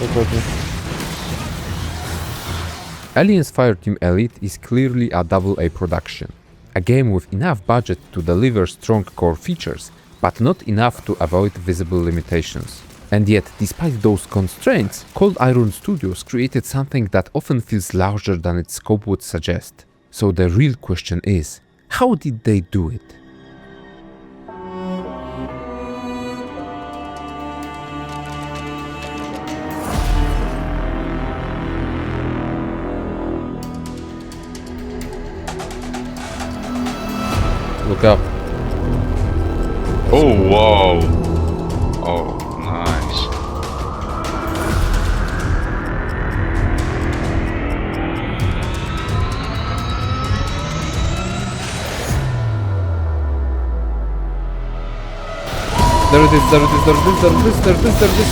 Dokładnie. Aliens Fireteam Elite is clearly a AA production. A game with enough budget to deliver strong core features, but not enough to avoid visible limitations. And yet, despite those constraints, Cold Iron Studios created something that often feels larger than its scope would suggest. So the real question is, how did they do it? Look up. Oh, wow. Oh, nice. There it is, there it is, there it is, there it is, there it is, there it is.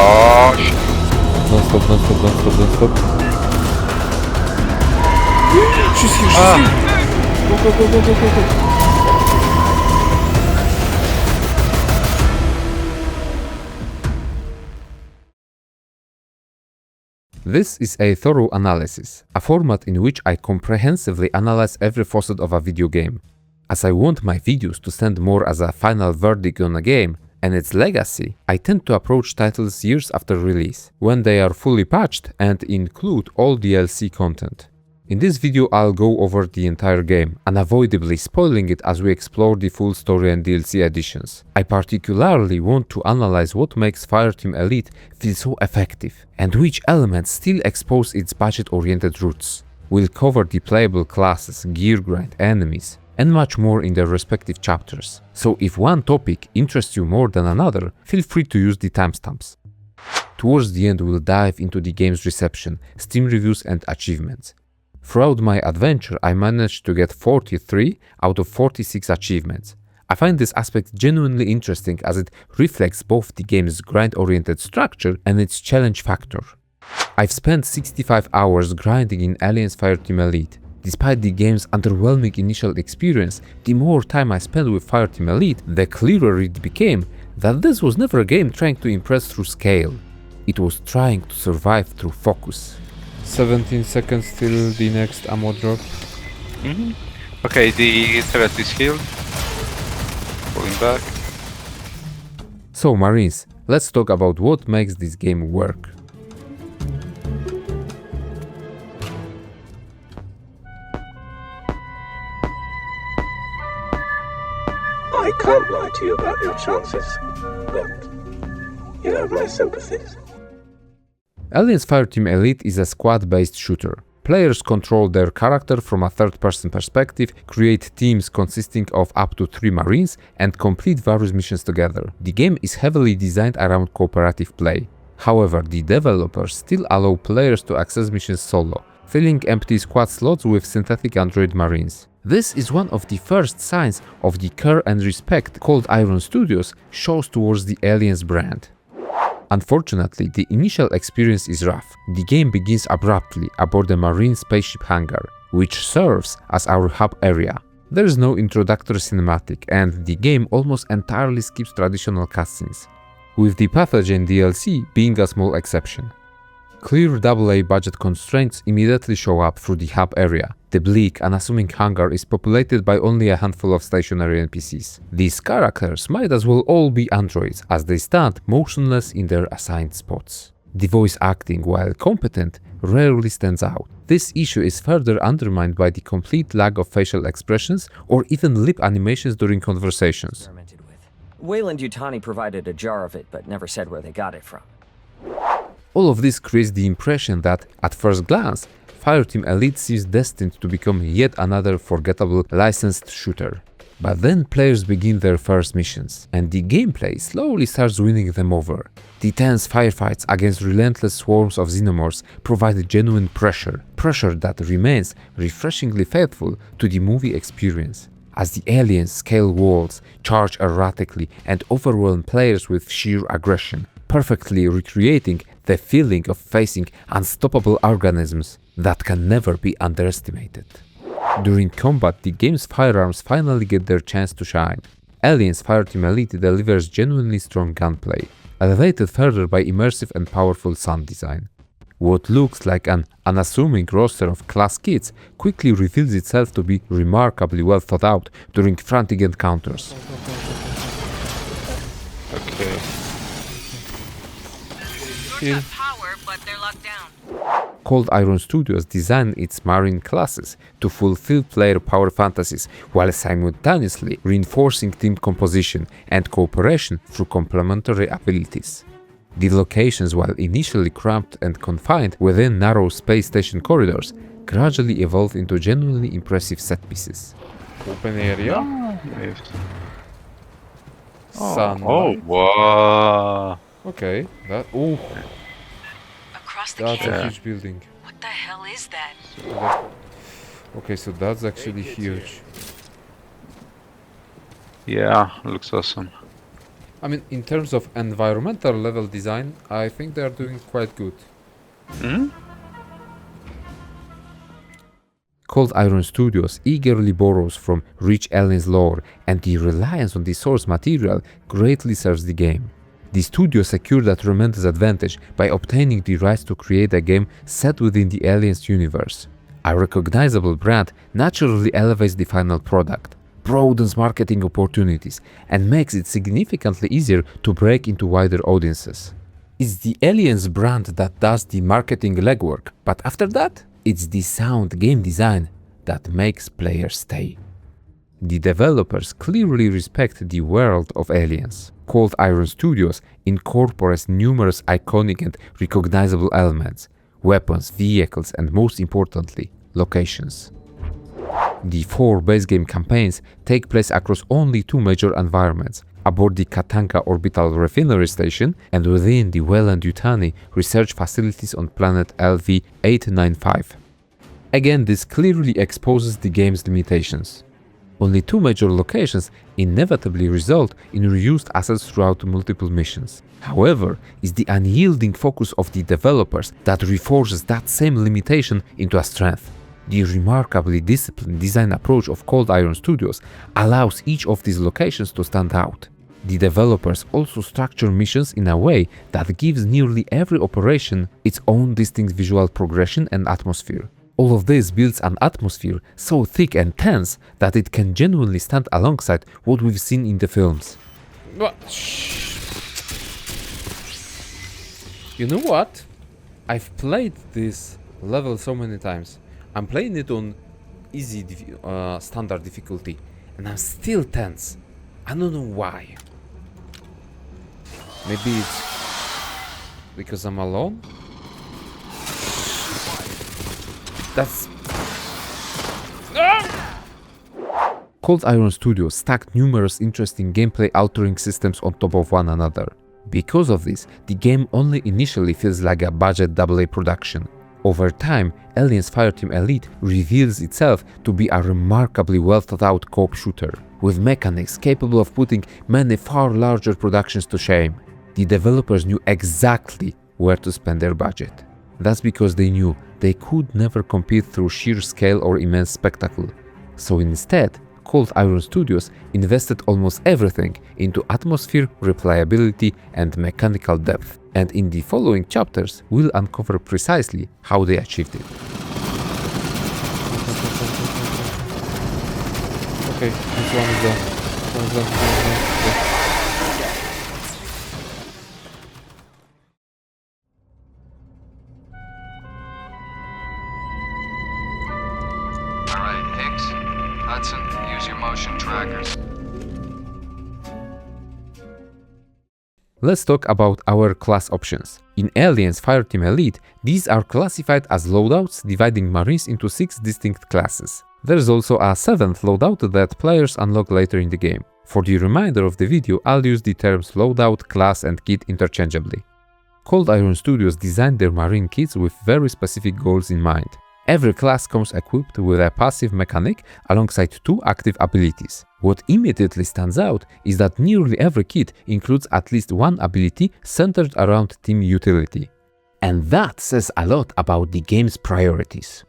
Oh, shit. Non-stop, non-stop, non-stop, non-stop. She's here, she's here! Go, go, go, go, go, go, go. This is a thorough analysis, a format in which I comprehensively analyze every facet of a video game. As I want my videos to stand more as a final verdict on a game and its legacy, I tend to approach titles years after release, when they are fully patched and include all DLC content. In this video I'll go over the entire game, unavoidably spoiling it as we explore the full story and DLC additions. I particularly want to analyze what makes Fireteam Elite feel so effective, and which elements still expose its budget-oriented roots. We'll cover the playable classes, gear grind, enemies, and much more in their respective chapters. So if one topic interests you more than another, feel free to use the timestamps. Towards the end we'll dive into the game's reception, Steam reviews and achievements. Throughout my adventure, I managed to get 43 out of 46 achievements. I find this aspect genuinely interesting as it reflects both the game's grind-oriented structure and its challenge factor. I've spent 65 hours grinding in Aliens Fireteam Elite. Despite the game's underwhelming initial experience, the more time I spent with Fireteam Elite, the clearer it became that this was never a game trying to impress through scale. It was trying to survive through focus. 17 seconds till the next ammo drop. Okay, the threat is healed. Pulling back. So Marines, let's talk about what makes this game work. I can't lie to you about your chances, but you have my sympathies. Aliens Fireteam Elite is a squad-based shooter. Players control their character from a third-person perspective, create teams consisting of up to 3 Marines, and complete various missions together. The game is heavily designed around cooperative play. However, the developers still allow players to access missions solo, filling empty squad slots with synthetic android Marines. This is one of the first signs of the care and respect Cold Iron Studios shows towards the Aliens brand. Unfortunately, the initial experience is rough. The game begins abruptly aboard the Marine spaceship hangar, which serves as our hub area. There is no introductory cinematic, and the game almost entirely skips traditional cutscenes, with the Pathogen DLC being a small exception. Clear AA budget constraints immediately show up through the hub area. The bleak, unassuming hangar is populated by only a handful of stationary NPCs. These characters might as well all be androids, as they stand motionless in their assigned spots. The voice acting, while competent, rarely stands out. This issue is further undermined by the complete lack of facial expressions or even lip animations during conversations. Weyland-Yutani provided a jar of it, but never said where they got it from. All of this creates the impression that, at first glance, Fireteam Elite seems destined to become yet another forgettable licensed shooter. But then players begin their first missions, and the gameplay slowly starts winning them over. The tense firefights against relentless swarms of xenomorphs provide genuine pressure that remains refreshingly faithful to the movie experience. As the aliens scale walls, charge erratically, and overwhelm players with sheer aggression, perfectly recreating the feeling of facing unstoppable organisms that can never be underestimated. During combat, the game's firearms finally get their chance to shine. Aliens Fireteam Elite delivers genuinely strong gunplay, elevated further by immersive and powerful sound design. What looks like an unassuming roster of class kits quickly reveals itself to be remarkably well thought out during frantic encounters. Okay. Heal. Power, but they're locked down. Cold Iron Studios designed its marine classes to fulfill player power fantasies while simultaneously reinforcing team composition and cooperation through complementary abilities. The locations, while initially cramped and confined within narrow space station corridors, gradually evolve into genuinely impressive set pieces. Open area. Yes. Sun. Oh, wow. Okay. That. Oh, Across the that's canyon. a huge building. What the hell is that? Okay, so that's actually huge. Yeah, looks awesome. I mean, in terms of environmental level design, I think they are doing quite good. Hmm? Cold Iron Studios eagerly borrows from rich Aliens lore, and the reliance on the source material greatly serves the game. The studio secured a tremendous advantage by obtaining the rights to create a game set within the Aliens universe. A recognizable brand naturally elevates the final product, broadens marketing opportunities, and makes it significantly easier to break into wider audiences. It's the Aliens brand that does the marketing legwork, but after that, it's the sound game design that makes players stay. The developers clearly respect the world of Aliens. Cold Iron Studios incorporates numerous iconic and recognizable elements, weapons, vehicles, and most importantly, locations. The 4 base game campaigns take place across only 2 major environments, aboard the Katanka Orbital Refinery Station and within the Weyland-Yutani research facilities on planet LV-895. Again, this clearly exposes the game's limitations. Only 2 major locations inevitably result in reused assets throughout multiple missions. However, it's the unyielding focus of the developers that reforces that same limitation into a strength. The remarkably disciplined design approach of Cold Iron Studios allows each of these locations to stand out. The developers also structure missions in a way that gives nearly every operation its own distinct visual progression and atmosphere. All of this builds an atmosphere so thick and tense that it can genuinely stand alongside what we've seen in the films. What? You know what? I've played this level so many times. I'm playing it on easy standard difficulty and I'm still tense. I don't know why. Maybe it's because I'm alone? That's... Cold Iron Studios stacked numerous interesting gameplay-altering systems on top of one another. Because of this, the game only initially feels like a budget AA production. Over time, Aliens Fireteam Elite reveals itself to be a remarkably well-thought-out co-op shooter, with mechanics capable of putting many far larger productions to shame. The developers knew exactly where to spend their budget. That's because they knew they could never compete through sheer scale or immense spectacle. So instead, Cold Iron Studios invested almost everything into atmosphere, replayability, and mechanical depth. And in the following chapters, we'll uncover precisely how they achieved it. Okay, this one is done. This one is done. Alright, Higgs, Hudson, use your motion trackers. Let's talk about our class options. In Aliens Fireteam Elite, these are classified as loadouts, dividing Marines into 6 distinct classes. There's also a 7th loadout that players unlock later in the game. For the remainder of the video, I'll use the terms loadout, class, and kit interchangeably. Cold Iron Studios designed their Marine kits with very specific goals in mind. Every class comes equipped with a passive mechanic alongside 2 active abilities. What immediately stands out is that nearly every kit includes at least one ability centered around team utility. And that says a lot about the game's priorities.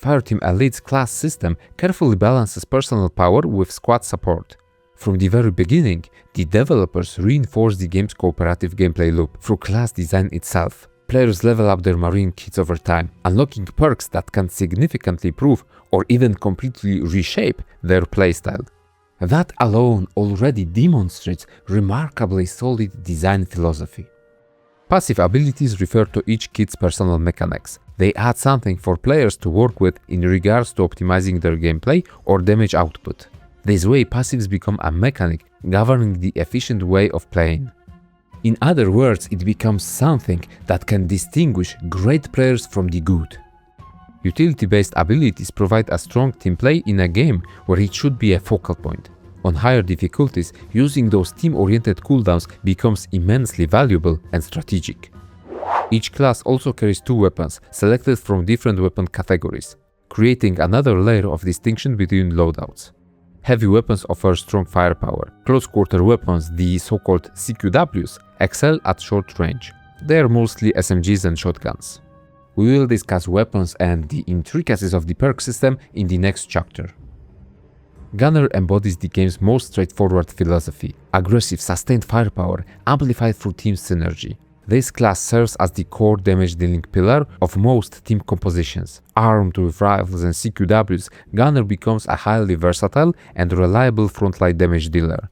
Fireteam Elite's class system carefully balances personal power with squad support. From the very beginning, the developers reinforced the game's cooperative gameplay loop through class design itself. Players level up their marine kits over time, unlocking perks that can significantly improve or even completely reshape their playstyle. That alone already demonstrates remarkably solid design philosophy. Passive abilities refer to each kit's personal mechanics. They add something for players to work with in regards to optimizing their gameplay or damage output. This way, passives become a mechanic governing the efficient way of playing. In other words, it becomes something that can distinguish great players from the good. Utility-based abilities provide a strong team play in a game where it should be a focal point. On higher difficulties, using those team-oriented cooldowns becomes immensely valuable and strategic. Each class also carries 2 weapons, selected from different weapon categories, creating another layer of distinction between loadouts. Heavy weapons offer strong firepower. Close-quarter weapons, the so-called CQWs, excel at short range. They are mostly SMGs and shotguns. We will discuss weapons and the intricacies of the perk system in the next chapter. Gunner embodies the game's most straightforward philosophy: aggressive, sustained firepower amplified through team synergy. This class serves as the core damage-dealing pillar of most team compositions. Armed with rifles and CQWs, Gunner becomes a highly versatile and reliable frontline damage dealer.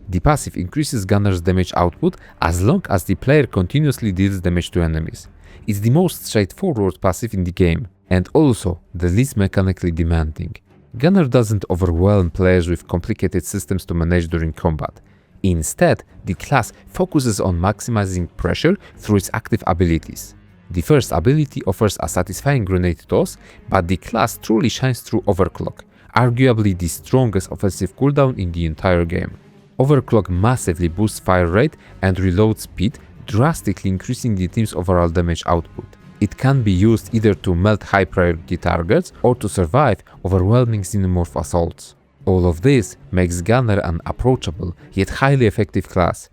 The passive increases Gunner's damage output as long as the player continuously deals damage to enemies. It's the most straightforward passive in the game, and also the least mechanically demanding. Gunner doesn't overwhelm players with complicated systems to manage during combat. Instead, the class focuses on maximizing pressure through its active abilities. The first ability offers a satisfying grenade toss, but the class truly shines through Overclock, arguably the strongest offensive cooldown in the entire game. Overclock massively boosts fire rate and reload speed, drastically increasing the team's overall damage output. It can be used either to melt high-priority targets or to survive overwhelming xenomorph assaults. All of this makes Gunner an approachable yet highly effective class,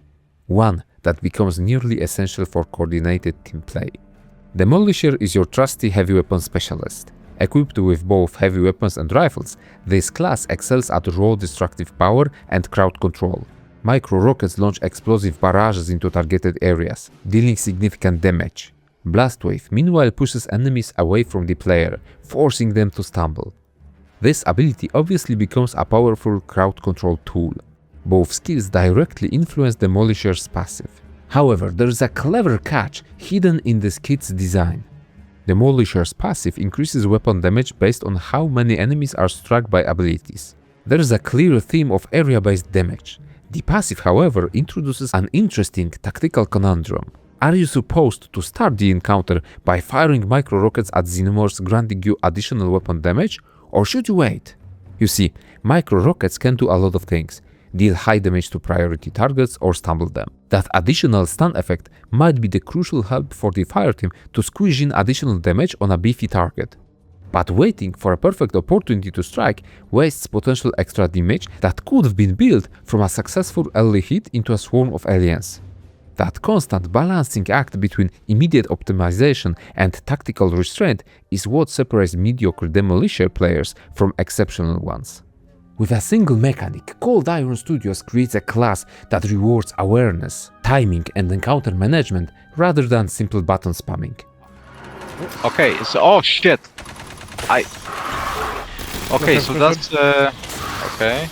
one that becomes nearly essential for coordinated team play. Demolisher is your trusty heavy weapon specialist. Equipped with both heavy weapons and rifles, this class excels at raw destructive power and crowd control. Micro-rockets launch explosive barrages into targeted areas, dealing significant damage. Blastwave meanwhile pushes enemies away from the player, forcing them to stumble. This ability obviously becomes a powerful crowd control tool. Both skills directly influence Demolisher's passive. However, there is a clever catch hidden in this kit's design. Demolisher's passive increases weapon damage based on how many enemies are struck by abilities. There is a clear theme of area-based damage. The passive, however, introduces an interesting tactical conundrum. Are you supposed to start the encounter by firing micro-rockets at xenomorphs granting you additional weapon damage, or should you wait? You see, micro-rockets can do a lot of things, deal high damage to priority targets or stumble them. That additional stun effect might be the crucial help for the fireteam to squeeze in additional damage on a beefy target. But waiting for a perfect opportunity to strike wastes potential extra damage that could have been built from a successful early hit into a swarm of aliens. That constant balancing act between immediate optimization and tactical restraint is what separates mediocre Demolisher players from exceptional ones. With a single mechanic, Cold Iron Studios creates a class that rewards awareness, timing and encounter management rather than simple button spamming. Okay, so oh shit! Okay, so that's okay.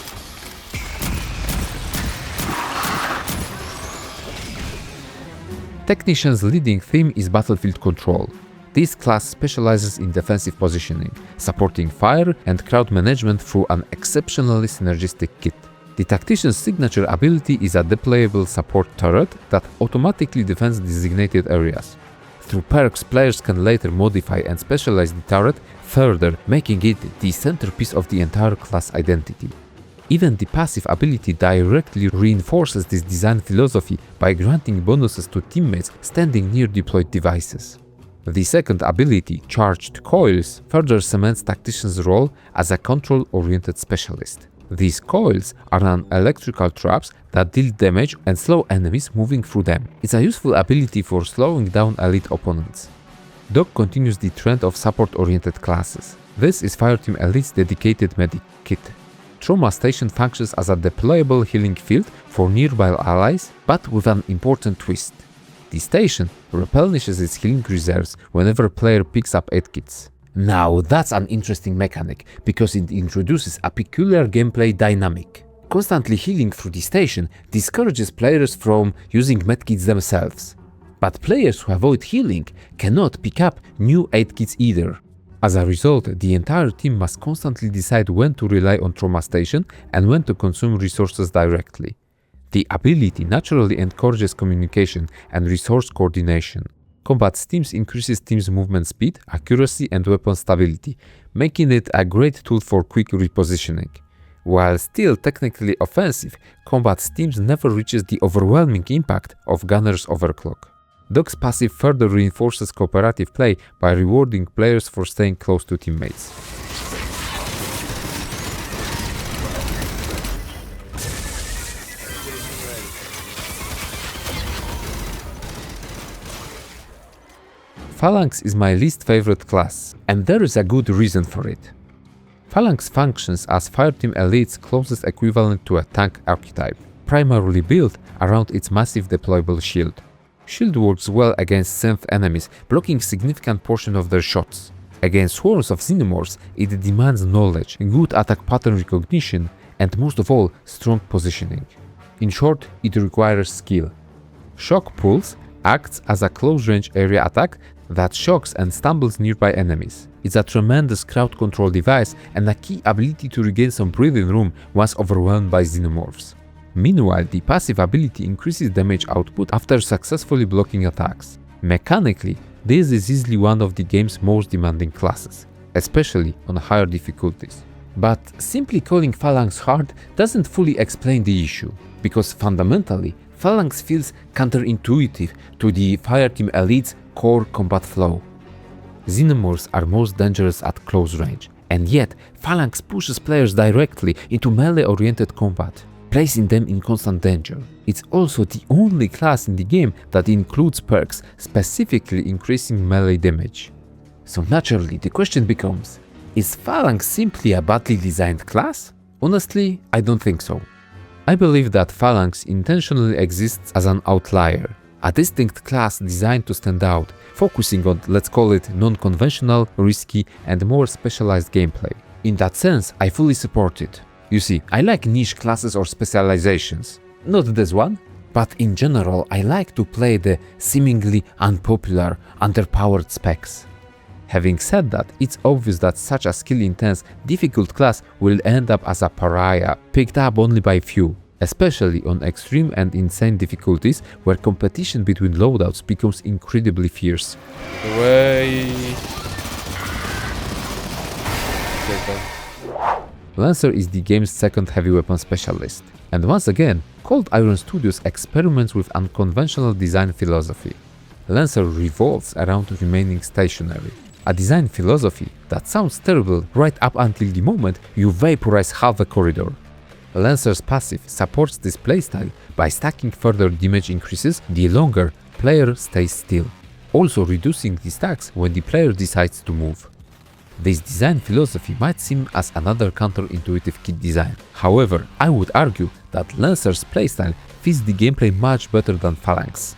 Technician's leading theme is battlefield control. This class specializes in defensive positioning, supporting fire and crowd management through an exceptionally synergistic kit. The Tactician's signature ability is a deployable support turret that automatically defends designated areas. Through perks, players can later modify and specialize the turret further, making it the centerpiece of the entire class identity. Even the passive ability directly reinforces this design philosophy by granting bonuses to teammates standing near deployed devices. The second ability, Charged Coils, further cements Tactician's role as a control-oriented specialist. These coils are non-electrical traps that deal damage and slow enemies moving through them. It's a useful ability for slowing down elite opponents. Dog continues the trend of support-oriented classes. This is Fireteam Elite's dedicated medic kit. Trauma Station functions as a deployable healing field for nearby allies, but with an important twist. The station replenishes its healing reserves whenever player picks up aid kits. Now that's an interesting mechanic, because it introduces a peculiar gameplay dynamic. Constantly healing through the station discourages players from using medkits themselves. But players who avoid healing cannot pick up new aid kits either. As a result, the entire team must constantly decide when to rely on Trauma Station and when to consume resources directly. The ability naturally encourages communication and resource coordination. Combat Stims increases team's movement speed, accuracy and weapon stability, making it a great tool for quick repositioning. While still technically offensive, Combat Stims never reaches the overwhelming impact of Gunner's Overclock. Dog's passive further reinforces cooperative play by rewarding players for staying close to teammates. Phalanx is my least favorite class, and there is a good reason for it. Phalanx functions as Fireteam Elite's closest equivalent to a tank archetype, primarily built around its massive deployable shield. Shield works well against synth enemies, blocking significant portion of their shots. Against swarms of xenomorphs, it demands knowledge, good attack pattern recognition, and most of all, strong positioning. In short, it requires skill. Shock Pulse acts as a close-range area attack that shocks and stumbles nearby enemies. It's a tremendous crowd control device and a key ability to regain some breathing room once overwhelmed by xenomorphs. Meanwhile, the passive ability increases damage output after successfully blocking attacks. Mechanically, this is easily one of the game's most demanding classes, especially on higher difficulties. But simply calling Phalanx hard doesn't fully explain the issue, because fundamentally, Phalanx feels counterintuitive to the Fireteam Elite's core combat flow. Xenomorphs are most dangerous at close range, and yet Phalanx pushes players directly into melee-oriented combat, placing them in constant danger. It's also the only class in the game that includes perks specifically increasing melee damage. So naturally, the question becomes, is Phalanx simply a badly designed class? Honestly, I don't think so. I believe that Phalanx intentionally exists as an outlier, a distinct class designed to stand out, focusing on, let's call it, non-conventional, risky and more specialized gameplay. In that sense, I fully support it. You see, I like niche classes or specializations. Not this one, but in general I like to play the seemingly unpopular, underpowered specs. Having said that, it's obvious that such a skill-intense, difficult class will end up as a pariah, picked up only by few, especially on extreme and insane difficulties where competition between loadouts becomes incredibly fierce. Lancer is the game's second heavy weapon specialist, and once again, Cold Iron Studios experiments with unconventional design philosophy. Lancer revolves around remaining stationary, a design philosophy that sounds terrible right up until the moment you vaporize half a corridor. Lancer's passive supports this playstyle by stacking further damage increases the longer player stays still, also reducing the stacks when the player decides to move. This design philosophy might seem as another counterintuitive kit design. However, I would argue that Lancer's playstyle fits the gameplay much better than Phalanx.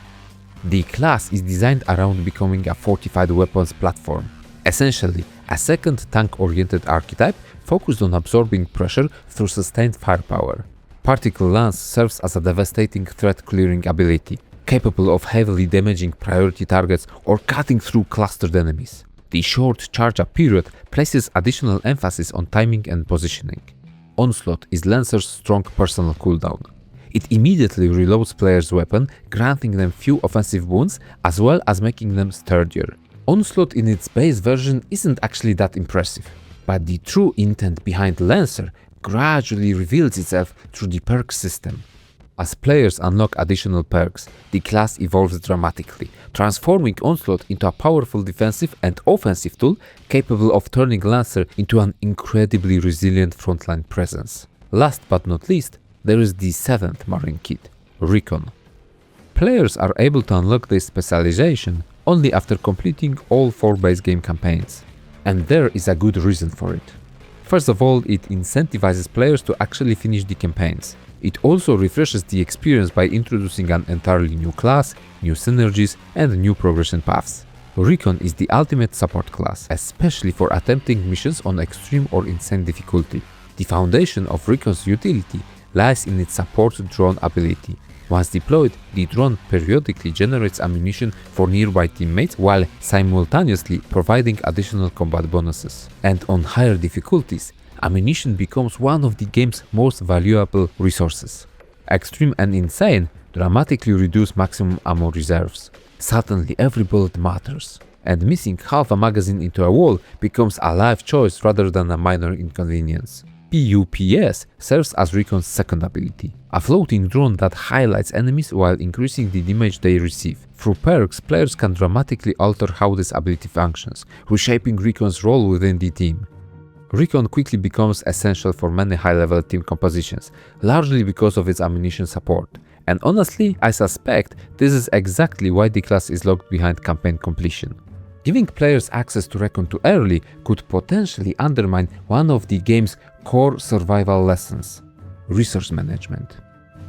The class is designed around becoming a fortified weapons platform, essentially a second tank-oriented archetype focused on absorbing pressure through sustained firepower. Particle Lance serves as a devastating threat-clearing ability, capable of heavily damaging priority targets or cutting through clustered enemies. The short charge-up period places additional emphasis on timing and positioning. Onslaught is Lancer's strong personal cooldown. It immediately reloads players' weapon, granting them few offensive wounds as well as making them sturdier. Onslaught in its base version isn't actually that impressive, but the true intent behind Lancer gradually reveals itself through the perk system. As players unlock additional perks, the class evolves dramatically, transforming Onslaught into a powerful defensive and offensive tool capable of turning Lancer into an incredibly resilient frontline presence. Last but not least, there is the 7th Marine kit, Recon. Players are able to unlock this specialization only after completing all 4 base game campaigns, and there is a good reason for it. First of all, it incentivizes players to actually finish the campaigns. It also refreshes the experience by introducing an entirely new class, new synergies, and new progression paths. Recon is the ultimate support class, especially for attempting missions on extreme or insane difficulty. The foundation of Recon's utility lies in its support drone ability. Once deployed, the drone periodically generates ammunition for nearby teammates while simultaneously providing additional combat bonuses. And on higher difficulties, ammunition becomes one of the game's most valuable resources. Extreme and insane dramatically reduce maximum ammo reserves. Suddenly every bullet matters, and missing half a magazine into a wall becomes a life choice rather than a minor inconvenience. PUPS serves as Recon's second ability, a floating drone that highlights enemies while increasing the damage they receive. Through perks, players can dramatically alter how this ability functions, reshaping Recon's role within the team. Recon quickly becomes essential for many high-level team compositions, largely because of its ammunition support. And honestly, I suspect this is exactly why the class is locked behind campaign completion. Giving players access to Recon too early could potentially undermine one of the game's core survival lessons: resource management.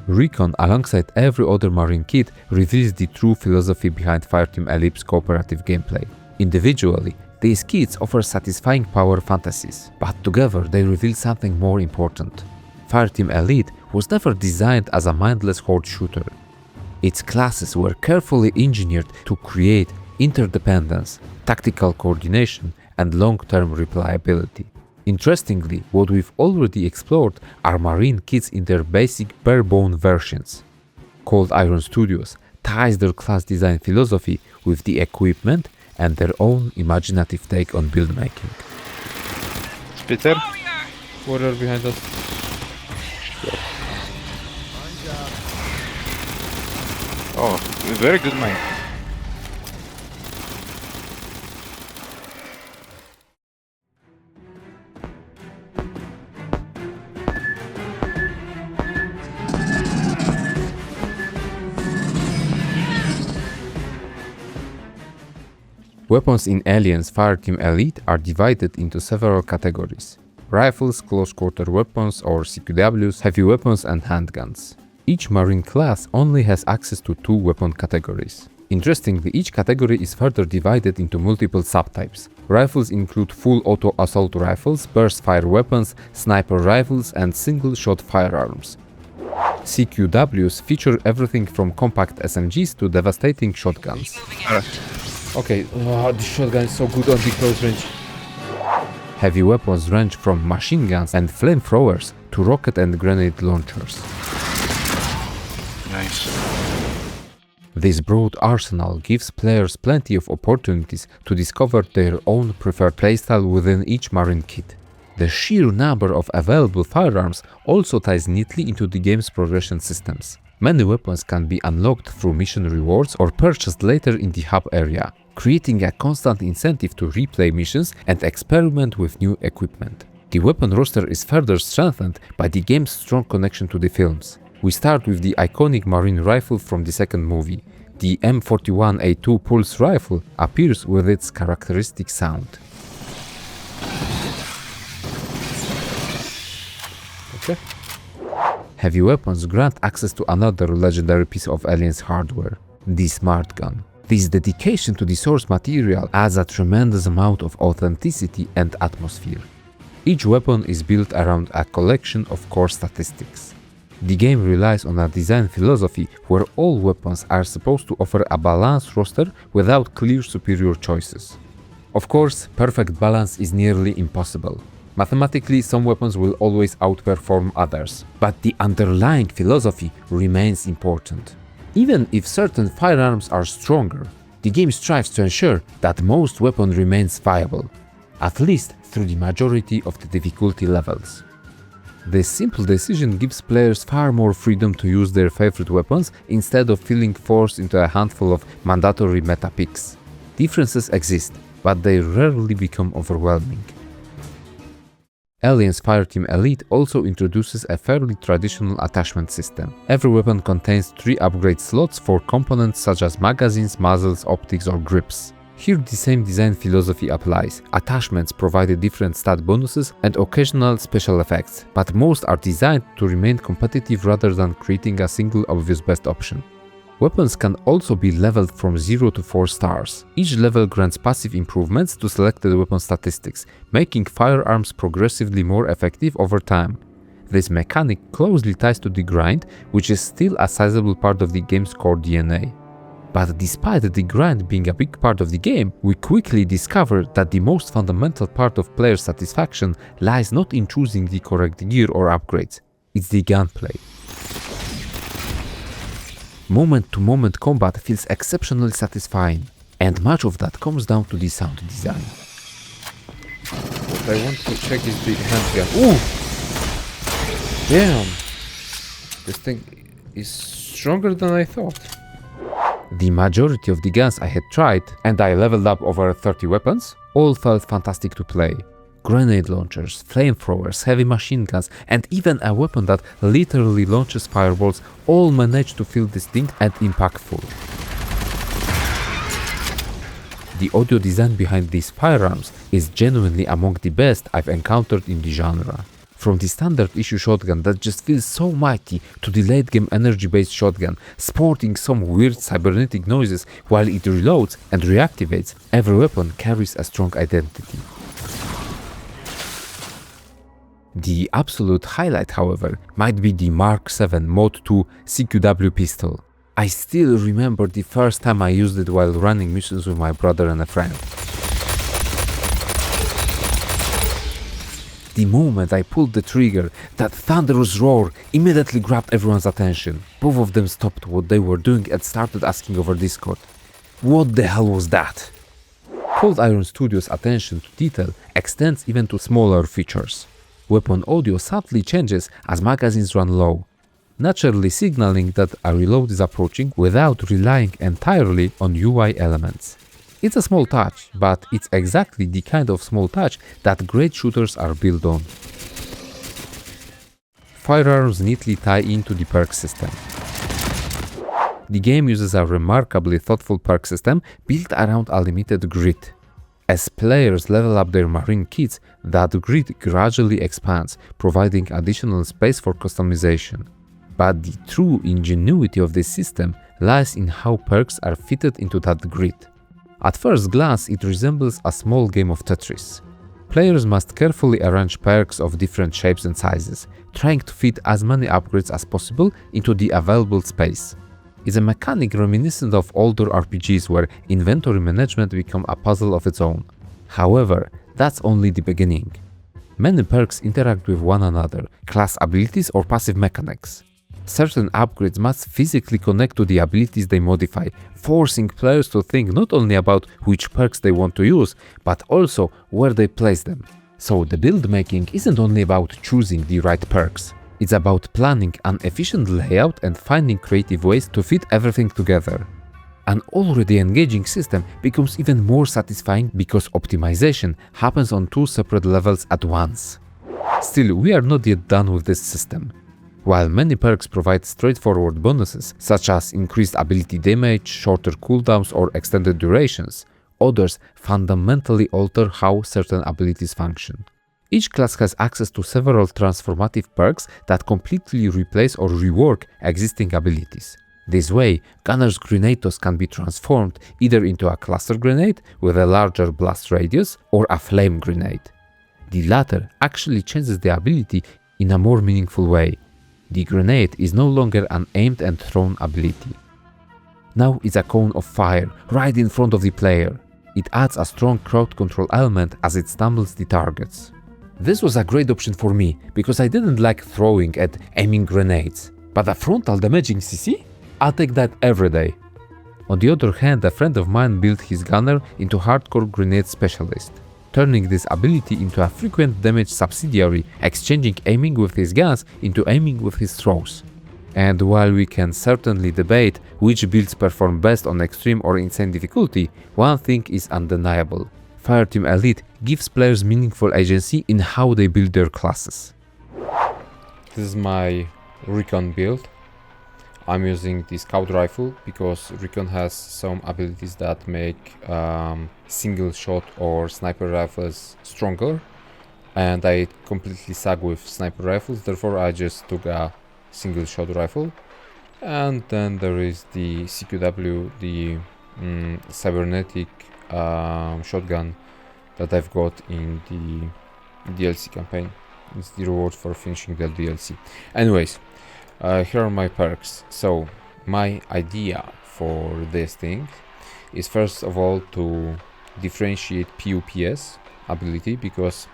Recon, alongside every other Marine kit, reveals the true philosophy behind Fireteam Elite's cooperative gameplay. Individually, these kits offer satisfying power fantasies, but together they reveal something more important. Fireteam Elite was never designed as a mindless horde shooter. Its classes were carefully engineered to create interdependence, tactical coordination, and long-term replayability. Interestingly, what we've already explored are Marine kits in their basic bare-bone versions. Cold Iron Studios ties their class design philosophy with the equipment and their own imaginative take on build making. It's Peter. Warrior behind us. Oh, very good mine. Weapons in Aliens Fireteam Elite are divided into several categories: rifles, close-quarter weapons or CQWs, heavy weapons, and handguns. Each Marine class only has access to 2 weapon categories. Interestingly, each category is further divided into multiple subtypes. Rifles include full auto assault rifles, burst fire weapons, sniper rifles, and single-shot firearms. CQWs feature everything from compact SMGs to devastating shotguns. Okay, this shotgun is so good on the close range. Heavy weapons range from machine guns and flamethrowers to rocket and grenade launchers. Nice. This broad arsenal gives players plenty of opportunities to discover their own preferred playstyle within each Marine kit. The sheer number of available firearms also ties neatly into the game's progression systems. Many weapons can be unlocked through mission rewards or purchased later in the hub area, creating a constant incentive to replay missions and experiment with new equipment. The weapon roster is further strengthened by the game's strong connection to the films. We start with the iconic Marine rifle from the second movie. The M41A2 Pulse rifle appears with its characteristic sound. Okay. Heavy weapons grant access to another legendary piece of Aliens hardware, the Smart Gun. This dedication to the source material adds a tremendous amount of authenticity and atmosphere. Each weapon is built around a collection of core statistics. The game relies on a design philosophy where all weapons are supposed to offer a balanced roster without clear superior choices. Of course, perfect balance is nearly impossible. Mathematically, some weapons will always outperform others, but the underlying philosophy remains important. Even if certain firearms are stronger, the game strives to ensure that most weapon remains viable, at least through the majority of the difficulty levels. This simple decision gives players far more freedom to use their favorite weapons instead of feeling forced into a handful of mandatory meta picks. Differences exist, but they rarely become overwhelming. Aliens Fireteam Elite also introduces a fairly traditional attachment system. Every weapon contains 3 upgrade slots for components such as magazines, muzzles, optics or grips. Here the same design philosophy applies. Attachments provide different stat bonuses and occasional special effects, but most are designed to remain competitive rather than creating a single obvious best option. Weapons can also be leveled from 0 to 4 stars. Each level grants passive improvements to selected weapon statistics, making firearms progressively more effective over time. This mechanic closely ties to the grind, which is still a sizable part of the game's core DNA. But despite the grind being a big part of the game, we quickly discover that the most fundamental part of player satisfaction lies not in choosing the correct gear or upgrades, it's the gunplay. Moment-to-moment combat feels exceptionally satisfying, and much of that comes down to the sound design. What I want to check is the handgun. Ooh! Damn! This thing is stronger than I thought. The majority of the guns I had tried, and I leveled up over 30 weapons, all felt fantastic to play. Grenade launchers, flamethrowers, heavy machine guns, and even a weapon that literally launches fireballs all managed to feel distinct and impactful. The audio design behind these firearms is genuinely among the best I've encountered in the genre. From the standard issue shotgun that just feels so mighty to the late game energy based shotgun, sporting some weird cybernetic noises while it reloads and reactivates, every weapon carries a strong identity. The absolute highlight, however, might be the Mark 7 Mod 2 CQW pistol. I still remember the first time I used it while running missions with my brother and a friend. The moment I pulled the trigger, that thunderous roar immediately grabbed everyone's attention. Both of them stopped what they were doing and started asking over Discord, "What the hell was that?" Cold Iron Studios' attention to detail extends even to smaller features. Weapon audio subtly changes as magazines run low, naturally signaling that a reload is approaching without relying entirely on UI elements. It's a small touch, but it's exactly the kind of small touch that great shooters are built on. Firearms neatly tie into the perk system. The game uses a remarkably thoughtful perk system built around a limited grid. As players level up their marine kits, that grid gradually expands, providing additional space for customization. But the true ingenuity of this system lies in how perks are fitted into that grid. At first glance, it resembles a small game of Tetris. Players must carefully arrange perks of different shapes and sizes, trying to fit as many upgrades as possible into the available space. It's a mechanic reminiscent of older RPGs where inventory management becomes a puzzle of its own. However, that's only the beginning. Many perks interact with one another, class abilities or passive mechanics. Certain upgrades must physically connect to the abilities they modify, forcing players to think not only about which perks they want to use, but also where they place them. So the build making isn't only about choosing the right perks. It's about planning an efficient layout and finding creative ways to fit everything together. An already engaging system becomes even more satisfying because optimization happens on 2 separate levels at once. Still, we are not yet done with this system. While many perks provide straightforward bonuses, such as increased ability damage, shorter cooldowns or extended durations, others fundamentally alter how certain abilities function. Each class has access to several transformative perks that completely replace or rework existing abilities. This way, Gunner's grenade toss can be transformed either into a cluster grenade with a larger blast radius or a flame grenade. The latter actually changes the ability in a more meaningful way. The grenade is no longer an aimed and thrown ability. Now it's a cone of fire right in front of the player. It adds a strong crowd control element as it stumbles the targets. This was a great option for me because I didn't like throwing and aiming grenades, but a frontal damaging CC? I'll take that every day. On the other hand, a friend of mine built his gunner into hardcore grenade specialist. turning this ability into a frequent damage subsidiary, exchanging aiming with his guns into aiming with his throws. And while we can certainly debate which builds perform best on extreme or insane difficulty, one thing is undeniable. Fireteam Elite gives players meaningful agency in how they build their classes. This is my recon build. I'm using the scout rifle because recon has some abilities that make single shot or sniper rifles stronger, and I completely suck with sniper rifles, therefore I just took a single shot rifle. And then there is the CQW, the cybernetic shotgun that I've got in the DLC campaign. It's the reward for finishing the DLC. Anyways, here are my perks. So my idea for this thing is first of all to differentiate PUPS ability, because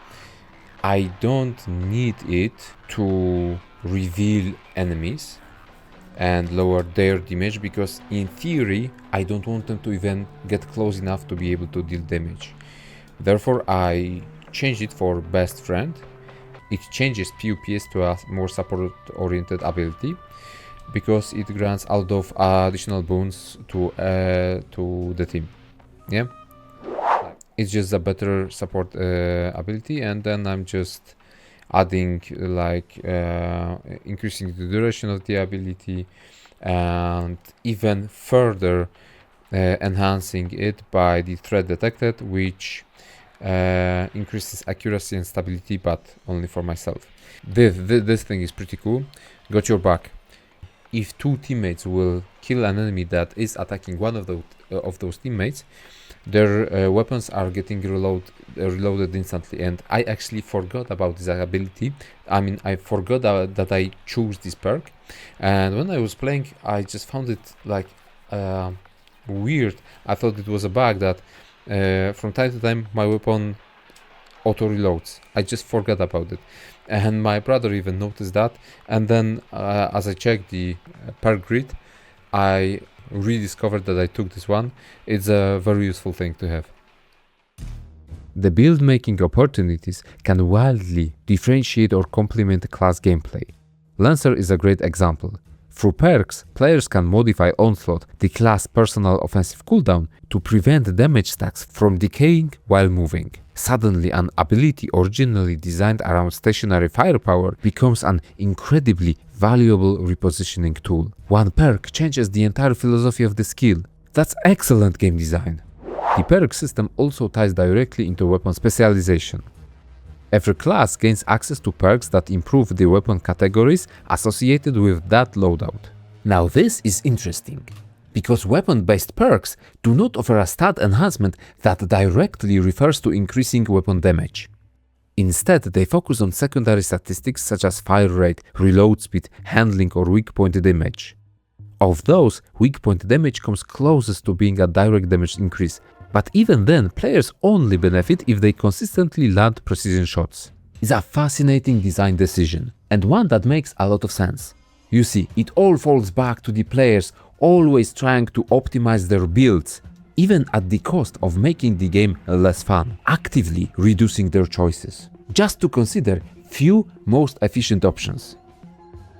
I don't need it to reveal enemies and lower their damage, because in theory I don't want them to even get close enough to be able to deal damage. Therefore I changed it for best friend. It changes PUPS to a more support oriented ability because it grants a lot of additional boons to the team. Yeah, it's just a better support ability, and then I'm just adding like increasing the duration of the ability and even further enhancing it by the threat detected, which increases accuracy and stability, but only for myself. This thing is pretty cool. Got your back. If two teammates will kill an enemy that is attacking one of those teammates, their weapons are getting reloaded instantly, and I actually forgot about this ability. I mean, I forgot that I chose this perk, and when I was playing I just found it like weird. I thought it was a bug that from time to time my weapon auto reloads. I just forgot about it, and my brother even noticed that, and then as I checked the perk grid, I rediscovered that I took this one. It's a very useful thing to have. The build making opportunities can wildly differentiate or complement class gameplay. Lancer is a great example. Through perks, players can modify Onslaught, the class' personal offensive cooldown, to prevent damage stacks from decaying while moving. Suddenly, an ability originally designed around stationary firepower becomes an incredibly valuable repositioning tool. One perk changes the entire philosophy of the skill. That's excellent game design. The perk system also ties directly into weapon specialization. Every class gains access to perks that improve the weapon categories associated with that loadout. Now this is interesting, because weapon-based perks do not offer a stat enhancement that directly refers to increasing weapon damage. Instead, they focus on secondary statistics such as fire rate, reload speed, handling, or weak point damage. Of those, weak point damage comes closest to being a direct damage increase, but even then, players only benefit if they consistently land precision shots. It's a fascinating design decision, and one that makes a lot of sense. You see, it all falls back to the players always trying to optimize their builds, even at the cost of making the game less fun, actively reducing their choices, just to consider few most efficient options.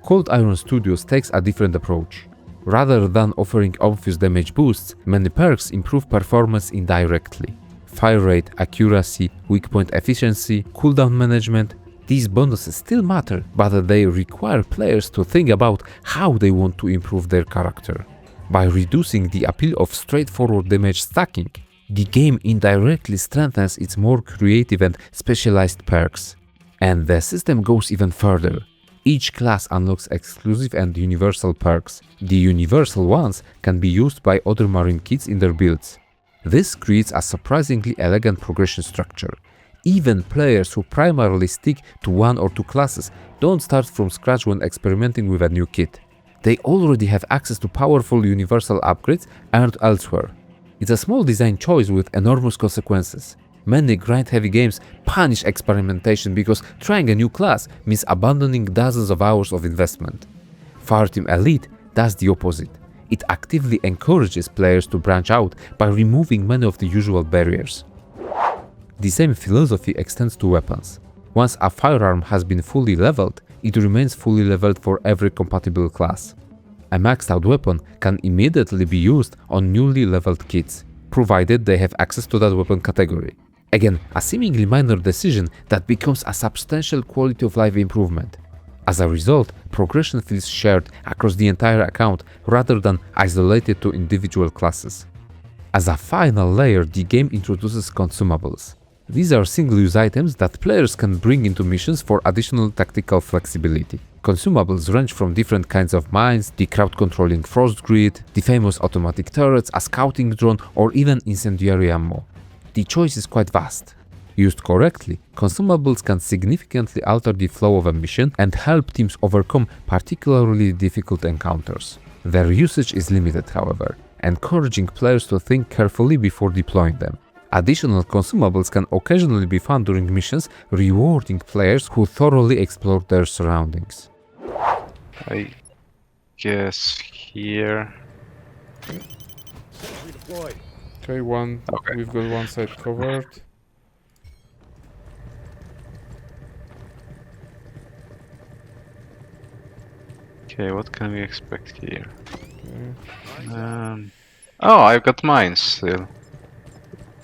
Cold Iron Studios takes a different approach. Rather than offering obvious damage boosts, many perks improve performance indirectly. Fire rate, accuracy, weak point efficiency, cooldown management, these bonuses still matter, but they require players to think about how they want to improve their character. By reducing the appeal of straightforward damage stacking, the game indirectly strengthens its more creative and specialized perks. And the system goes even further. Each class unlocks exclusive and universal perks. The universal ones can be used by other Marine kits in their builds. This creates a surprisingly elegant progression structure. Even players who primarily stick to one or two classes don't start from scratch when experimenting with a new kit. They already have access to powerful universal upgrades earned elsewhere. It's a small design choice with enormous consequences. Many grind-heavy games punish experimentation because trying a new class means abandoning dozens of hours of investment. Fireteam Elite does the opposite. It actively encourages players to branch out by removing many of the usual barriers. The same philosophy extends to weapons. Once a firearm has been fully leveled, it remains fully leveled for every compatible class. A maxed out weapon can immediately be used on newly leveled kits, provided they have access to that weapon category. Again, a seemingly minor decision that becomes a substantial quality of life improvement. As a result, progression feels shared across the entire account rather than isolated to individual classes. As a final layer, the game introduces consumables. These are single-use items that players can bring into missions for additional tactical flexibility. Consumables range from different kinds of mines, the crowd-controlling frost grid, the famous automatic turrets, a scouting drone, or even incendiary ammo. The choice is quite vast. Used correctly, consumables can significantly alter the flow of a mission and help teams overcome particularly difficult encounters. Their usage is limited, however, encouraging players to think carefully before deploying them. Additional consumables can occasionally be found during missions, rewarding players who thoroughly explore their surroundings. I guess here. Okay, we've got one side covered. Okay, what can we expect here? Okay. Oh, I've got mines still.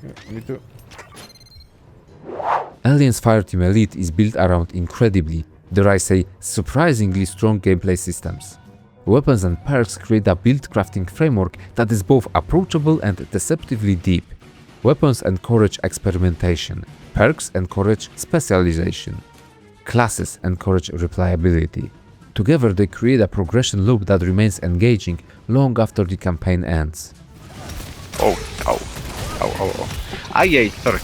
Yeah, me too. Aliens Fireteam Elite is built around incredibly, dare I say, surprisingly strong gameplay systems. Weapons and perks create a build crafting framework that is both approachable and deceptively deep. Weapons encourage experimentation, perks encourage specialization, classes encourage replayability. Together they create a progression loop that remains engaging long after the campaign ends. Oh, ow. Ow, ow, ow. Aye, sorry.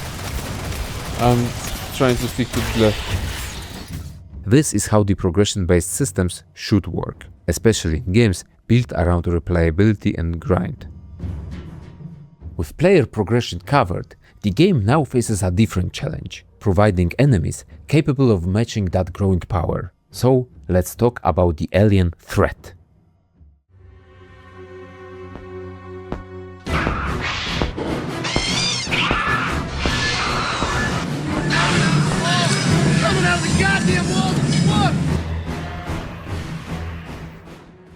I'm trying to stick to the left. This is how the progression-based systems should work, especially in games built around replayability and grind. With player progression covered, the game now faces a different challenge, providing enemies capable of matching that growing power. So, let's talk about the alien threat.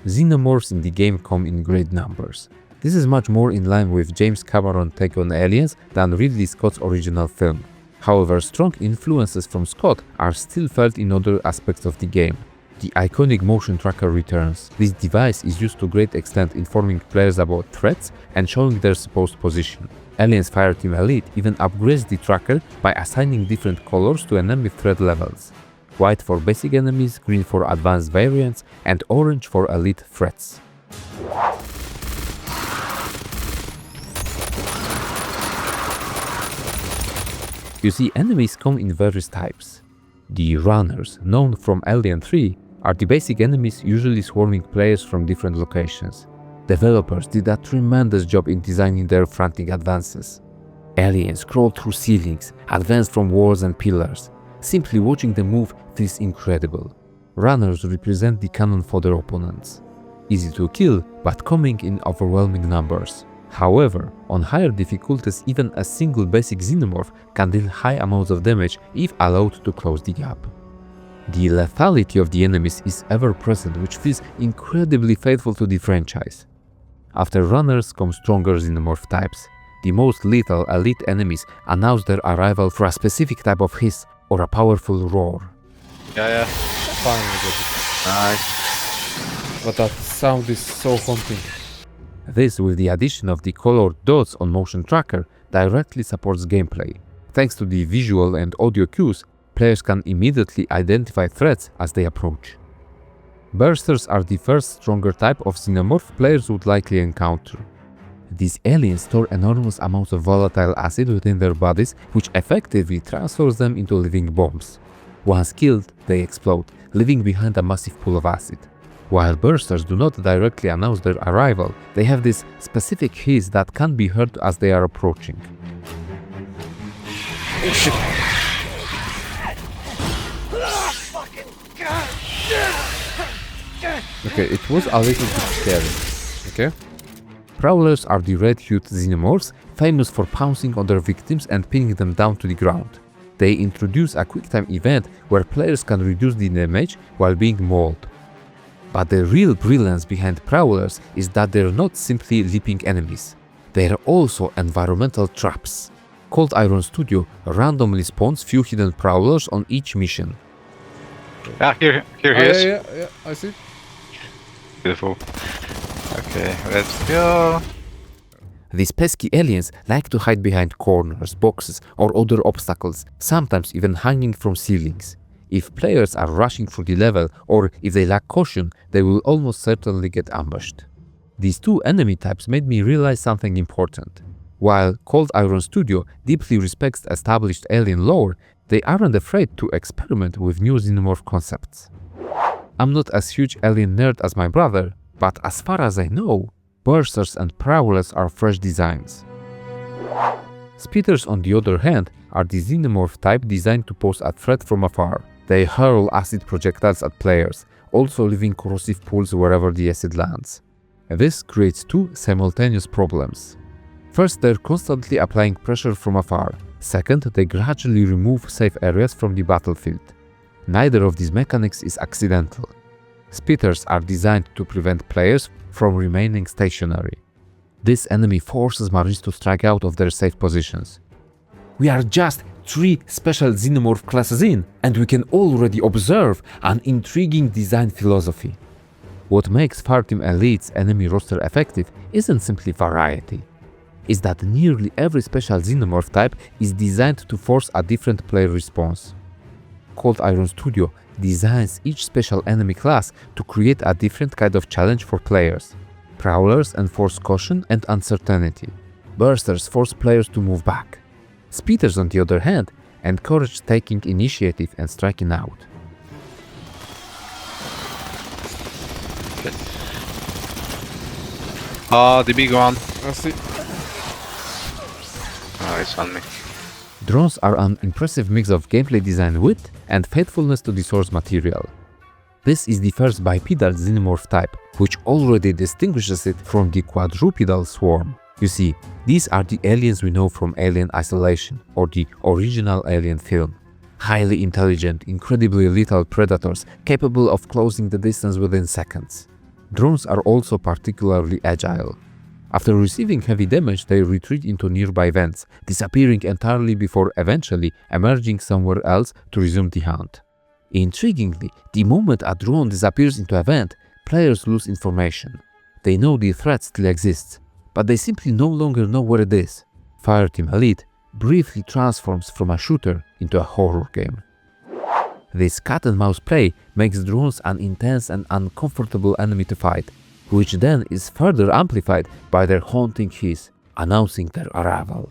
Xenomorphs in the game come in great numbers. This is much more in line with James Cameron's take on aliens than Ridley Scott's original film. However, strong influences from Scott are still felt in other aspects of the game. The iconic motion tracker returns. This device is used to great extent informing players about threats and showing their supposed position. Aliens Fireteam Elite even upgrades the tracker by assigning different colors to enemy threat levels. White for basic enemies, green for advanced variants, and orange for elite threats. You see, enemies come in various types. The runners, known from Alien 3, are the basic enemies usually swarming players from different locations. Developers did a tremendous job in designing their frantic advances. Aliens crawl through ceilings, advance from walls and pillars. Simply watching them move feels incredible. Runners represent the cannon for their opponents. Easy to kill, but coming in overwhelming numbers. However, on higher difficulties, even a single basic xenomorph can deal high amounts of damage if allowed to close the gap. The lethality of the enemies is ever present, which feels incredibly faithful to the franchise. After runners come stronger xenomorph types. The most lethal elite enemies announce their arrival for a specific type of hiss or a powerful roar. Yeah. Fine with it. Nice. But that sound is so haunting. This, with the addition of the colored dots on motion tracker, directly supports gameplay. Thanks to the visual and audio cues, players can immediately identify threats as they approach. Bursters are the first stronger type of xenomorph players would likely encounter. These aliens store enormous amounts of volatile acid within their bodies, which effectively transfers them into living bombs. Once killed, they explode, leaving behind a massive pool of acid. While bursters do not directly announce their arrival, they have this specific hiss that can be heard as they are approaching. Okay, it was a little bit scary. Okay? Prowlers are the red-hued xenomorphs famous for pouncing on their victims and pinning them down to the ground. They introduce a quick-time event where players can reduce the damage while being mauled. But the real brilliance behind Prowlers is that they're not simply leaping enemies. They're also environmental traps. Cold Iron Studio randomly spawns few hidden Prowlers on each mission. Ah, here he is. Yeah, I see. Beautiful. Okay, let's go. These pesky aliens like to hide behind corners, boxes, or other obstacles, sometimes even hanging from ceilings. If players are rushing through the level, or if they lack caution, they will almost certainly get ambushed. These two enemy types made me realize something important. While Cold Iron Studio deeply respects established alien lore, they aren't afraid to experiment with new xenomorph concepts. I'm not as huge alien nerd as my brother, but as far as I know, Bursters and Prowlers are fresh designs. Spitters, on the other hand, are the xenomorph type designed to pose a threat from afar. They hurl acid projectiles at players, also leaving corrosive pools wherever the acid lands. This creates two simultaneous problems. First, they're constantly applying pressure from afar. Second, they gradually remove safe areas from the battlefield. Neither of these mechanics is accidental. Spitters are designed to prevent players from remaining stationary. This enemy forces Marines to strike out of their safe positions. We are just 3 special xenomorph classes in, and we can already observe an intriguing design philosophy. What makes Fireteam Elite's enemy roster effective isn't simply variety. It's that nearly every special xenomorph type is designed to force a different player response. Cold Iron Studio designs each special enemy class to create a different kind of challenge for players. Prowlers enforce caution and uncertainty. Bursters force players to move back. Spitters, on the other hand, encourage taking initiative and striking out. Oh, the big one. I see. Oh, it's on me. Drones are an impressive mix of gameplay design wit and faithfulness to the source material. This is the first bipedal xenomorph type, which already distinguishes it from the quadrupedal swarm. You see, these are the aliens we know from Alien Isolation, or the original Alien film. Highly intelligent, incredibly lethal predators capable of closing the distance within seconds. Drones are also particularly agile. After receiving heavy damage, they retreat into nearby vents, disappearing entirely before eventually emerging somewhere else to resume the hunt. Intriguingly, the moment a drone disappears into a vent, players lose information. They know the threat still exists, but they simply no longer know where it is. Fireteam Elite briefly transforms from a shooter into a horror game. This cat-and-mouse play makes drones an intense and uncomfortable enemy to fight, which then is further amplified by their haunting hiss, announcing their arrival.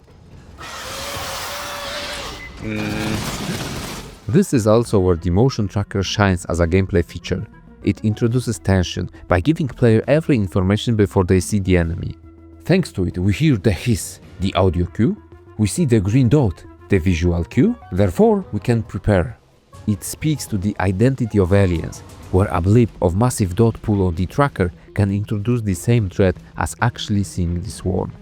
This is also where the motion tracker shines as a gameplay feature. It introduces tension by giving player every information before they see the enemy. Thanks to it, we hear the hiss, the audio cue, we see the green dot, the visual cue, therefore we can prepare. It speaks to the identity of aliens, where a blip of massive dot pool on the tracker can introduce the same dread as actually seeing the swarm.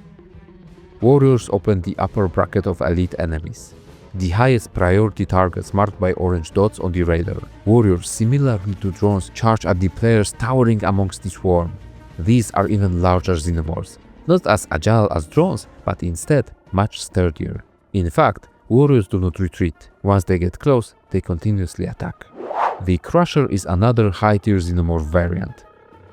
Warriors open the upper bracket of elite enemies, the highest priority targets marked by orange dots on the radar. Warriors, similarly to drones, charge at the players towering amongst the swarm. These are even larger xenomorphs, not as agile as drones, but instead much sturdier. In fact, warriors do not retreat. Once they get close, they continuously attack. The Crusher is another high-tier xenomorph variant.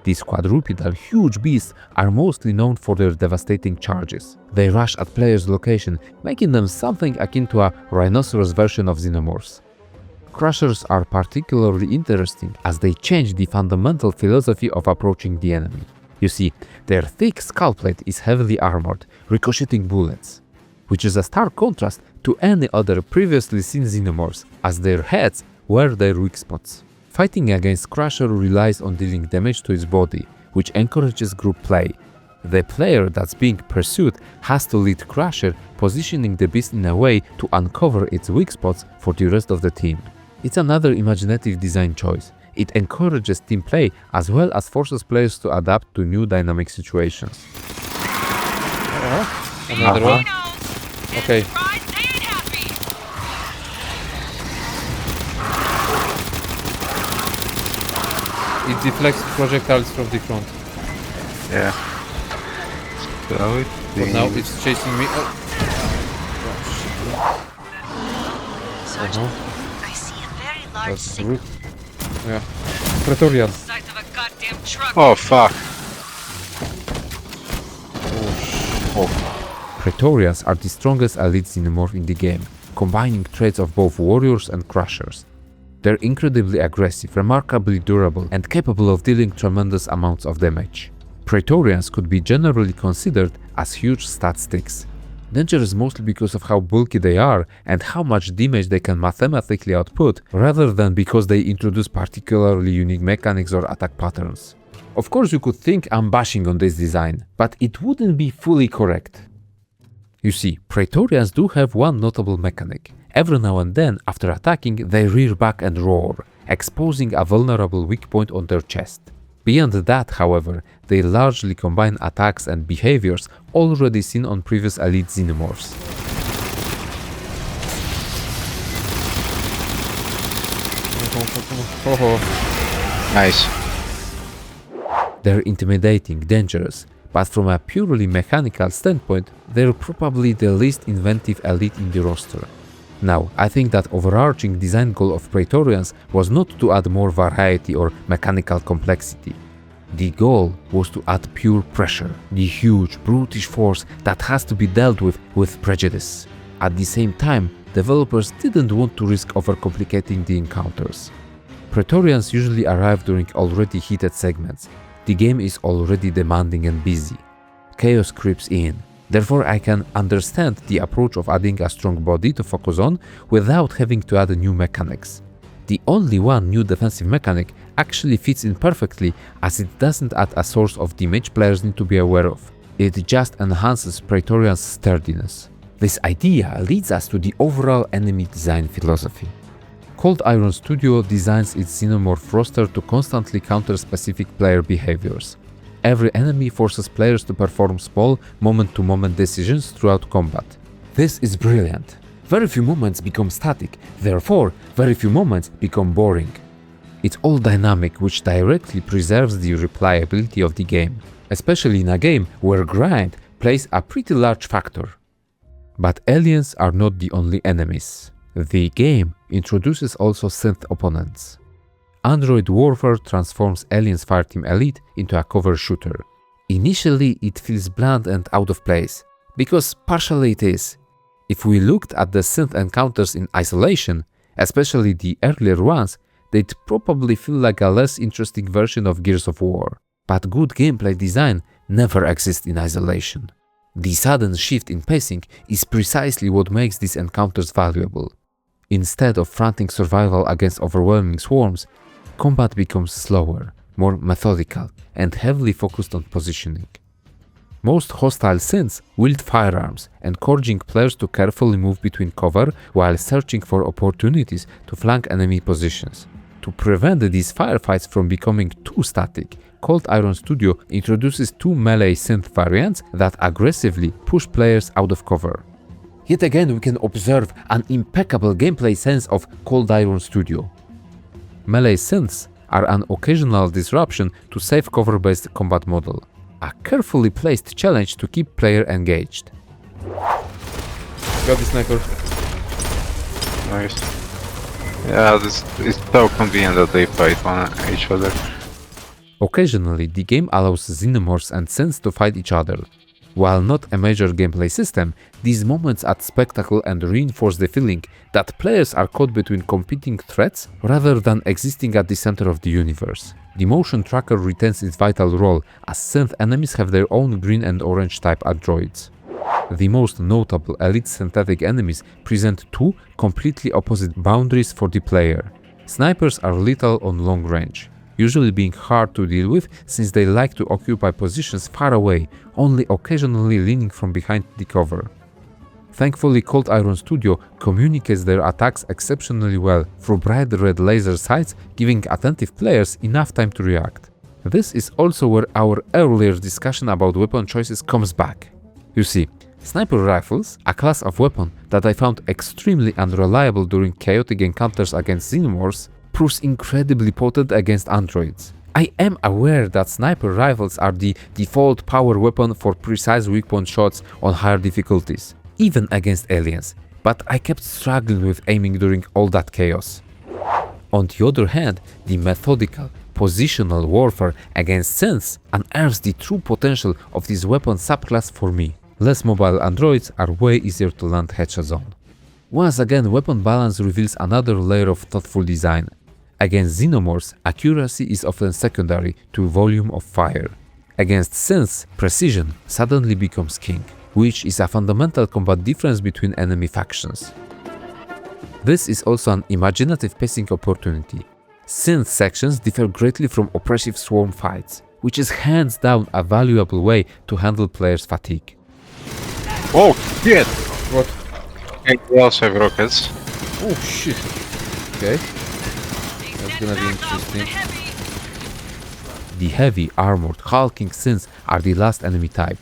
These quadrupedal huge beasts are mostly known for their devastating charges. They rush at players' location, making them something akin to a rhinoceros version of xenomorphs. Crushers are particularly interesting as they change the fundamental philosophy of approaching the enemy. You see, their thick skull plate is heavily armored, ricocheting bullets, which is a stark contrast to any other previously seen xenomorphs, as their heads were their weak spots. Fighting against Crusher relies on dealing damage to its body, which encourages group play. The player that's being pursued has to lead Crusher, positioning the beast in a way to uncover its weak spots for the rest of the team. It's another imaginative design choice. It encourages team play as well as forces players to adapt to new dynamic situations. Another one. Okay. It deflects projectiles from the front. Yeah. So But now it's chasing me. Oh. Sergeant, I see a very large That's signal. rude. Yeah. Praetorian. Size of a goddamn truck. Oh fuck. Praetorians are the strongest elite xenomorph in the game, combining traits of both warriors and crushers. They're incredibly aggressive, remarkably durable, and capable of dealing tremendous amounts of damage. Praetorians could be generally considered as huge stat sticks. Dangerous mostly because of how bulky they are and how much damage they can mathematically output, rather than because they introduce particularly unique mechanics or attack patterns. Of course, you could think I'm bashing on this design, but it wouldn't be fully correct. You see, Praetorians do have one notable mechanic. Every now and then, after attacking, they rear back and roar, exposing a vulnerable weak point on their chest. Beyond that, however, they largely combine attacks and behaviors already seen on previous elite xenomorphs. Nice. They're intimidating, dangerous, but from a purely mechanical standpoint, they're probably the least inventive elite in the roster. Now, I think that overarching design goal of Praetorians was not to add more variety or mechanical complexity. The goal was to add pure pressure, the huge, brutish force that has to be dealt with prejudice. At the same time, developers didn't want to risk overcomplicating the encounters. Praetorians usually arrive during already heated segments. The game is already demanding and busy. Chaos creeps in. Therefore, I can understand the approach of adding a strong body to focus on without having to add new mechanics. The only one new defensive mechanic actually fits in perfectly, as it doesn't add a source of damage players need to be aware of. It just enhances Praetorian's sturdiness. This idea leads us to the overall enemy design philosophy. Cold Iron Studio designs its xenomorph roster to constantly counter specific player behaviors. Every enemy forces players to perform small, moment-to-moment decisions throughout combat. This is brilliant. Very few moments become static, therefore, very few moments become boring. It's all dynamic, which directly preserves the replayability of the game, especially in a game where grind plays a pretty large factor. But aliens are not the only enemies. The game introduces also synth opponents. Android Warfare transforms Aliens Fireteam Elite into a cover shooter. Initially, it feels bland and out of place, because partially it is. If we looked at the synth encounters in isolation, especially the earlier ones, they'd probably feel like a less interesting version of Gears of War. But good gameplay design never exists in isolation. The sudden shift in pacing is precisely what makes these encounters valuable. Instead of frantic survival against overwhelming swarms, combat becomes slower, more methodical, and heavily focused on positioning. Most hostile synths wield firearms, encouraging players to carefully move between cover while searching for opportunities to flank enemy positions. To prevent these firefights from becoming too static, Cold Iron Studio introduces two melee synth variants that aggressively push players out of cover. Yet again, we can observe an impeccable gameplay sense of Cold Iron Studio. Melee synths are an occasional disruption to safe cover-based combat model, a carefully placed challenge to keep player engaged. Got the sniper. Nice. Yeah, this is so convenient that they fight on each other. Occasionally, the game allows xenomorphs and synths to fight each other. While not a major gameplay system, these moments add spectacle and reinforce the feeling that players are caught between competing threats rather than existing at the center of the universe. The motion tracker retains its vital role, as synth enemies have their own green and orange type androids. The most notable elite synthetic enemies present two completely opposite boundaries for the player. Snipers are lethal on long range, usually being hard to deal with since they like to occupy positions far away, only occasionally leaning from behind the cover. Thankfully, Cold Iron Studio communicates their attacks exceptionally well through bright red laser sights, giving attentive players enough time to react. This is also where our earlier discussion about weapon choices comes back. You see, Sniper rifles, a class of weapon that I found extremely unreliable during chaotic encounters against xenomorphs, proves incredibly potent against androids. I am aware that sniper rifles are the default power weapon for precise weak point shots on higher difficulties, even against aliens, but I kept struggling with aiming during all that chaos. On the other hand, the methodical, positional warfare against synths unearths the true potential of this weapon subclass for me. Less mobile androids are way easier to land headshots on. Once again, weapon balance reveals another layer of thoughtful design. Against xenomorphs, accuracy is often secondary to volume of fire. Against synths, precision suddenly becomes king, which is a fundamental combat difference between enemy factions. This is also an imaginative pacing opportunity. Synth sections differ greatly from oppressive swarm fights, which is hands down a valuable way to handle players' fatigue. Oh shit! What? Okay, we also have rockets. Oh shit. Okay. That's gonna be interesting. The heavy, armored, hulking synths are the last enemy type.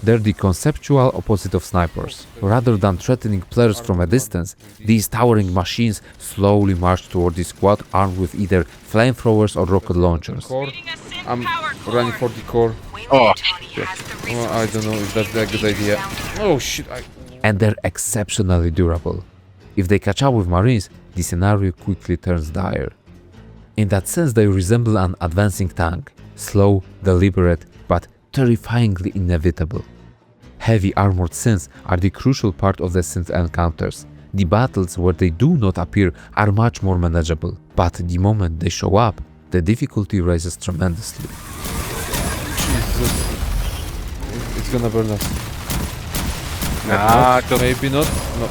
They're the conceptual opposite of snipers. Rather than threatening players from a distance, these towering machines slowly march toward the squad armed with either flamethrowers or rocket launchers. Core. I'm running for the core. Oh, Oh, I don't know if that's a good idea. Oh shit. And they're exceptionally durable. If they catch up with Marines, the scenario quickly turns dire. In that sense, they resemble an advancing tank, slow, deliberate, but terrifyingly inevitable. Heavy armored synths are the crucial part of the synth encounters. The battles where they do not appear are much more manageable, but the moment they show up, the difficulty rises tremendously. Jesus. It's gonna burn us. nah, Maybe not. No.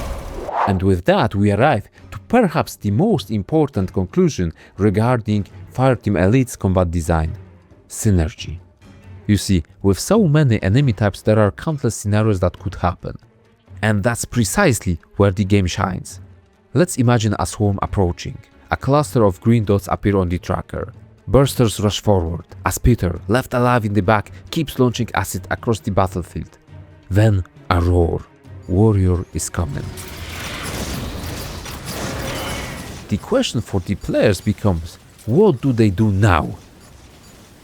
And with that, we arrive to perhaps the most important conclusion regarding Fireteam Elite's combat design: synergy. You see, with so many enemy types, there are countless scenarios that could happen. And that's precisely where the game shines. Let's imagine a swarm approaching. A cluster of green dots appear on the tracker. Bursters rush forward, as Piotr, left alive in the back, keeps launching acid across the battlefield. Then a roar. Warrior is coming. The question for the players becomes, what do they do now?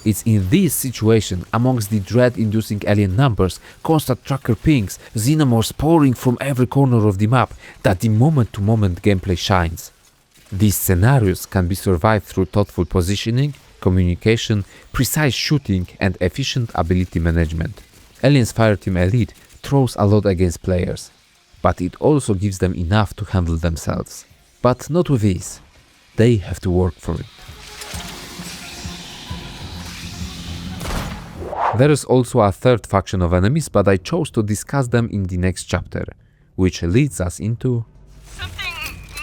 It's in this situation, amongst the dread-inducing alien numbers, constant tracker pings, xenomorphs pouring from every corner of the map, that the moment-to-moment gameplay shines. These scenarios can be survived through thoughtful positioning, communication, precise shooting, and efficient ability management. Aliens Fireteam Elite throws a lot against players, but it also gives them enough to handle themselves. But not with ease. They have to work for it. There is also a third faction of enemies, but I chose to discuss them in the next chapter, which leads us into Something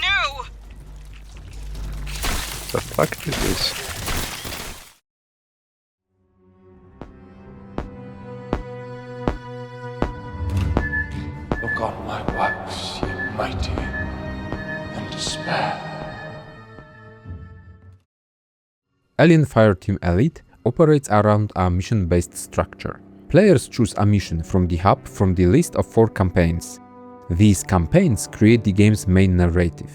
new! the fuck is this? Look on my works, ye mighty, and despair. Alien Fireteam Elite operates around a mission-based structure. Players choose a mission from the hub from the list of 4 campaigns. These campaigns create the game's main narrative.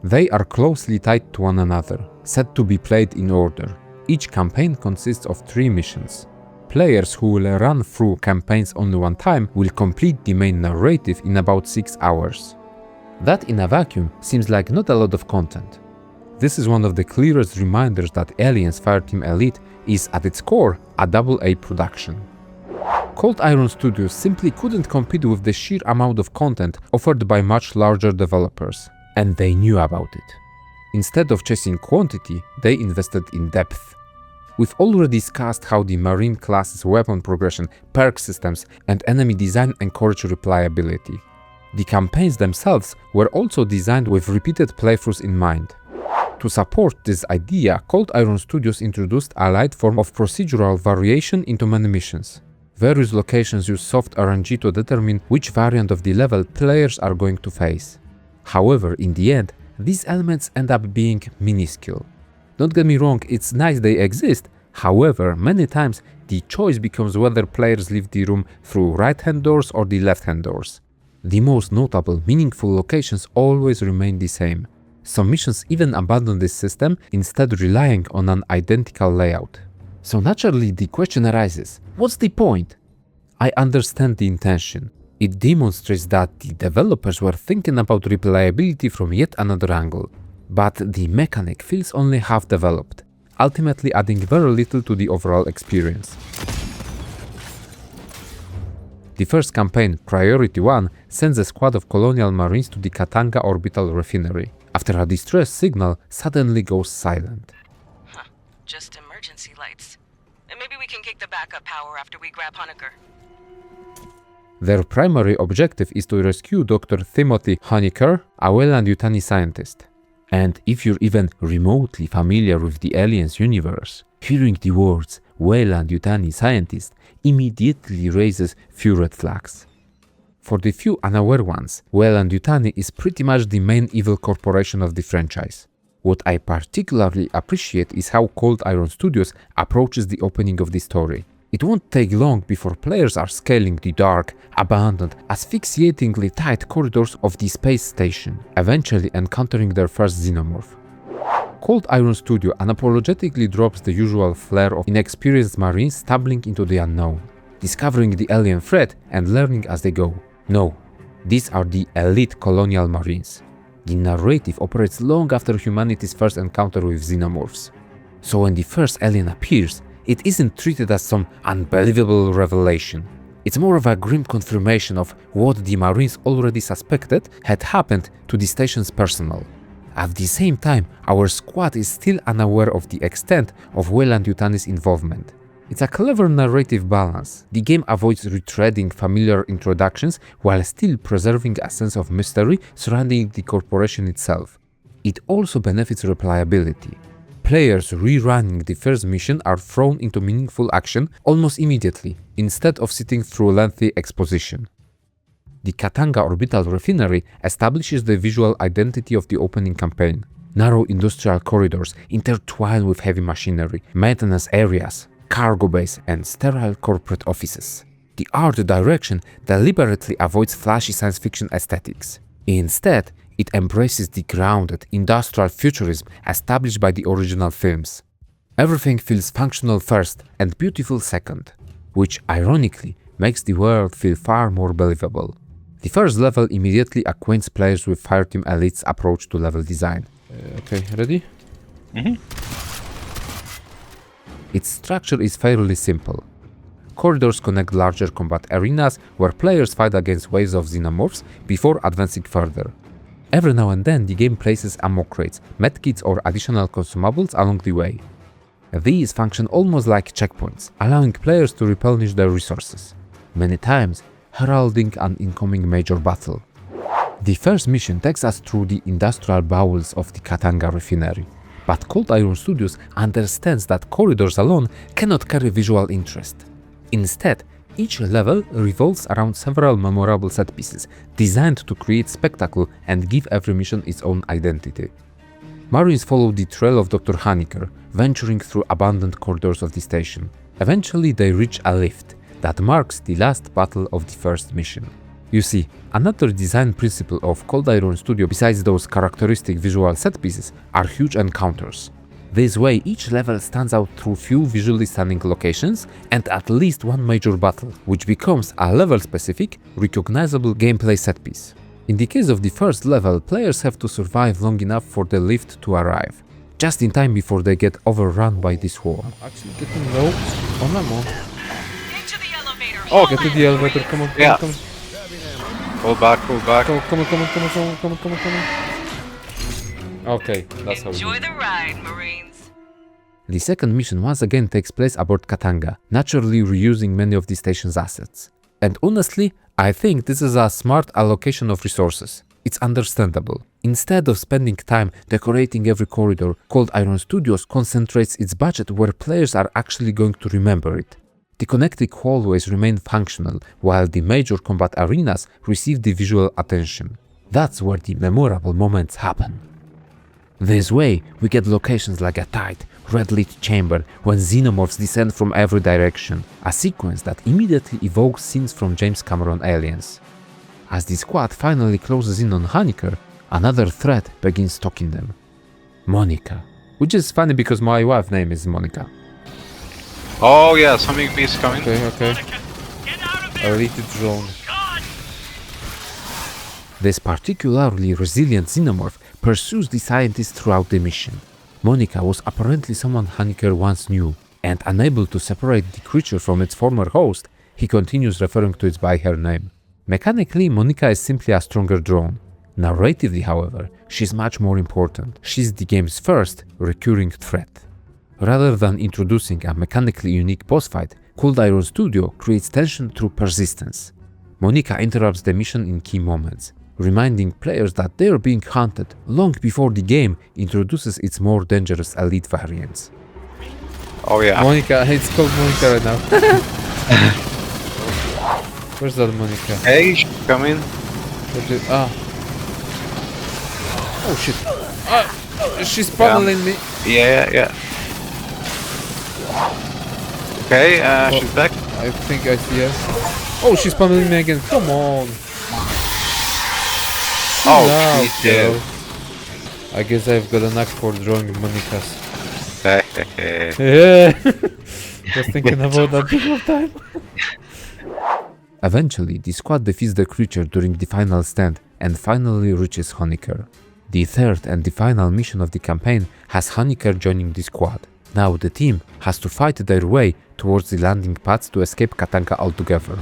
They are closely tied to one another, set to be played in order. Each campaign consists of 3 missions. Players who will run through campaigns only one time will complete the main narrative in about 6 hours. That in a vacuum seems like not a lot of content. This is one of the clearest reminders that Aliens Fireteam Elite is at its core a AA production. Cold Iron Studios simply couldn't compete with the sheer amount of content offered by much larger developers, and they knew about it. Instead of chasing quantity, they invested in depth. We've already discussed how the Marine class's weapon progression, perk systems, and enemy design encourage replayability. The campaigns themselves were also designed with repeated playthroughs in mind. To support this idea, Cold Iron Studios introduced a light form of procedural variation into many missions. Various locations use soft RNG to determine which variant of the level players are going to face. However, in the end, these elements end up being minuscule. Don't get me wrong, it's nice they exist, however, many times The choice becomes whether players leave the room through right-hand doors or the left-hand doors. The most notable, meaningful locations always remain the same. Some missions even abandon this system, instead relying on an identical layout. So naturally the question arises, what's the point? I understand the intention. It demonstrates that the developers were thinking about replayability from yet another angle. But the mechanic feels only half developed, ultimately adding very little to the overall experience. The first campaign, Priority 1, sends a squad of colonial marines to the Katanga orbital refinery, after a distress signal suddenly goes silent. Huh. Just emergency lights. And maybe we can kick the backup power after we grab Honecker. Their primary objective is to rescue Dr. Timothy Honecker, a Weyland-Yutani scientist. And if you're even remotely familiar with the Aliens universe, hearing the words Weyland-Yutani scientist immediately raises few red flags. For the few unaware ones, Weyland-Yutani is pretty much the main evil corporation of the franchise. What I particularly appreciate is how Cold Iron Studios approaches the opening of the story. It won't take long before players are scaling the dark, abandoned, asphyxiatingly tight corridors of the space station, eventually encountering their first xenomorph. Cold Iron Studio unapologetically drops the usual flair of inexperienced marines stumbling into the unknown, discovering the alien threat and learning as they go. No, these are the elite colonial marines. The narrative operates long after humanity's first encounter with xenomorphs. So when the first alien appears, it isn't treated as some unbelievable revelation. It's more of a grim confirmation of what the Marines already suspected had happened to the station's personnel. At the same time, our squad is still unaware of the extent of Weyland-Yutani's involvement. It's a clever narrative balance. The game avoids retreading familiar introductions while still preserving a sense of mystery surrounding the corporation itself. It also benefits replayability. Players rerunning the first mission are thrown into meaningful action almost immediately, instead of sitting through lengthy exposition. The Katanga orbital refinery establishes the visual identity of the opening campaign. Narrow industrial corridors intertwine with heavy machinery, maintenance areas, cargo bays, and sterile corporate offices. The art direction deliberately avoids flashy science fiction aesthetics. Instead, it embraces the grounded, industrial futurism established by the original films. Everything feels functional first and beautiful second, which ironically makes the world feel far more believable. The first level immediately acquaints players with Fireteam Elite's approach to level design. Okay, ready? Its structure is fairly simple. Corridors connect larger combat arenas where players fight against waves of xenomorphs before advancing further. Every now and then the game places ammo crates, medkits or additional consumables along the way. These function almost like checkpoints, allowing players to replenish their resources, many times heralding an incoming major battle. The first mission takes us through the industrial bowels of the Katanga refinery, but Cold Iron Studios understands that corridors alone cannot carry visual interest. Instead, each level revolves around several memorable set pieces, designed to create spectacle and give every mission its own identity. Marines follow the trail of Dr. Honecker, venturing through abandoned corridors of the station. Eventually they reach a lift that marks the last battle of the first mission. You see, another design principle of Cold Iron Studio besides those characteristic visual set pieces are huge encounters. This way, each level stands out through few visually stunning locations and at least one major battle, which becomes a level-specific, recognizable gameplay setpiece. In the case of the first level, players have to survive long enough for the lift to arrive, just in time before they get overrun by the swarm. Actually getting low on ammo. Get to the elevator. Oh, get to the elevator, come on, Yeah. come on. Pull back, pull back. Come on. Okay, that's how we do Enjoy it. the ride, Marines. The second mission once again takes place aboard Katanga, naturally reusing many of the station's assets. And honestly, I think this is a smart allocation of resources. It's understandable. Instead of spending time decorating every corridor, Cold Iron Studios concentrates its budget where players are actually going to remember it. The connecting hallways remain functional, while the major combat arenas receive the visual attention. That's where the memorable moments happen. This way, we get locations like a tight, red-lit chamber when xenomorphs descend from every direction, a sequence that immediately evokes scenes from James Cameron Aliens. As the squad finally closes in on Honecker, another threat begins stalking them. Monica. Which is funny because my wife's name is Monica. Oh yeah, something is coming. Okay. Elite drone. This particularly resilient xenomorph pursues the scientists throughout the mission. Monica was apparently someone Honecker once knew, and unable to separate the creature from its former host, he continues referring to it by her name. Mechanically, Monica is simply a stronger drone. Narratively, however, she's much more important. She's the game's first recurring threat. Rather than introducing a mechanically unique boss fight, Cold Iron Studio creates tension through persistence. Monica interrupts the mission in key moments, reminding players that they are being hunted long before the game introduces its more dangerous elite variants. Oh yeah. Monica, it's called Monica right now. Where's that Monica? Hey, come in. Oh shit. She's pummeling me. Yeah. Okay, she's back. I think I see her. Oh, she's pummeling me again. Come on. Oh, No, she's dead. I guess I've got a knack for drawing Monica's. Yeah. Yeah. Just thinking about that the whole time. Eventually, the squad defeats the creature during the final stand and finally reaches Honecker. The third and the final mission of the campaign has Honecker joining the squad. Now the team has to fight their way towards the landing pads to escape Katanga altogether.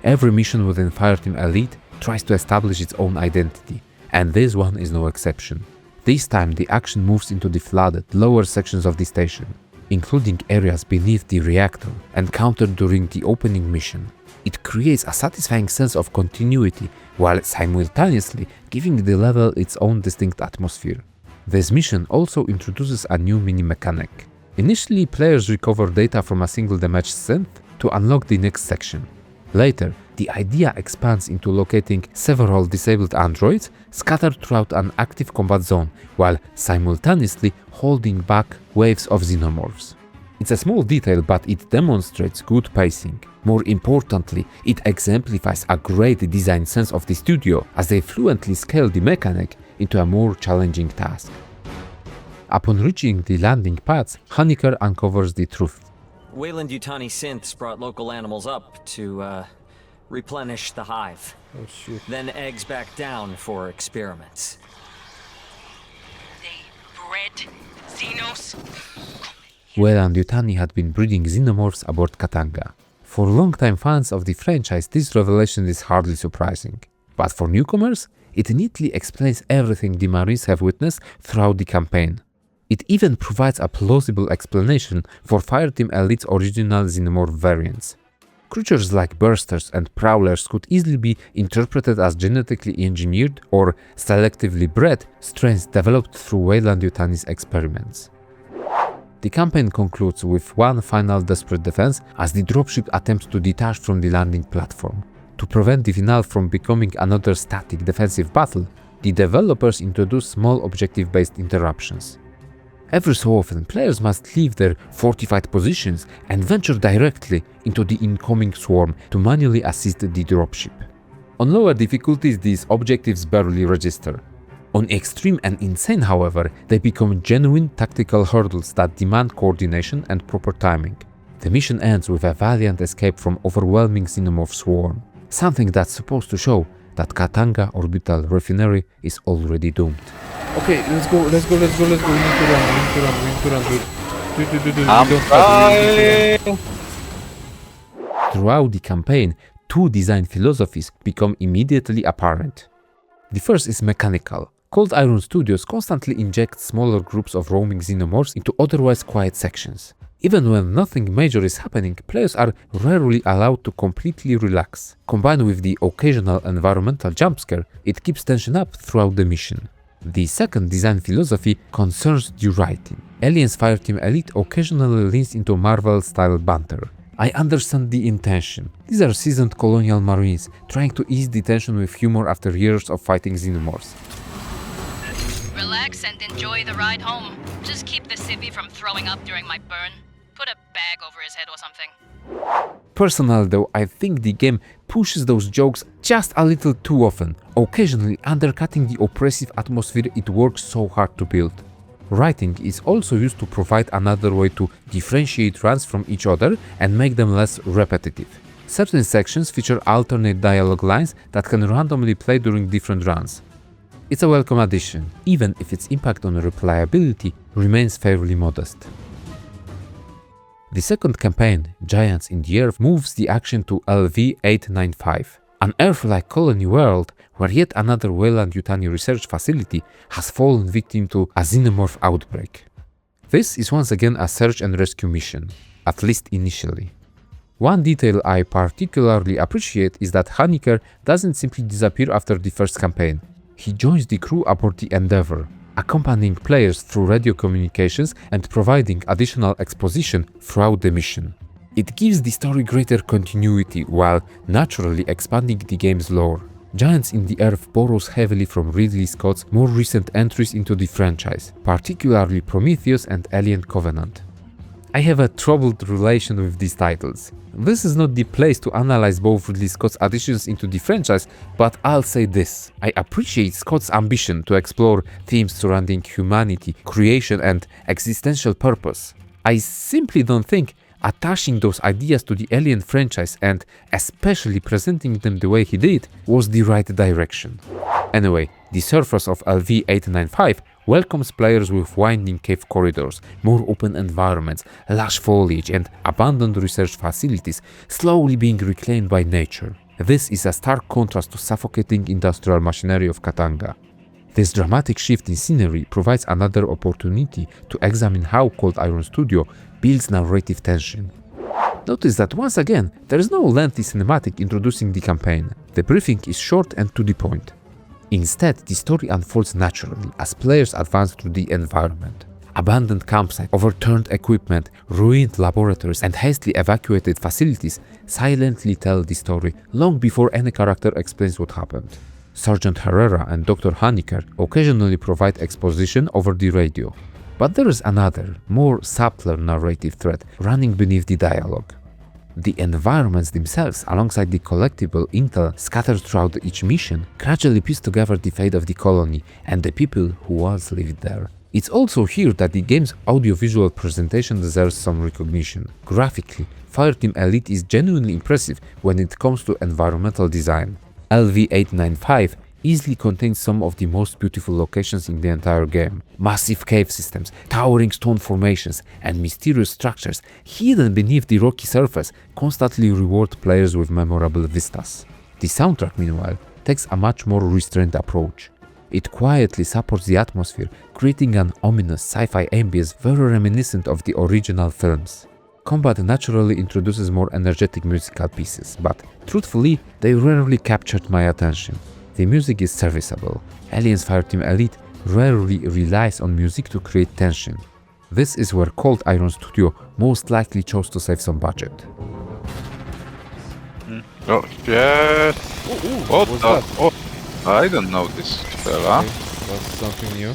Every mission within Fireteam Elite tries to establish its own identity, and this one is no exception. This time the action moves into the flooded, lower sections of the station, including areas beneath the reactor encountered during the opening mission. It creates a satisfying sense of continuity while simultaneously giving the level its own distinct atmosphere. This mission also introduces a new mini-mechanic. Initially, players recover data from a single damaged synth to unlock the next section. Later, the idea expands into locating several disabled androids scattered throughout an active combat zone, while simultaneously holding back waves of xenomorphs. It's a small detail, but it demonstrates good pacing. More importantly, it exemplifies a great design sense of the studio as they fluently scale the mechanic into a more challenging task. Upon reaching the landing pads, Honecker uncovers the truth. Weyland-Yutani synths brought local animals up to, replenish the hive. Oh shit. Then eggs back down for experiments. They bred Xenos? Weyland-Yutani had been breeding xenomorphs aboard Katanga. For longtime fans of the franchise, this revelation is hardly surprising. But for newcomers, it neatly explains everything the Marines have witnessed throughout the campaign. It even provides a plausible explanation for Fireteam Elite's original xenomorph variants. Creatures like bursters and prowlers could easily be interpreted as genetically engineered or selectively bred strains developed through Weyland-Yutani's experiments. The campaign concludes with one final desperate defense as the dropship attempts to detach from the landing platform. To prevent the finale from becoming another static defensive battle, the developers introduce small objective-based interruptions. Every so often, players must leave their fortified positions and venture directly into the incoming swarm to manually assist the dropship. On lower difficulties, these objectives barely register. On extreme and insane, however, they become genuine tactical hurdles that demand coordination and proper timing. The mission ends with a valiant escape from overwhelming xenomorph swarm, something that's supposed to show that Katanga Orbital Refinery is already doomed. Okay, let's go. We need to run. I'm trying. Throughout the campaign, two design philosophies become immediately apparent. The first is mechanical. Cold Iron Studios constantly inject smaller groups of roaming xenomorphs into otherwise quiet sections. Even when nothing major is happening, players are rarely allowed to completely relax. Combined with the occasional environmental jumpscare, it keeps tension up throughout the mission. The second design philosophy concerns the writing. Aliens Fireteam Elite occasionally leans into Marvel-style banter. I understand the intention. These are seasoned colonial marines trying to ease the tension with humor after years of fighting xenomorphs. relax and enjoy the ride home. Just keep the civvy from throwing up during my burn. Put a bag over his head or something. Personally though, I think the game pushes those jokes just a little too often, occasionally undercutting the oppressive atmosphere it works so hard to build. Writing is also used to provide another way to differentiate runs from each other and make them less repetitive. Certain sections feature alternate dialogue lines that can randomly play during different runs. It's a welcome addition, even if its impact on replayability remains fairly modest. The second campaign, Giants in the Earth, moves the action to LV-895, an Earth-like colony world where yet another Weyland-Yutani research facility has fallen victim to a xenomorph outbreak. This is once again a search and rescue mission, at least initially. One detail I particularly appreciate is that Honecker doesn't simply disappear after the first campaign. He joins the crew aboard the Endeavour, accompanying players through radio communications and providing additional exposition throughout the mission. It gives the story greater continuity while naturally expanding the game's lore. Giants in the Earth borrows heavily from Ridley Scott's more recent entries into the franchise, particularly Prometheus and Alien Covenant. I have a troubled relation with these titles. This is not the place to analyze both Ridley Scott's additions into the franchise, but I'll say this. I appreciate Scott's ambition to explore themes surrounding humanity, creation and existential purpose. I simply don't think attaching those ideas to the Alien franchise and especially presenting them the way he did was the right direction. Anyway, the surface of LV-895 welcomes players with winding cave corridors, more open environments, lush foliage and abandoned research facilities slowly being reclaimed by nature. This is a stark contrast to suffocating industrial machinery of Katanga. This dramatic shift in scenery provides another opportunity to examine how Cold Iron Studio builds narrative tension. Notice that once again, there is no lengthy cinematic introducing the campaign. The briefing is short and to the point. Instead, the story unfolds naturally as players advance through the environment. Abandoned campsites, overturned equipment, ruined laboratories, and hastily evacuated facilities silently tell the story long before any character explains what happened. Sergeant Herrera and Dr. Honecker occasionally provide exposition over the radio. But there is another, more subtler narrative thread running beneath the dialogue. The environments themselves, alongside the collectible intel scattered throughout each mission, gradually piece together the fate of the colony and the people who once lived there. It's also here that the game's audiovisual presentation deserves some recognition. Graphically, Fireteam Elite is genuinely impressive when it comes to environmental design. LV-895 easily contains some of the most beautiful locations in the entire game. Massive cave systems, towering stone formations, and mysterious structures hidden beneath the rocky surface constantly reward players with memorable vistas. The soundtrack, meanwhile, takes a much more restrained approach. It quietly supports the atmosphere, creating an ominous sci-fi ambience very reminiscent of the original films. Combat naturally introduces more energetic musical pieces, but truthfully, they rarely captured my attention. The music is serviceable. Aliens Fireteam Elite rarely relies on music to create tension. This is where Cold Iron Studio most likely chose to save some budget. Oh, yes! What was the? that? Oh, I don't know this fella. Okay, that's something new.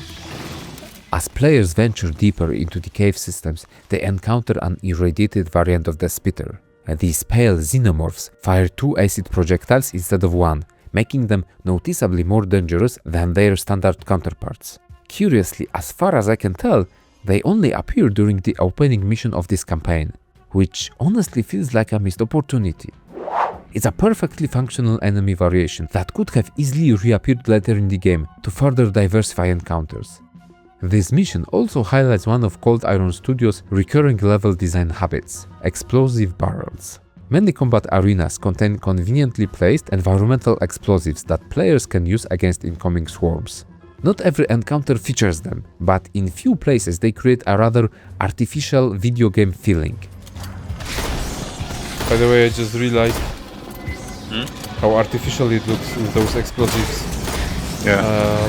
As players venture deeper into the cave systems, they encounter an irradiated variant of the Spitter. These pale xenomorphs fire 2 acid projectiles instead of 1, making them noticeably more dangerous than their standard counterparts. Curiously, as far as I can tell, they only appear during the opening mission of this campaign, which honestly feels like a missed opportunity. It's a perfectly functional enemy variation that could have easily reappeared later in the game to further diversify encounters. This mission also highlights one of Cold Iron Studio's recurring level design habits: explosive barrels. Many combat arenas contain conveniently placed environmental explosives that players can use against incoming swarms. Not every encounter features them, but in few places they create a rather artificial video game feeling. By the way, I just realized how artificial it looks with those explosives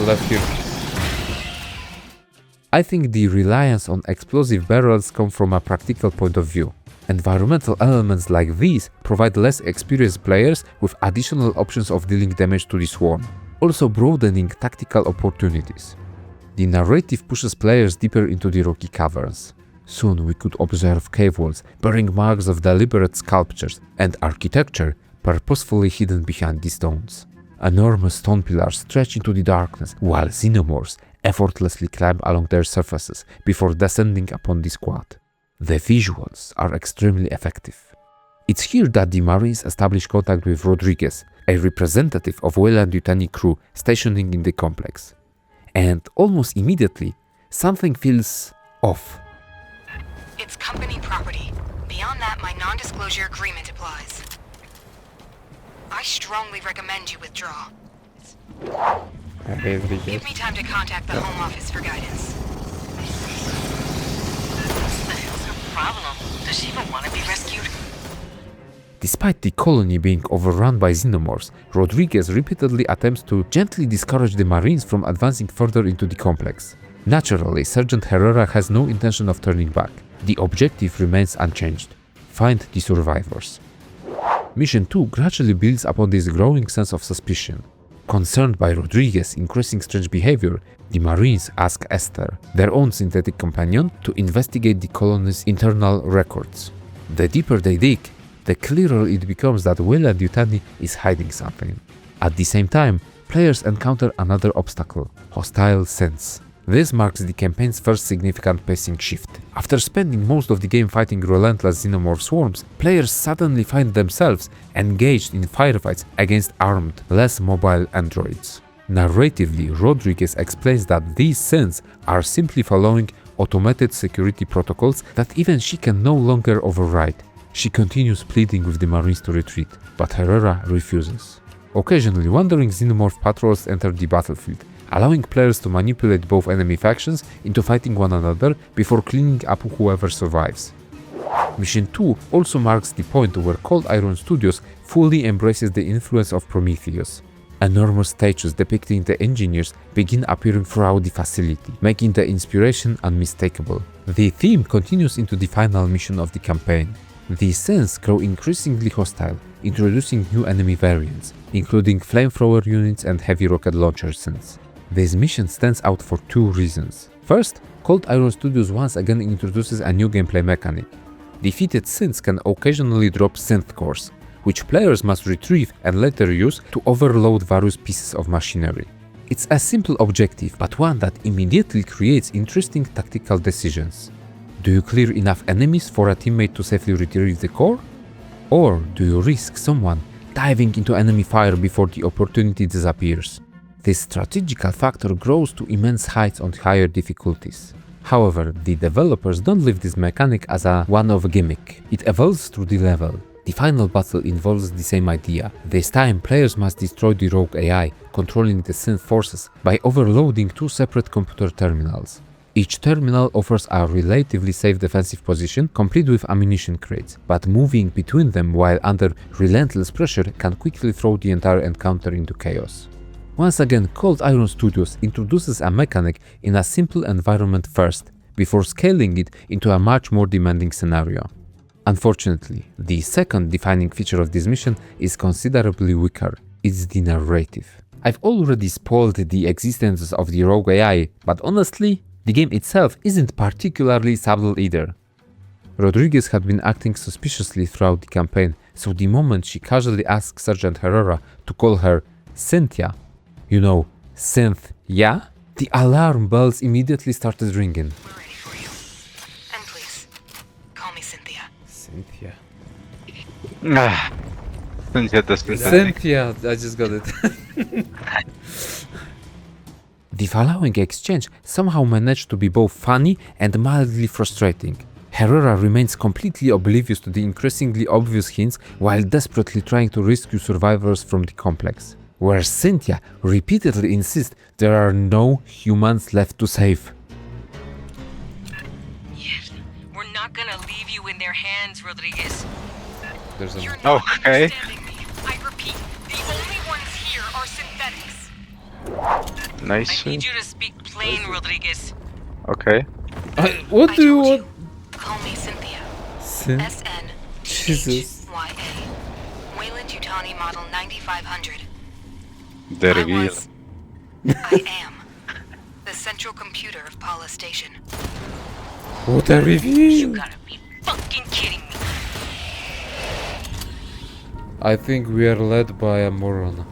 left here. I think the reliance on explosive barrels comes from a practical point of view. Environmental elements like these provide less experienced players with additional options of dealing damage to the swarm, also broadening tactical opportunities. The narrative pushes players deeper into the rocky caverns. Soon we could observe cave walls bearing marks of deliberate sculptures and architecture purposefully hidden behind the stones. Enormous stone pillars stretch into the darkness, while xenomorphs effortlessly climb along their surfaces before descending upon the squad. The visuals are extremely effective. It's here that the Marines establish contact with Rodriguez, a representative of Weyland-Yutani crew stationing in the complex. And almost immediately, something feels off. It's company property. Beyond that, my non-disclosure agreement applies. I strongly recommend you withdraw. Give me time to contact the Home Office for guidance. What the hell's her problem? Does she even want to be rescued? Despite the colony being overrun by xenomorphs, Rodriguez repeatedly attempts to gently discourage the Marines from advancing further into the complex. Naturally, Sergeant Herrera has no intention of turning back. The objective remains unchanged: find the survivors. Mission 2 gradually builds upon this growing sense of suspicion. Concerned by Rodriguez's increasing strange behavior, the Marines ask Esther, their own synthetic companion, to investigate the colony's internal records. The deeper they dig, the clearer it becomes that Weyland-Yutani is hiding something. At the same time, players encounter another obstacle: hostile synths. This marks the campaign's first significant pacing shift. After spending most of the game fighting relentless xenomorph swarms, players suddenly find themselves engaged in firefights against armed, less mobile androids. Narratively, Rodriguez explains that these synths are simply following automated security protocols that even she can no longer override. She continues pleading with the Marines to retreat, but Herrera refuses. Occasionally, wandering xenomorph patrols enter the battlefield, allowing players to manipulate both enemy factions into fighting one another before cleaning up whoever survives. Mission 2 also marks the point where Cold Iron Studios fully embraces the influence of Prometheus. Enormous statues depicting the engineers begin appearing throughout the facility, making the inspiration unmistakable. The theme continues into the final mission of the campaign. The synths grow increasingly hostile, introducing new enemy variants, including flamethrower units and heavy rocket launcher synths. This mission stands out for two reasons. First, Cold Iron Studios once again introduces a new gameplay mechanic. Defeated synths can occasionally drop synth cores, which players must retrieve and later use to overload various pieces of machinery. It's a simple objective, but one that immediately creates interesting tactical decisions. Do you clear enough enemies for a teammate to safely retrieve the core? Or do you risk someone diving into enemy fire before the opportunity disappears? This strategical factor grows to immense heights on higher difficulties. However, the developers don't leave this mechanic as a one-off gimmick. It evolves through the level. The final battle involves the same idea. This time, players must destroy the rogue AI, controlling the synth forces, by overloading two separate computer terminals. Each terminal offers a relatively safe defensive position, complete with ammunition crates, but moving between them while under relentless pressure can quickly throw the entire encounter into chaos. Once again, Cold Iron Studios introduces a mechanic in a simple environment first, before scaling it into a much more demanding scenario. Unfortunately, the second defining feature of this mission is considerably weaker. It's the narrative. I've already spoiled the existence of the rogue AI, but honestly, the game itself isn't particularly subtle either. Rodriguez had been acting suspiciously throughout the campaign, so the moment she casually asks Sergeant Herrera to call her Cynthia, you know, synth, yeah? The alarm bells immediately started ringing. We're ready for you. And please, call me Cynthia. Cynthia. Cynthia the synthetic. Cynthia, I just got it. The following exchange somehow managed to be both funny and mildly frustrating. Herrera remains completely oblivious to the increasingly obvious hints while desperately trying to rescue survivors from the complex, where Cynthia repeatedly insists there are no humans left to save. Yes. We're not gonna leave you in their hands, Rodriguez. There's You're a... not Okay. understanding me. I repeat, the only ones here are synthetics. Nice. I need you to speak plain, Rodriguez. Okay. What do you want? Call me Cynthia. Cyn- Jesus. SN Weyland-Yutani Model 9500. The I reveal. am the central computer of Paula Station. What a reveal! You gotta be fucking kidding me. I think we are led by a moron.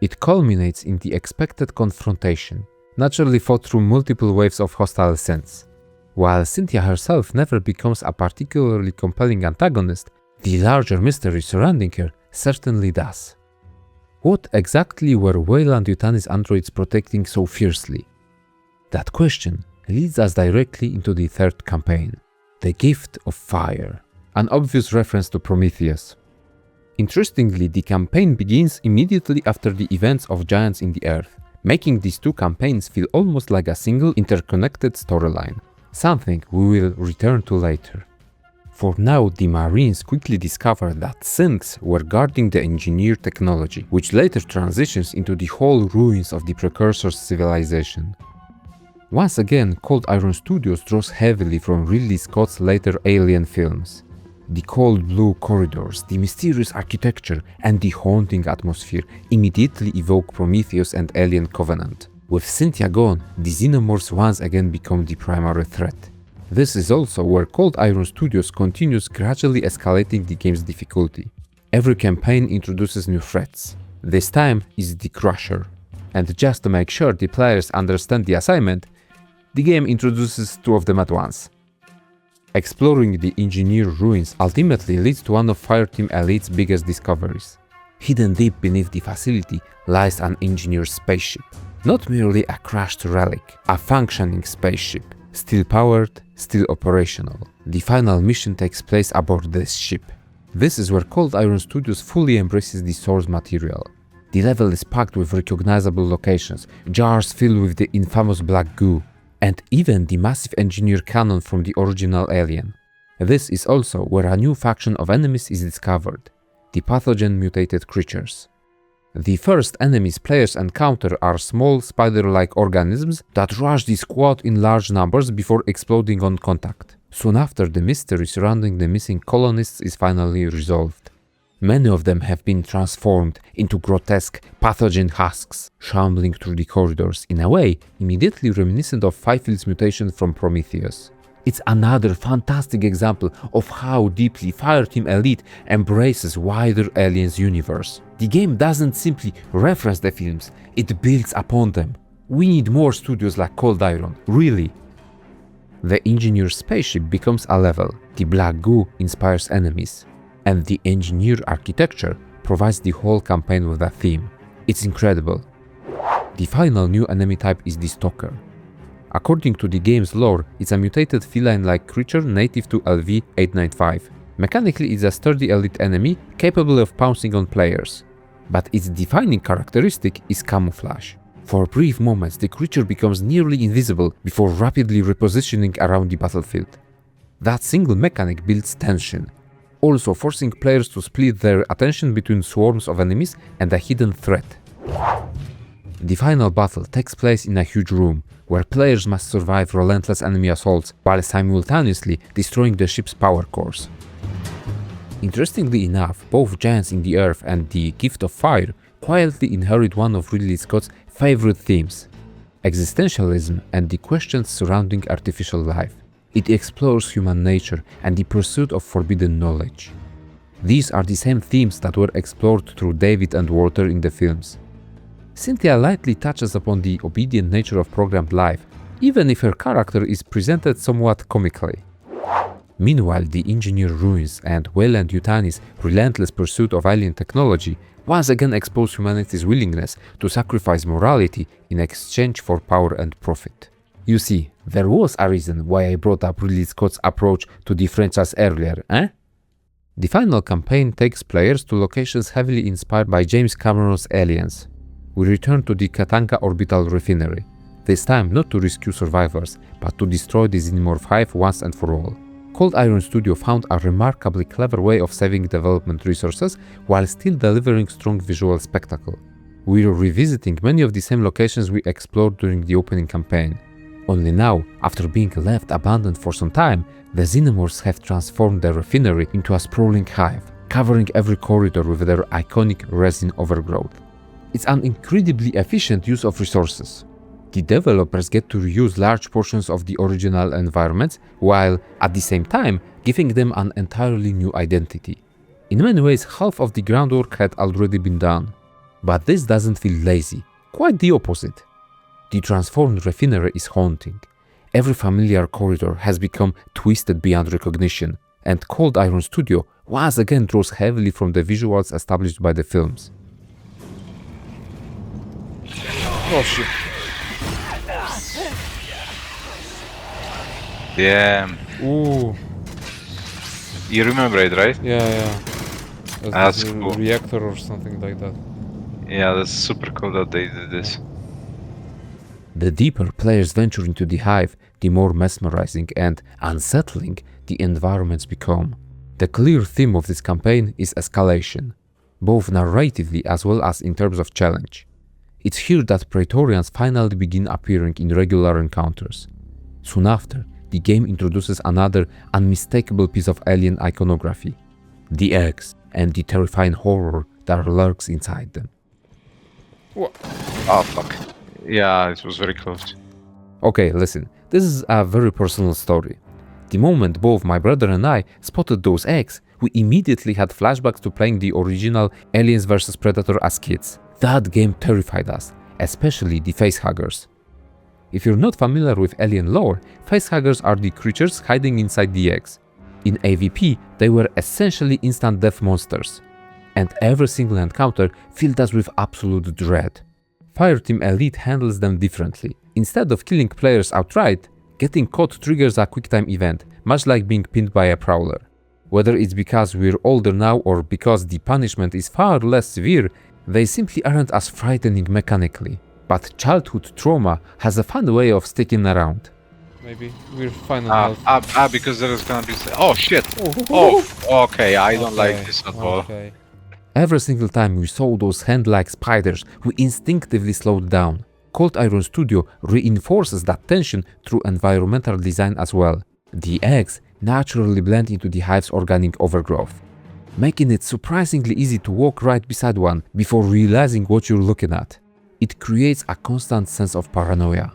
It culminates in the expected confrontation, naturally fought through multiple waves of hostile synths. While Cynthia herself never becomes a particularly compelling antagonist, the larger mystery surrounding her certainly does. What exactly were Weyland-Yutani's androids protecting so fiercely? That question leads us directly into the third campaign, The Gift of Fire, an obvious reference to Prometheus. Interestingly, the campaign begins immediately after the events of Giants in the Earth, making these two campaigns feel almost like a single interconnected storyline, something we will return to later. For now, the Marines quickly discover that synths were guarding the engineered technology, which later transitions into the whole ruins of the Precursor's civilization. Once again, Cold Iron Studios draws heavily from Ridley Scott's later Alien films. The cold blue corridors, the mysterious architecture, and the haunting atmosphere immediately evoke Prometheus and Alien Covenant. With Cynthia gone, the Xenomorphs once again become the primary threat. This is also where Cold Iron Studios continues gradually escalating the game's difficulty. Every campaign introduces new threats. This time is the Crusher. And just to make sure the players understand the assignment, the game introduces two of them at once. Exploring the engineered ruins ultimately leads to one of Fireteam Elite's biggest discoveries. Hidden deep beneath the facility lies an engineered spaceship. Not merely a crashed relic, a functioning spaceship. Still powered, still operational. The final mission takes place aboard this ship. This is where Cold Iron Studios fully embraces the source material. The level is packed with recognizable locations, jars filled with the infamous black goo, and even the massive engineered cannon from the original Alien. This is also where a new faction of enemies is discovered, the pathogen mutated creatures. The first enemies players encounter are small spider-like organisms that rush the squad in large numbers before exploding on contact. Soon after, the mystery surrounding the missing colonists is finally resolved. Many of them have been transformed into grotesque pathogen husks, shambling through the corridors in a way immediately reminiscent of Fiefield's mutation from Prometheus. It's another fantastic example of how deeply Fireteam Elite embraces wider Aliens universe. The game doesn't simply reference the films, it builds upon them. We need more studios like Cold Iron, really. The engineered spaceship becomes a level, the black goo inspires enemies, and the engineered architecture provides the whole campaign with a theme. It's incredible. The final new enemy type is the Stalker. According to the game's lore, it's a mutated feline-like creature native to LV-895. Mechanically, it's a sturdy elite enemy capable of pouncing on players. But its defining characteristic is camouflage. For brief moments, the creature becomes nearly invisible before rapidly repositioning around the battlefield. That single mechanic builds tension, also forcing players to split their attention between swarms of enemies and a hidden threat. The final battle takes place in a huge room, where players must survive relentless enemy assaults while simultaneously destroying the ship's power cores. Interestingly enough, both Giants in the Earth and The Gift of Fire quietly inherit one of Ridley Scott's favorite themes: existentialism and the questions surrounding artificial life. It explores human nature and the pursuit of forbidden knowledge. These are the same themes that were explored through David and Walter in the films. Cynthia lightly touches upon the obedient nature of programmed life, even if her character is presented somewhat comically. Meanwhile, the engineered ruins and Weyland-Yutani's relentless pursuit of alien technology once again expose humanity's willingness to sacrifice morality in exchange for power and profit. You see, there was a reason why I brought up Ridley Scott's approach to the franchise earlier, eh? The final campaign takes players to locations heavily inspired by James Cameron's Aliens. We return to the Katanga Orbital Refinery, this time not to rescue survivors, but to destroy the Xenomorph Hive once and for all. Cold Iron Studio found a remarkably clever way of saving development resources while still delivering strong visual spectacle. We're revisiting many of the same locations we explored during the opening campaign. Only now, after being left abandoned for some time, the Xenomorphs have transformed the refinery into a sprawling hive, covering every corridor with their iconic resin overgrowth. It's an incredibly efficient use of resources. The developers get to reuse large portions of the original environments, while at the same time giving them an entirely new identity. In many ways, half of the groundwork had already been done. But this doesn't feel lazy, quite the opposite. The transformed refinery is haunting. Every familiar corridor has become twisted beyond recognition, and Cold Iron Studio once again draws heavily from the visuals established by the films. Oh shit. Yeah, Ooh. you remember it, right? Yeah. That's a cool. reactor or something like that. Yeah, that's super cool that they did this. The deeper players venture into the hive, the more mesmerizing and unsettling the environments become. The clear theme of this campaign is escalation, both narratively as well as in terms of challenge. It's here that Praetorians finally begin appearing in regular encounters. Soon after, the game introduces another unmistakable piece of alien iconography, the eggs and the terrifying horror that lurks inside them. What? Oh fuck. Yeah, it was very close. Okay, listen, this is a very personal story. The moment both my brother and I spotted those eggs, we immediately had flashbacks to playing the original Aliens vs Predator as kids. That game terrified us, especially the facehuggers. If you're not familiar with alien lore, facehuggers are the creatures hiding inside the eggs. In AVP, they were essentially instant death monsters, and every single encounter filled us with absolute dread. Fireteam Elite handles them differently. Instead of killing players outright, getting caught triggers a quicktime event, much like being pinned by a prowler. Whether it's because we're older now or because the punishment is far less severe, they simply aren't as frightening mechanically. But childhood trauma has a fun way of sticking around. Maybe we're fine on health. Because there is gonna be. Oh shit! Oh, okay. I don't like Okay, this at all. Okay. Every single time we saw those hand-like spiders, we instinctively slowed down. Cold Iron Studio reinforces that tension through environmental design as well. The eggs naturally blend into the hive's organic overgrowth, making it surprisingly easy to walk right beside one before realizing what you're looking at. It creates a constant sense of paranoia.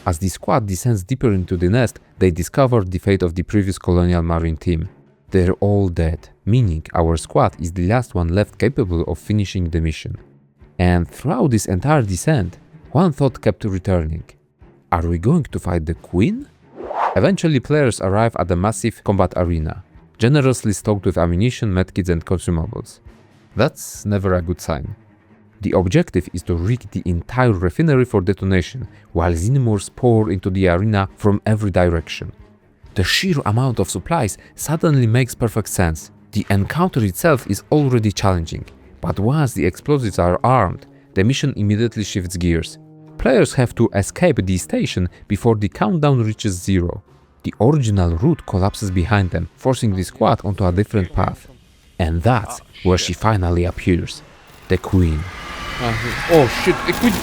As the squad descends deeper into the nest, they discover the fate of the previous Colonial Marine team. They're all dead, meaning our squad is the last one left capable of finishing the mission. And throughout this entire descent, one thought kept returning. Are we going to fight the Queen? Eventually players arrive at a massive combat arena, generously stocked with ammunition, medkits and consumables. That's never a good sign. The objective is to rig the entire refinery for detonation, while Xenomorphs pour into the arena from every direction. The sheer amount of supplies suddenly makes perfect sense. The encounter itself is already challenging, but once the explosives are armed, the mission immediately shifts gears. Players have to escape the station before the countdown reaches 0. The original route collapses behind them, forcing the squad onto a different path. And that's where she finally appears. The Queen. Oh shit! Queen!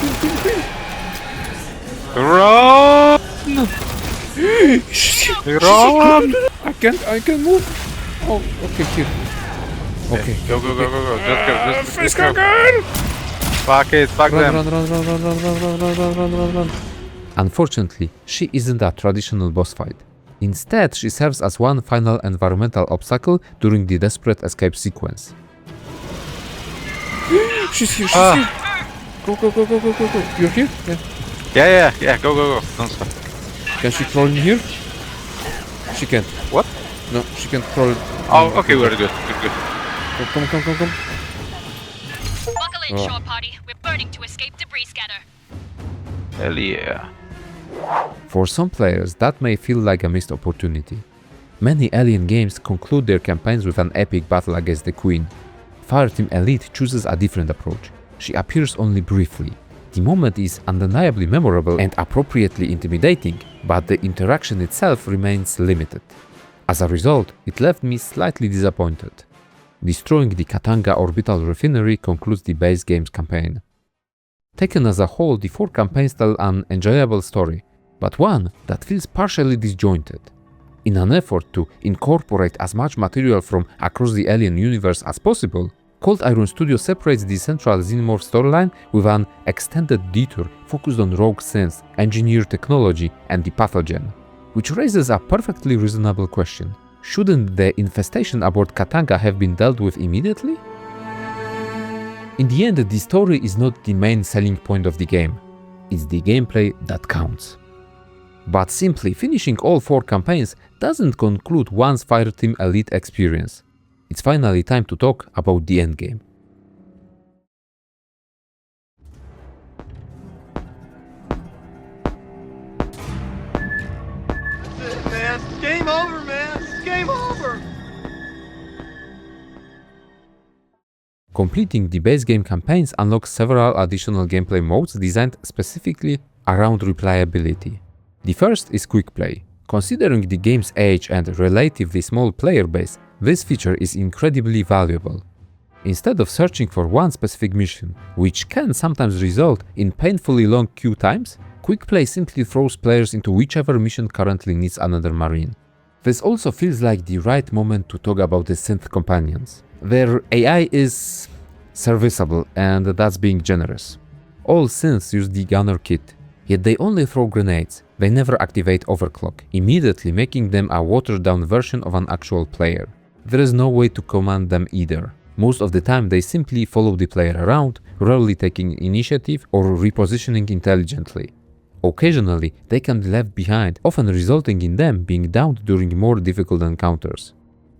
Run! Run! I can move. Oh, okay, here. Okay. Go. Just go. Facehugger! Fuck it, fuck them. Run. Unfortunately, she isn't a traditional boss fight. Instead, she serves as one final environmental obstacle during the desperate escape sequence. She's here. Go. You're here? Yeah. Yeah, go. Don't stop. Can she crawl in here? She can't. What? No, she can't crawl. Oh, okay, we're good. Come. Buckle in, shore party. We're burning to escape debris scatter. Hell yeah. For some players, that may feel like a missed opportunity. Many Alien games conclude their campaigns with an epic battle against the Queen. Fireteam Elite chooses a different approach. She appears only briefly. The moment is undeniably memorable and appropriately intimidating, but the interaction itself remains limited. As a result, it left me slightly disappointed. Destroying the Katanga orbital refinery concludes the base game's campaign. Taken as a whole, the 4 campaigns tell an enjoyable story, but one that feels partially disjointed. In an effort to incorporate as much material from across the Alien universe as possible, Cold Iron Studio separates the central Xenomorph storyline with an extended detour focused on rogue synths, engineered technology, and the pathogen, which raises a perfectly reasonable question. Shouldn't the infestation aboard Katanga have been dealt with immediately? In the end, the story is not the main selling point of the game. It's the gameplay that counts. But simply finishing all 4 campaigns doesn't conclude one's Fireteam Elite experience. It's finally time to talk about the endgame. That's it, man. Game over, man. It's game over. Completing the base game campaigns unlocks several additional gameplay modes designed specifically around replayability. The first is quick play. Considering the game's age and relatively small player base, this feature is incredibly valuable. Instead of searching for one specific mission, which can sometimes result in painfully long queue times, quick play simply throws players into whichever mission currently needs another marine. This also feels like the right moment to talk about the synth companions. Their AI is serviceable, and that's being generous. All synths use the gunner kit, yet they only throw grenades. They never activate overclock, immediately making them a watered-down version of an actual player. There is no way to command them either. Most of the time they simply follow the player around, rarely taking initiative or repositioning intelligently. Occasionally they can be left behind, often resulting in them being downed during more difficult encounters.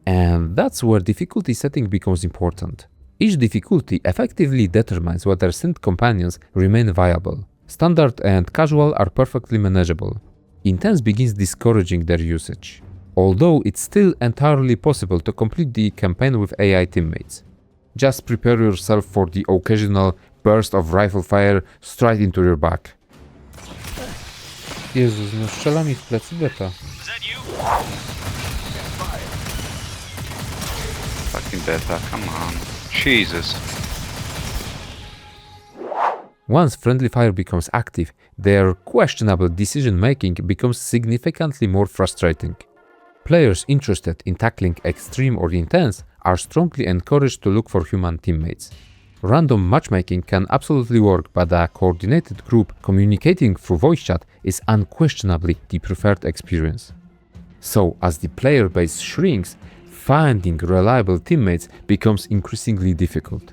And that's where difficulty setting becomes important. Each difficulty effectively determines whether synth companions remain viable. Standard and casual are perfectly manageable. Intense begins discouraging their usage, although it's still entirely possible to complete the campaign with AI teammates. Just prepare yourself for the occasional burst of rifle fire straight into your back. Jezus, no strzela mi w plecy beta. Fucking beta, come on. Jesus. Once friendly fire becomes active, their questionable decision-making becomes significantly more frustrating. Players interested in tackling extreme or intense are strongly encouraged to look for human teammates. Random matchmaking can absolutely work, but a coordinated group communicating through voice chat is unquestionably the preferred experience. So, as the player base shrinks, finding reliable teammates becomes increasingly difficult.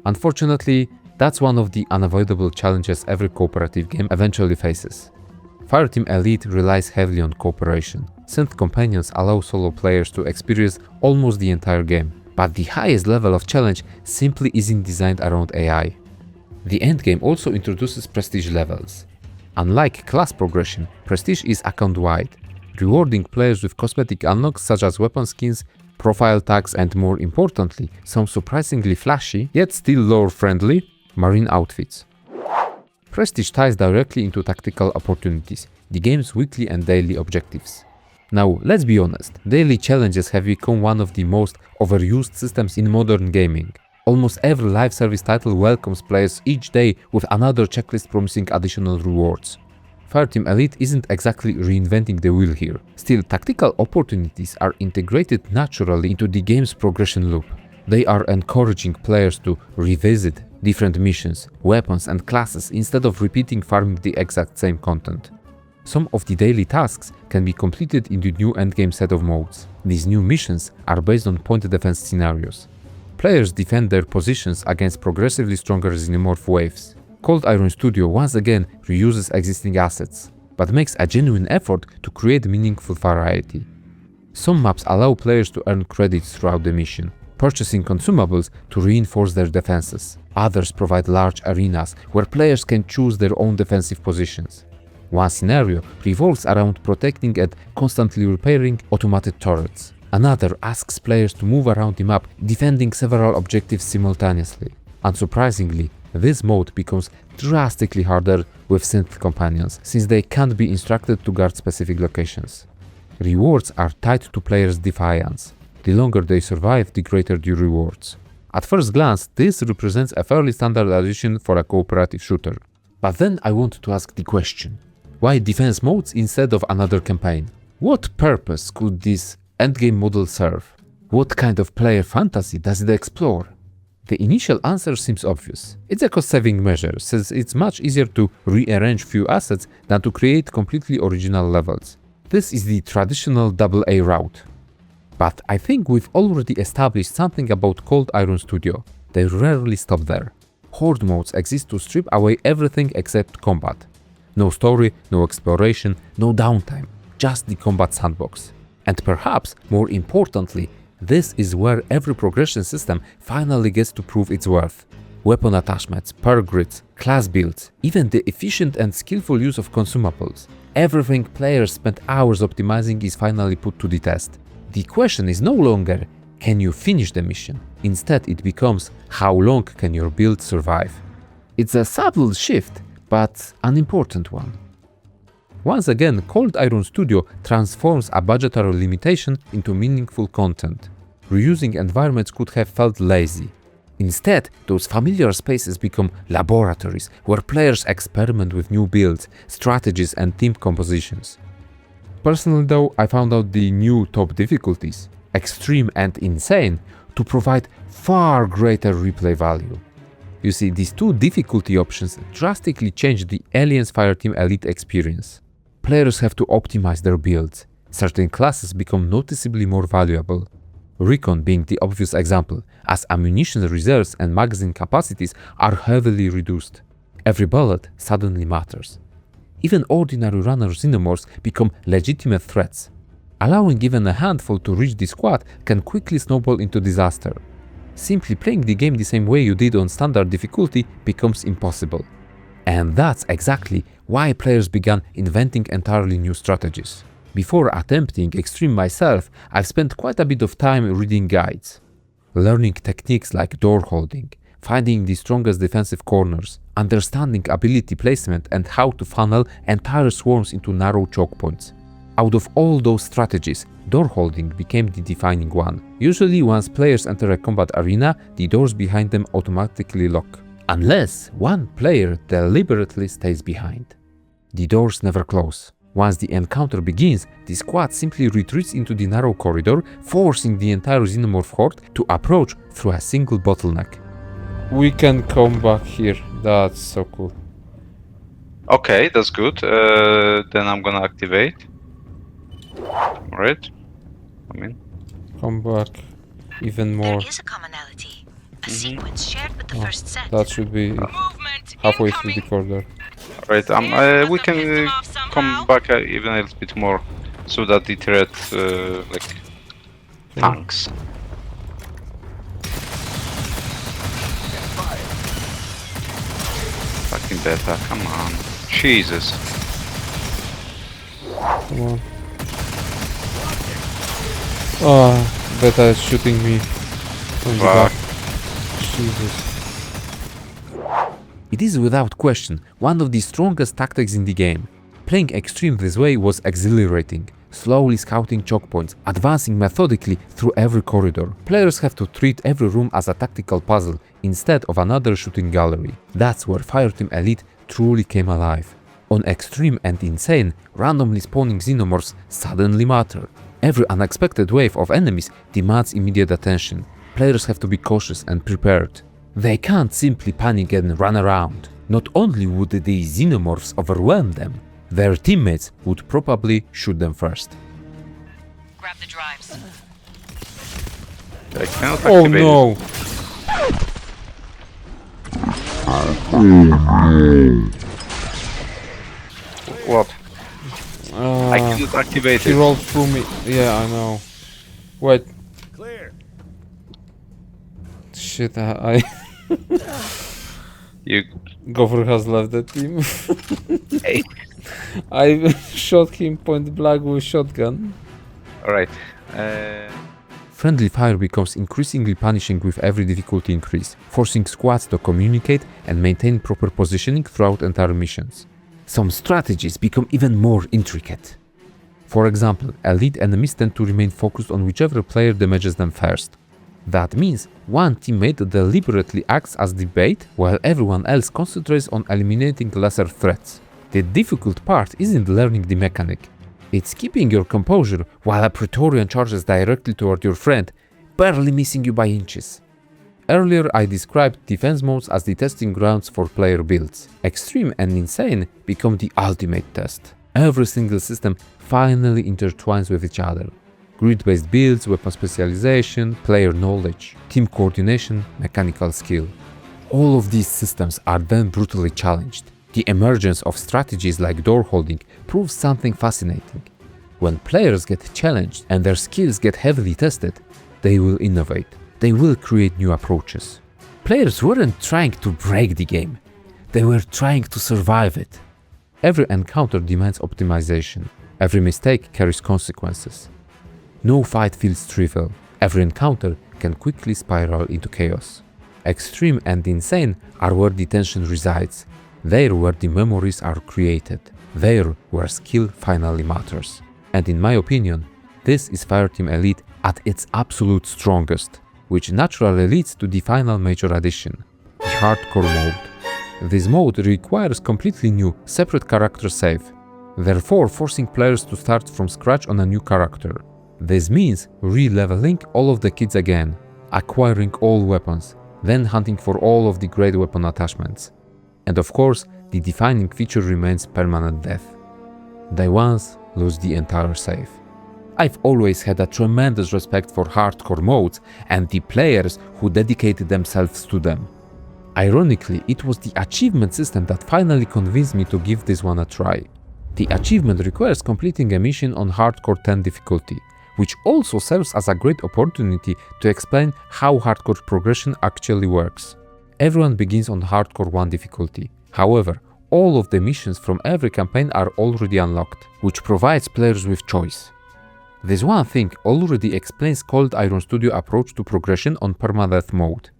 Unfortunately, that's one of the unavoidable challenges every cooperative game eventually faces. Fireteam Elite relies heavily on cooperation. Synth companions allow solo players to experience almost the entire game, but the highest level of challenge simply isn't designed around AI. The endgame also introduces prestige levels. Unlike class progression, prestige is account-wide, rewarding players with cosmetic unlocks such as weapon skins, profile tags, and more importantly, some surprisingly flashy, yet still lore-friendly, marine outfits. Prestige ties directly into tactical opportunities, the game's weekly and daily objectives. Now, let's be honest, daily challenges have become one of the most overused systems in modern gaming. Almost every live service title welcomes players each day with another checklist promising additional rewards. Fireteam Elite isn't exactly reinventing the wheel here. Still, tactical opportunities are integrated naturally into the game's progression loop. They are encouraging players to revisit different missions, weapons, and classes instead of repeating farming the exact same content. Some of the daily tasks can be completed in the new endgame set of modes. These new missions are based on point defense scenarios. Players defend their positions against progressively stronger xenomorph waves. Cold Iron Studio once again reuses existing assets, but makes a genuine effort to create meaningful variety. Some maps allow players to earn credits throughout the mission, purchasing consumables to reinforce their defenses. Others provide large arenas where players can choose their own defensive positions. One scenario revolves around protecting and constantly repairing automated turrets. Another asks players to move around the map, defending several objectives simultaneously. Unsurprisingly, this mode becomes drastically harder with synth companions, since they can't be instructed to guard specific locations. Rewards are tied to players' defiance. The longer they survive, the greater the rewards. At first glance, this represents a fairly standard addition for a cooperative shooter. But then I want to ask the question: why defense modes instead of another campaign? What purpose could this endgame model serve? What kind of player fantasy does it explore? The initial answer seems obvious. It's a cost-saving measure, since it's much easier to rearrange few assets than to create completely original levels. This is the traditional AA route. But I think we've already established something about Cold Iron Studio. They rarely stop there. Horde modes exist to strip away everything except combat. No story, no exploration, no downtime, just the combat sandbox. And perhaps more importantly, this is where every progression system finally gets to prove its worth. Weapon attachments, perk grids, class builds, even the efficient and skillful use of consumables. Everything players spent hours optimizing is finally put to the test. The question is no longer, can you finish the mission? Instead it becomes, how long can your build survive? It's a subtle shift, but an important one. Once again, Cold Iron Studio transforms a budgetary limitation into meaningful content. Reusing environments could have felt lazy. Instead, those familiar spaces become laboratories where players experiment with new builds, strategies and team compositions. Personally though, I found out the new top difficulties, Extreme and Insane, to provide far greater replay value. You see, these two difficulty options drastically change the Aliens Fireteam Elite experience. Players have to optimize their builds. Certain classes become noticeably more valuable. Recon being the obvious example, as ammunition reserves and magazine capacities are heavily reduced. Every bullet suddenly matters. Even ordinary runner xenomorphs become legitimate threats. Allowing even a handful to reach the squad can quickly snowball into disaster. Simply playing the game the same way you did on standard difficulty becomes impossible. And that's exactly why players began inventing entirely new strategies. Before attempting Extreme myself, I've spent quite a bit of time reading guides. Learning techniques like door holding, finding the strongest defensive corners, understanding ability placement and how to funnel entire swarms into narrow choke points. Out of all those strategies, door holding became the defining one. Usually once players enter a combat arena, the doors behind them automatically lock. Unless one player deliberately stays behind. The doors never close. Once the encounter begins, the squad simply retreats into the narrow corridor, forcing the entire xenomorph horde to approach through a single bottleneck. We can come back here. That's so cool. Okay, that's good. Then I'm gonna activate. Alright. Come back even more. There is a commonality. A sequence shared with the first set. That should be halfway through the corridor. Alright, we can come back even a little bit more so that the threat like tanks. Fucking beta, come on. Jesus. Come on. Oh, beta is shooting me from the back. Jesus. It is without question one of the strongest tactics in the game. Playing Extreme this way was exhilarating. Slowly scouting choke points, advancing methodically through every corridor. Players have to treat every room as a tactical puzzle instead of another shooting gallery. That's where Fireteam Elite truly came alive. On Extreme and Insane, randomly spawning xenomorphs suddenly matter. Every unexpected wave of enemies demands immediate attention. Players have to be cautious and prepared. They can't simply panic and run around. Not only would the xenomorphs overwhelm them, their teammates would probably shoot them first. Grab the drives. I cannot Oh activate no! What? I cannot activate He it. rolled through me. Yeah, I know. Wait. Clear. Shit, I You Gopher has left the team. hey. I shot him point blank with shotgun. Alright. Friendly fire becomes increasingly punishing with every difficulty increase, forcing squads to communicate and maintain proper positioning throughout entire missions. Some strategies become even more intricate. For example, elite enemies tend to remain focused on whichever player damages them first. That means one teammate deliberately acts as the bait while everyone else concentrates on eliminating lesser threats. The difficult part isn't learning the mechanic. It's keeping your composure while a Praetorian charges directly toward your friend, barely missing you by inches. Earlier I described defense modes as the testing grounds for player builds. Extreme and Insane become the ultimate test. Every single system finally intertwines with each other. Grid-based builds, weapon specialization, player knowledge, team coordination, mechanical skill. All of these systems are then brutally challenged. The emergence of strategies like door holding proves something fascinating. When players get challenged and their skills get heavily tested, they will innovate. They will create new approaches. Players weren't trying to break the game. They were trying to survive it. Every encounter demands optimization. Every mistake carries consequences. No fight feels trivial. Every encounter can quickly spiral into chaos. Extreme and Insane are where the tension resides. There where the memories are created. There where skill finally matters. And in my opinion, this is Fireteam Elite at its absolute strongest, which naturally leads to the final major addition, the hardcore mode. This mode requires completely new, separate character save, therefore forcing players to start from scratch on a new character. This means re-leveling all of the kids again, acquiring all weapons, then hunting for all of the great weapon attachments. And of course, the defining feature remains permanent death. They once lose the entire save. I've always had a tremendous respect for hardcore modes and the players who dedicated themselves to them. Ironically, it was the achievement system that finally convinced me to give this one a try. The achievement requires completing a mission on hardcore 10 difficulty, which also serves as a great opportunity to explain how hardcore progression actually works. Everyone begins on hardcore 1 difficulty. However, all of the missions from every campaign are already unlocked, which provides players with choice. This one thing already explains Cold Iron Studio approach to progression on permadeath mode.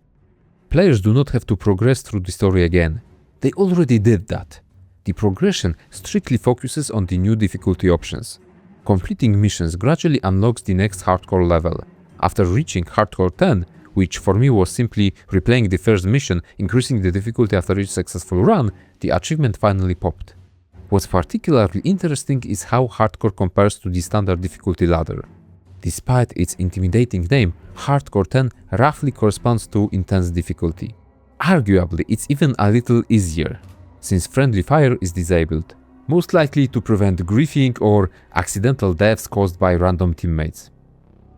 Players do not have to progress through the story again. They already did that. The progression strictly focuses on the new difficulty options. Completing missions gradually unlocks the next hardcore level. After reaching hardcore 10, which for me was simply replaying the first mission, increasing the difficulty after each successful run, the achievement finally popped. What's particularly interesting is how hardcore compares to the standard difficulty ladder. Despite its intimidating name, hardcore 10 roughly corresponds to intense difficulty. Arguably, it's even a little easier, since friendly fire is disabled, most likely to prevent griefing or accidental deaths caused by random teammates.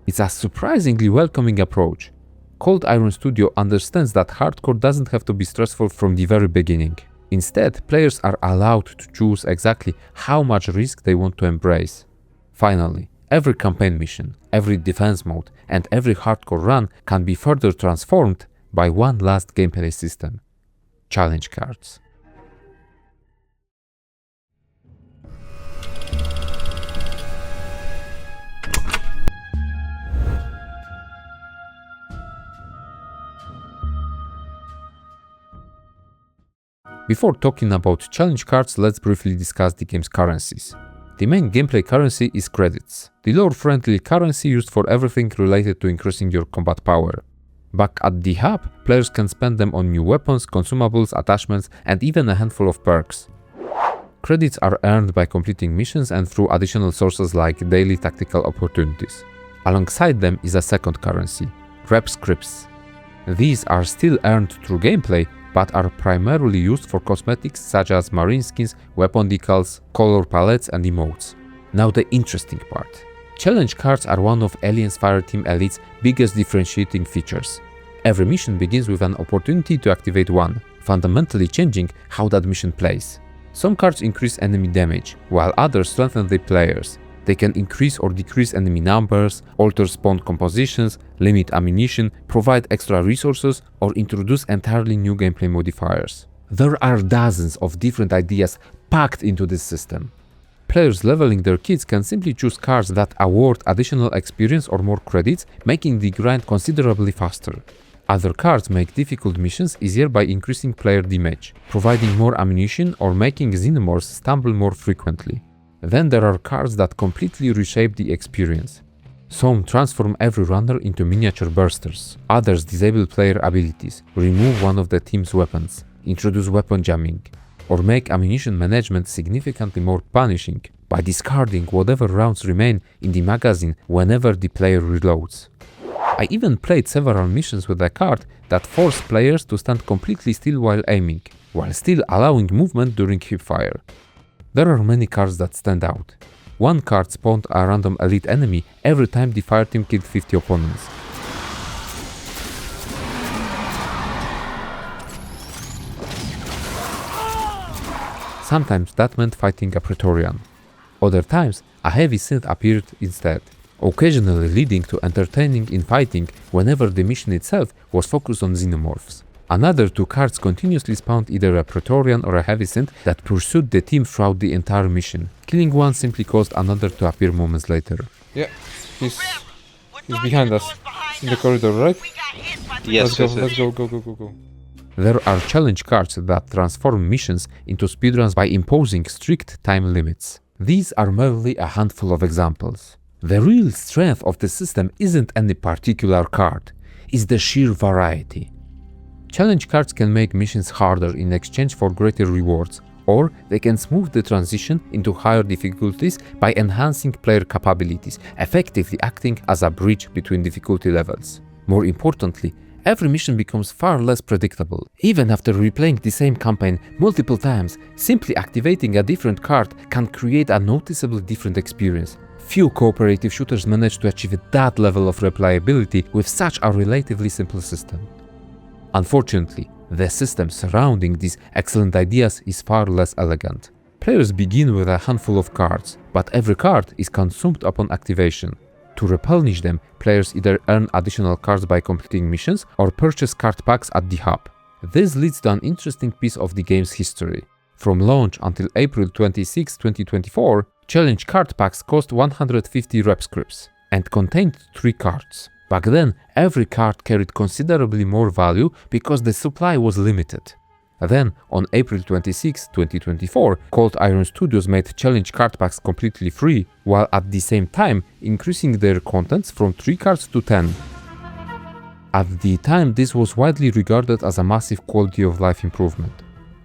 It's a surprisingly welcoming approach. Cold Iron Studio understands that hardcore doesn't have to be stressful from the very beginning. Instead, players are allowed to choose exactly how much risk they want to embrace. Finally, every campaign mission, every defense mode, and every hardcore run can be further transformed by one last gameplay system: challenge cards. Before talking about challenge cards, let's briefly discuss the game's currencies. The main gameplay currency is credits, the lore-friendly currency used for everything related to increasing your combat power. Back at the hub, players can spend them on new weapons, consumables, attachments, and even a handful of perks. Credits are earned by completing missions and through additional sources like daily tactical opportunities. Alongside them is a second currency, rep scripts. These are still earned through gameplay, but are primarily used for cosmetics such as marine skins, weapon decals, color palettes, and emotes. Now the interesting part. Challenge cards are one of Aliens Fireteam Elite's biggest differentiating features. Every mission begins with an opportunity to activate one, fundamentally changing how that mission plays. Some cards increase enemy damage, while others strengthen the players. They can increase or decrease enemy numbers, alter spawn compositions, limit ammunition, provide extra resources, or introduce entirely new gameplay modifiers. There are dozens of different ideas packed into this system. Players leveling their kits can simply choose cards that award additional experience or more credits, making the grind considerably faster. Other cards make difficult missions easier by increasing player damage, providing more ammunition, or making xenomorphs stumble more frequently. Then there are cards that completely reshape the experience. Some transform every runner into miniature bursters, others disable player abilities, remove one of the team's weapons, introduce weapon jamming, or make ammunition management significantly more punishing by discarding whatever rounds remain in the magazine whenever the player reloads. I even played several missions with a card that forced players to stand completely still while aiming, while still allowing movement during hipfire. There are many cards that stand out. One card spawned a random elite enemy every time the fireteam killed 50 opponents. Sometimes that meant fighting a Praetorian. Other times, a heavy synth appeared instead, occasionally leading to entertaining infighting whenever the mission itself was focused on xenomorphs. Another two cards continuously spawned either a Praetorian or a heavy synth that pursued the team throughout the entire mission. Killing one simply caused another to appear moments later. Yeah, he's behind us. In the corridor, right? Yes, Let's go. There are challenge cards that transform missions into speedruns by imposing strict time limits. These are merely a handful of examples. The real strength of the system isn't any particular card, it's the sheer variety. Challenge cards can make missions harder in exchange for greater rewards, or they can smooth the transition into higher difficulties by enhancing player capabilities, effectively acting as a bridge between difficulty levels. More importantly, every mission becomes far less predictable. Even after replaying the same campaign multiple times, simply activating a different card can create a noticeably different experience. Few cooperative shooters manage to achieve that level of replayability with such a relatively simple system. Unfortunately, the system surrounding these excellent ideas is far less elegant. Players begin with a handful of cards, but every card is consumed upon activation. To replenish them, players either earn additional cards by completing missions or purchase card packs at the hub. This leads to an interesting piece of the game's history. From launch until April 26, 2024, challenge card packs cost 150 rep scripts and contained 3 cards. Back then, every card carried considerably more value because the supply was limited. Then, on April 26, 2024, Cold Iron Studios made challenge card packs completely free, while at the same time increasing their contents from 3 cards to 10. At the time, this was widely regarded as a massive quality of life improvement.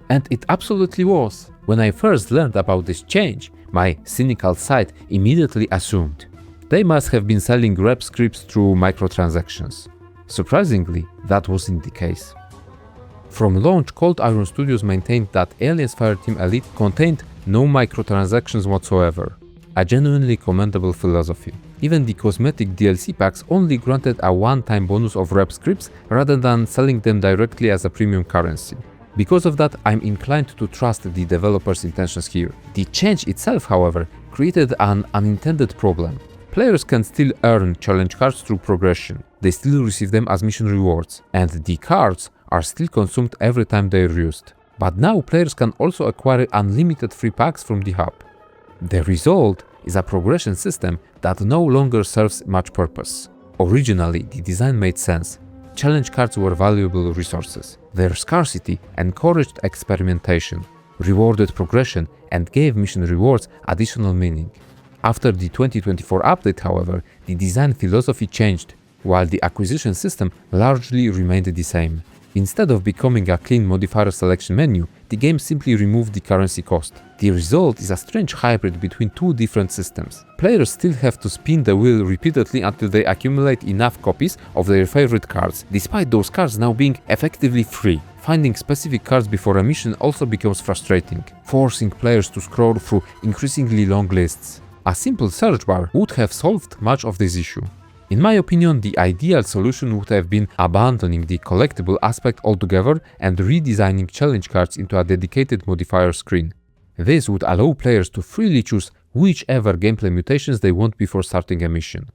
And it absolutely was. When I first learned about this change, my cynical side immediately assumed they must have been selling rep scripts through microtransactions. Surprisingly, that wasn't the case. From launch, Cold Iron Studios maintained that Aliens Fireteam Elite contained no microtransactions whatsoever, a genuinely commendable philosophy. Even the cosmetic DLC packs only granted a one-time bonus of rep scripts rather than selling them directly as a premium currency. Because of that, I'm inclined to trust the developers' intentions here. The change itself, however, created an unintended problem. Players can still earn challenge cards through progression, they still receive them as mission rewards, and the cards are still consumed every time they are used. But now players can also acquire unlimited free packs from the hub. The result is a progression system that no longer serves much purpose. Originally, the design made sense. Challenge cards were valuable resources. Their scarcity encouraged experimentation, rewarded progression, and gave mission rewards additional meaning. After the 2024 update, however, the design philosophy changed, while the acquisition system largely remained the same. Instead of becoming a clean modifier selection menu, the game simply removed the currency cost. The result is a strange hybrid between two different systems. Players still have to spin the wheel repeatedly until they accumulate enough copies of their favorite cards, despite those cards now being effectively free. Finding specific cards before a mission also becomes frustrating, forcing players to scroll through increasingly long lists. A simple search bar would have solved much of this issue. In my opinion, the ideal solution would have been abandoning the collectible aspect altogether and redesigning challenge cards into a dedicated modifier screen. This would allow players to freely choose whichever gameplay mutations they want before starting a mission.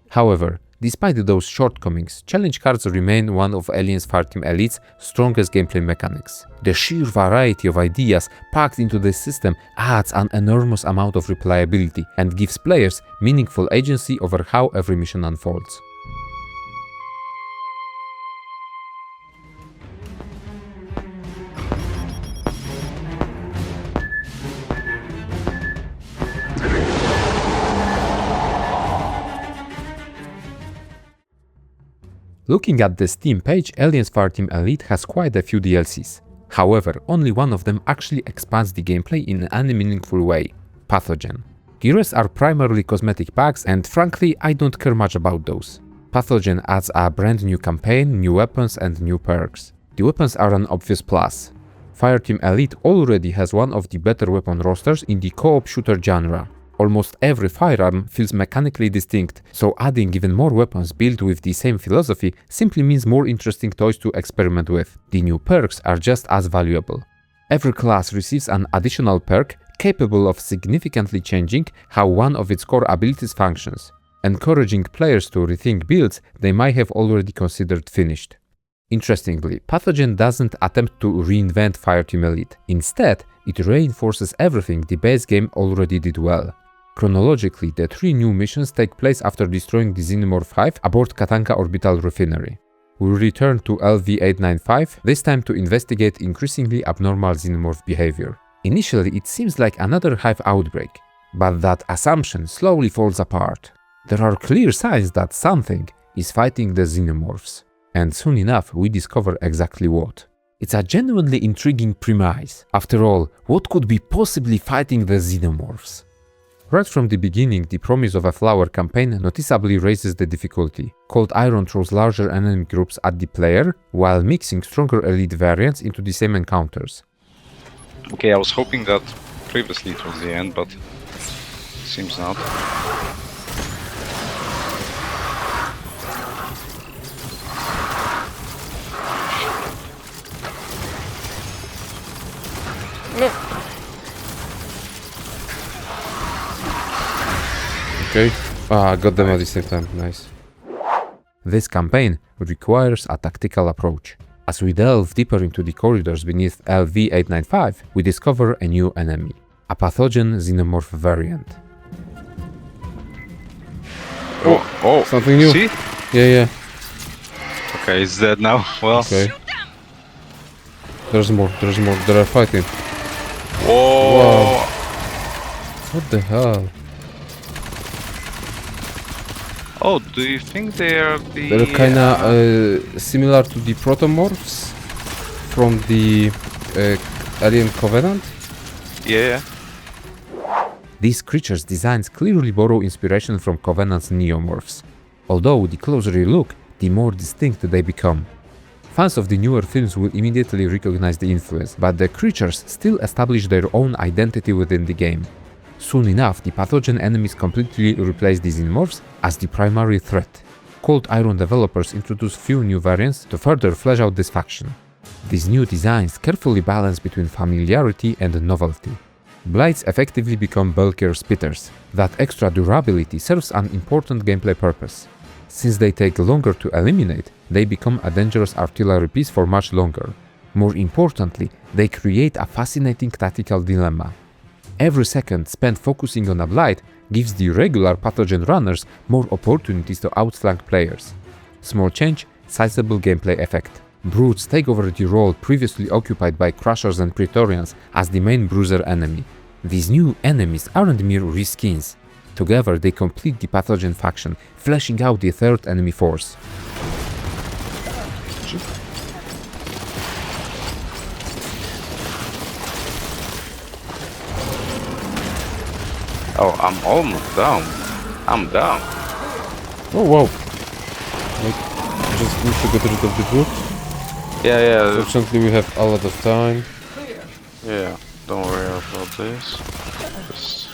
However, despite those shortcomings, challenge cards remain one of Aliens Fireteam Elite's strongest gameplay mechanics. The sheer variety of ideas packed into this system adds an enormous amount of replayability and gives players meaningful agency over how every mission unfolds. Looking at the Steam page, Aliens Fireteam Elite has quite a few DLCs. However, only one of them actually expands the gameplay in any meaningful way: Pathogen. The rest are primarily cosmetic packs, and frankly, I don't care much about those. Pathogen adds a brand new campaign, new weapons and new perks. The weapons are an obvious plus. Fireteam Elite already has one of the better weapon rosters in the co-op shooter genre. Almost every firearm feels mechanically distinct, so adding even more weapons built with the same philosophy simply means more interesting toys to experiment with. The new perks are just as valuable. Every class receives an additional perk capable of significantly changing how one of its core abilities functions, encouraging players to rethink builds they might have already considered finished. Interestingly, Pathogen doesn't attempt to reinvent Fireteam Elite. Instead, it reinforces everything the base game already did well. Chronologically, the 3 new missions take place after destroying the Xenomorph Hive aboard Katanka Orbital Refinery. We return to LV-895, this time to investigate increasingly abnormal Xenomorph behavior. Initially, it seems like another Hive outbreak, but that assumption slowly falls apart. There are clear signs that something is fighting the Xenomorphs. And soon enough, we discover exactly what. It's a genuinely intriguing premise. After all, what could be possibly fighting the Xenomorphs? Right from the beginning, the promise of a flower campaign noticeably raises the difficulty. Cold Iron throws larger enemy groups at the player, while mixing stronger elite variants into the same encounters. Okay, I was hoping that previously it was the end, but seems not. Okay. I got them at the same time. Nice. This campaign requires a tactical approach. As we delve deeper into the corridors beneath LV-895, we discover a new enemy, a pathogen xenomorph variant. Oh, something new. See? Yeah. Okay, it's dead now. Well. Okay. There's more. They are fighting. Whoa! Wow. What the hell? Oh, do you think they are the... They're kinda similar to the protomorphs from the Alien Covenant? Yeah. These creatures' designs clearly borrow inspiration from Covenant's neomorphs. Although the closer you look, the more distinct they become. Fans of the newer films will immediately recognize the influence, but the creatures still establish their own identity within the game. Soon enough, the pathogen enemies completely replace the xenomorphs as the primary threat. Cold Iron developers introduce few new variants to further flesh out this faction. These new designs carefully balance between familiarity and novelty. Blights effectively become bulkier spitters. That extra durability serves an important gameplay purpose. Since they take longer to eliminate, they become a dangerous artillery piece for much longer. More importantly, they create a fascinating tactical dilemma. Every second spent focusing on a blight gives the regular pathogen runners more opportunities to outflank players. Small change, sizable gameplay effect. Brutes take over the role previously occupied by Crushers and Praetorians as the main bruiser enemy. These new enemies aren't mere reskins. Together they complete the pathogen faction, fleshing out the third enemy force. Oh, I'm almost down. I'm down. Oh wow. Like, just need to get rid of the brute. Yeah. Fortunately we have a lot of time. Yeah, don't worry about this. Just...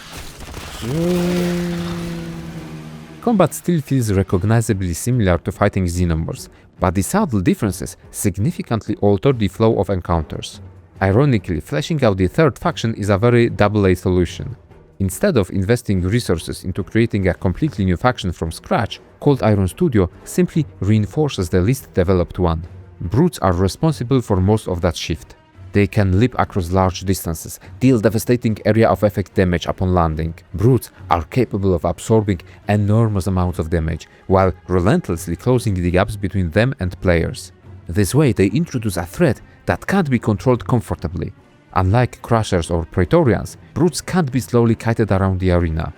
Combat still feels recognizably similar to fighting xenomorphs, but the subtle differences significantly alter the flow of encounters. Ironically, fleshing out the third faction is a very double-A solution. Instead of investing resources into creating a completely new faction from scratch, Cold Iron Studio simply reinforces the least developed one. Brutes are responsible for most of that shift. They can leap across large distances, deal devastating area of effect damage upon landing. Brutes are capable of absorbing enormous amounts of damage, while relentlessly closing the gaps between them and players. This way they introduce a threat that can't be controlled comfortably. Unlike Crushers or Praetorians, brutes can't be slowly kited around the arena.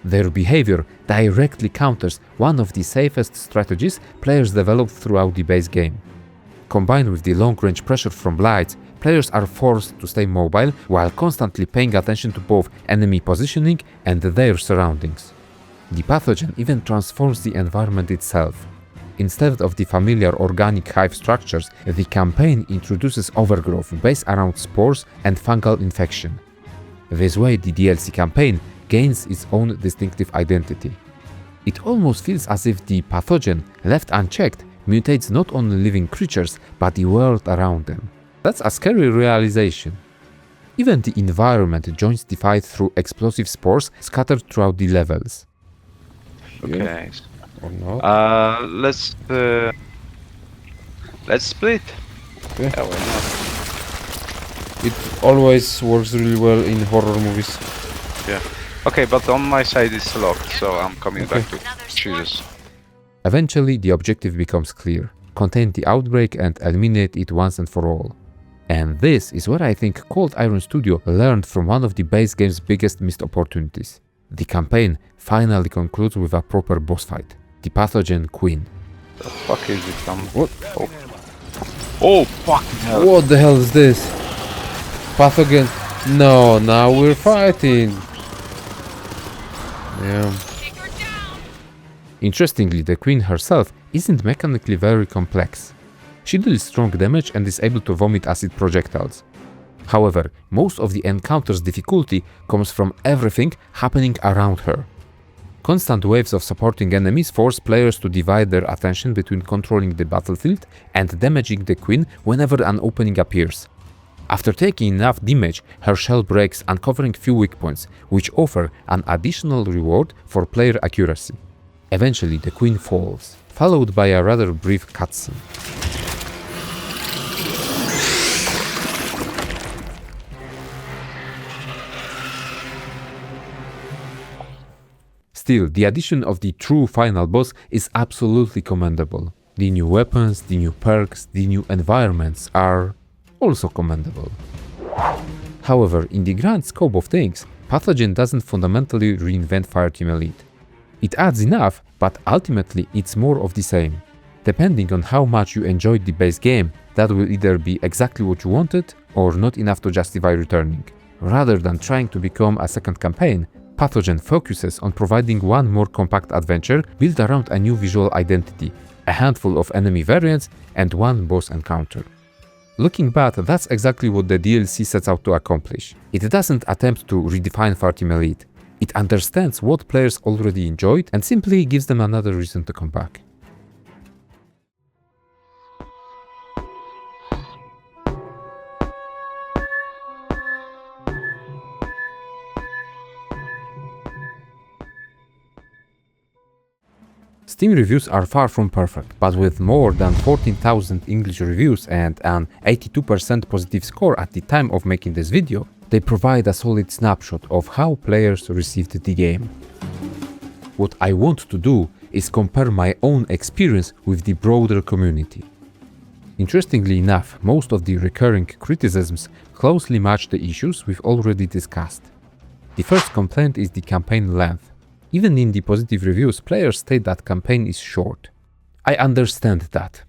Their behavior directly counters one of the safest strategies players developed throughout the base game. Combined with the long-range pressure from blights, players are forced to stay mobile while constantly paying attention to both enemy positioning and their surroundings. The pathogen even transforms the environment itself. Instead of the familiar organic hive structures, the campaign introduces overgrowth based around spores and fungal infection. This way, the DLC campaign gains its own distinctive identity. It almost feels as if the pathogen, left unchecked, mutates not only living creatures, but the world around them. That's a scary realization. Even the environment joins the fight through explosive spores scattered throughout the levels. Okay. Or not? Let's split. Yeah. Yeah, why not? It always works really well in horror movies. Yeah. Okay, but on my side it's locked, so I'm coming back to Jesus. Eventually, the objective becomes clear: contain the outbreak and eliminate it once and for all. And this is where I think Cold Iron Studio learned from one of the base game's biggest missed opportunities. The campaign finally concludes with a proper boss fight, the pathogen Queen. The fuck is it? What? Oh fucking hell! What the hell is this? Pathogen? No, now we're fighting. Yeah. Interestingly, the Queen herself isn't mechanically very complex. She deals strong damage and is able to vomit acid projectiles. However, most of the encounter's difficulty comes from everything happening around her. Constant waves of supporting enemies force players to divide their attention between controlling the battlefield and damaging the Queen whenever an opening appears. After taking enough damage, her shell breaks, uncovering few weak points, which offer an additional reward for player accuracy. Eventually, the Queen falls, followed by a rather brief cutscene. Still, the addition of the true final boss is absolutely commendable. The new weapons, the new perks, the new environments are also commendable. However, in the grand scope of things, Pathogen doesn't fundamentally reinvent Fireteam Elite. It adds enough, but ultimately it's more of the same. Depending on how much you enjoyed the base game, that will either be exactly what you wanted or not enough to justify returning. Rather than trying to become a second campaign, Pathogen focuses on providing one more compact adventure built around a new visual identity, a handful of enemy variants, and one boss encounter. Looking back, that's exactly what the DLC sets out to accomplish. It doesn't attempt to redefine Fireteam Elite. It understands what players already enjoyed and simply gives them another reason to come back. Steam reviews are far from perfect, but with more than 14,000 English reviews and an 82% positive score at the time of making this video, they provide a solid snapshot of how players received the game. What I want to do is compare my own experience with the broader community. Interestingly enough, most of the recurring criticisms closely match the issues we've already discussed. The first complaint is the campaign length. Even in the positive reviews, players state that campaign is short. I understand that.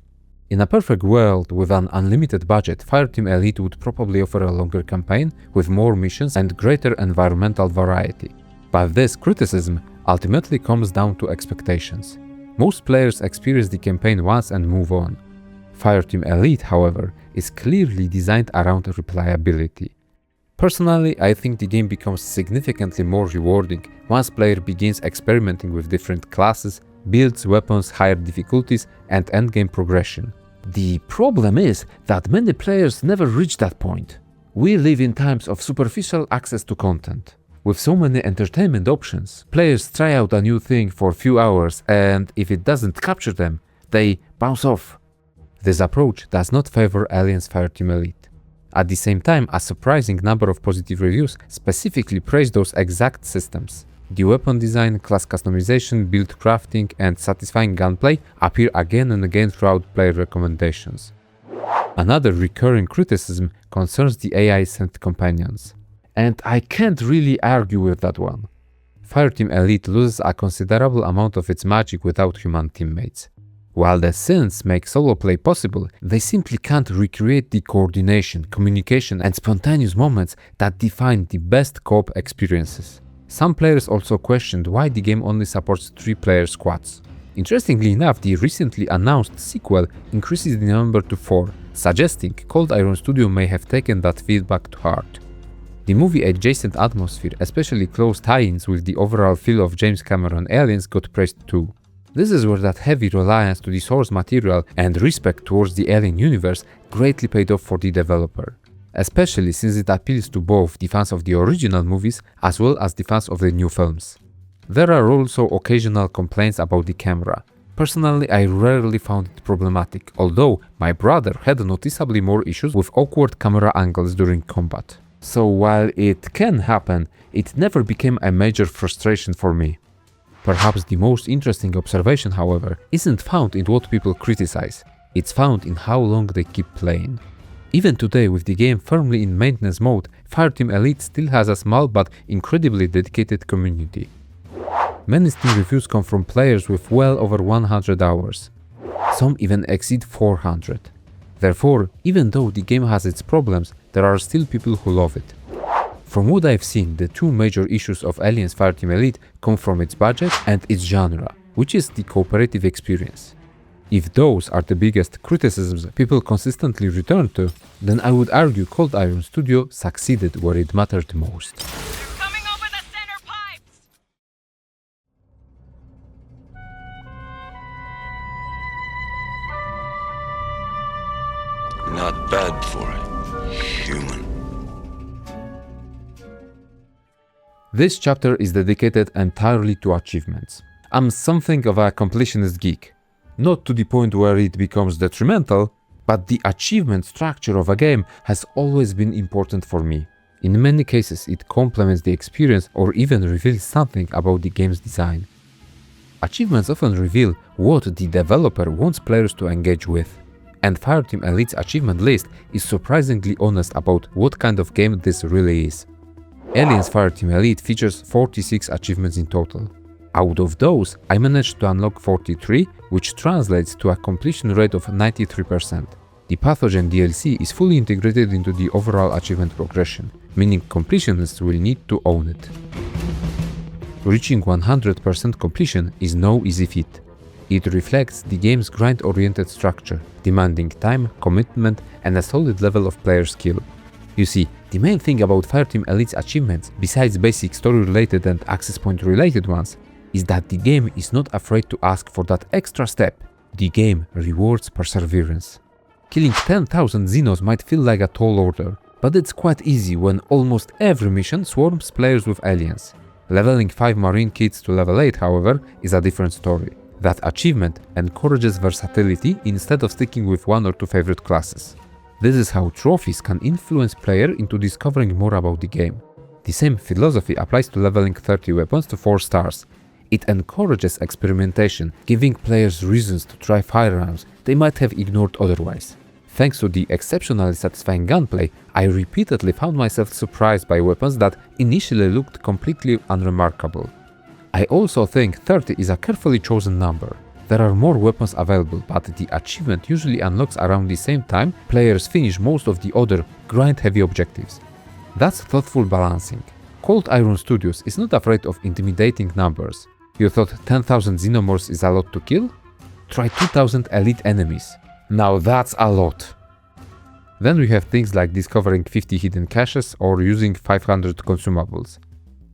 In a perfect world with an unlimited budget, Fireteam Elite would probably offer a longer campaign with more missions and greater environmental variety. But this criticism ultimately comes down to expectations. Most players experience the campaign once and move on. Fireteam Elite, however, is clearly designed around replayability. Personally, I think the game becomes significantly more rewarding once player begins experimenting with different classes, builds, weapons, higher difficulties, and endgame progression. The problem is that many players never reach that point. We live in times of superficial access to content. With so many entertainment options, players try out a new thing for a few hours, and if it doesn't capture them, they bounce off. This approach does not favor Aliens Fireteam Elite. At the same time, a surprising number of positive reviews specifically praise those exact systems. The weapon design, class customization, build crafting, and satisfying gunplay appear again and again throughout player recommendations. Another recurring criticism concerns the AI-sent companions. And I can't really argue with that one. Fireteam Elite loses a considerable amount of its magic without human teammates. While the synths make solo play possible, they simply can't recreate the coordination, communication, and spontaneous moments that define the best co-op experiences. Some players also questioned why the game only supports 3-player squads. Interestingly enough, the recently announced sequel increases the number to 4, suggesting Cold Iron Studio may have taken that feedback to heart. The movie-adjacent atmosphere, especially close tie-ins with the overall feel of James Cameron Aliens, got praised too. This is where that heavy reliance to the source material and respect towards the Alien universe greatly paid off for the developer, especially since it appeals to both the fans of the original movies as well as the fans of the new films. There are also occasional complaints about the camera. Personally, I rarely found it problematic, although my brother had noticeably more issues with awkward camera angles during combat. So while it can happen, it never became a major frustration for me. Perhaps the most interesting observation, however, isn't found in what people criticize, it's found in how long they keep playing. Even today, with the game firmly in maintenance mode, Fireteam Elite still has a small but incredibly dedicated community. Many Steam reviews come from players with well over 100 hours. Some even exceed 400. Therefore, even though the game has its problems, there are still people who love it. From what I've seen, the two major issues of Aliens Fireteam Elite come from its budget and its genre, which is the cooperative experience. If those are the biggest criticisms people consistently return to, then I would argue Cold Iron Studio succeeded where it mattered most. Not bad for a human. This chapter is dedicated entirely to achievements. I'm something of a completionist geek. Not to the point where it becomes detrimental, but the achievement structure of a game has always been important for me. In many cases, it complements the experience or even reveals something about the game's design. Achievements often reveal what the developer wants players to engage with. And Fireteam Elite's achievement list is surprisingly honest about what kind of game this really is. Aliens Fireteam Elite features 46 achievements in total. Out of those, I managed to unlock 43, which translates to a completion rate of 93%. The Pathogen DLC is fully integrated into the overall achievement progression, meaning completionists will need to own it. Reaching 100% completion is no easy feat. It reflects the game's grind-oriented structure, demanding time, commitment, and a solid level of player skill. You see, the main thing about Fireteam Elite's achievements, besides basic story-related and access point-related ones, is that the game is not afraid to ask for that extra step. The game rewards perseverance. Killing 10,000 Xenos might feel like a tall order, but it's quite easy when almost every mission swarms players with aliens. Leveling 5 Marine kids to level 8, however, is a different story. That achievement encourages versatility instead of sticking with one or two favorite classes. This is how trophies can influence player into discovering more about the game. The same philosophy applies to leveling 30 weapons to 4 stars. It encourages experimentation, giving players reasons to try firearms they might have ignored otherwise. Thanks to the exceptionally satisfying gunplay, I repeatedly found myself surprised by weapons that initially looked completely unremarkable. I also think 30 is a carefully chosen number. There are more weapons available, but the achievement usually unlocks around the same time players finish most of the other grind-heavy objectives. That's thoughtful balancing. Cold Iron Studios is not afraid of intimidating numbers. You thought 10,000 Xenomorphs is a lot to kill? Try 2,000 elite enemies. Now that's a lot. Then we have things like discovering 50 hidden caches or using 500 consumables.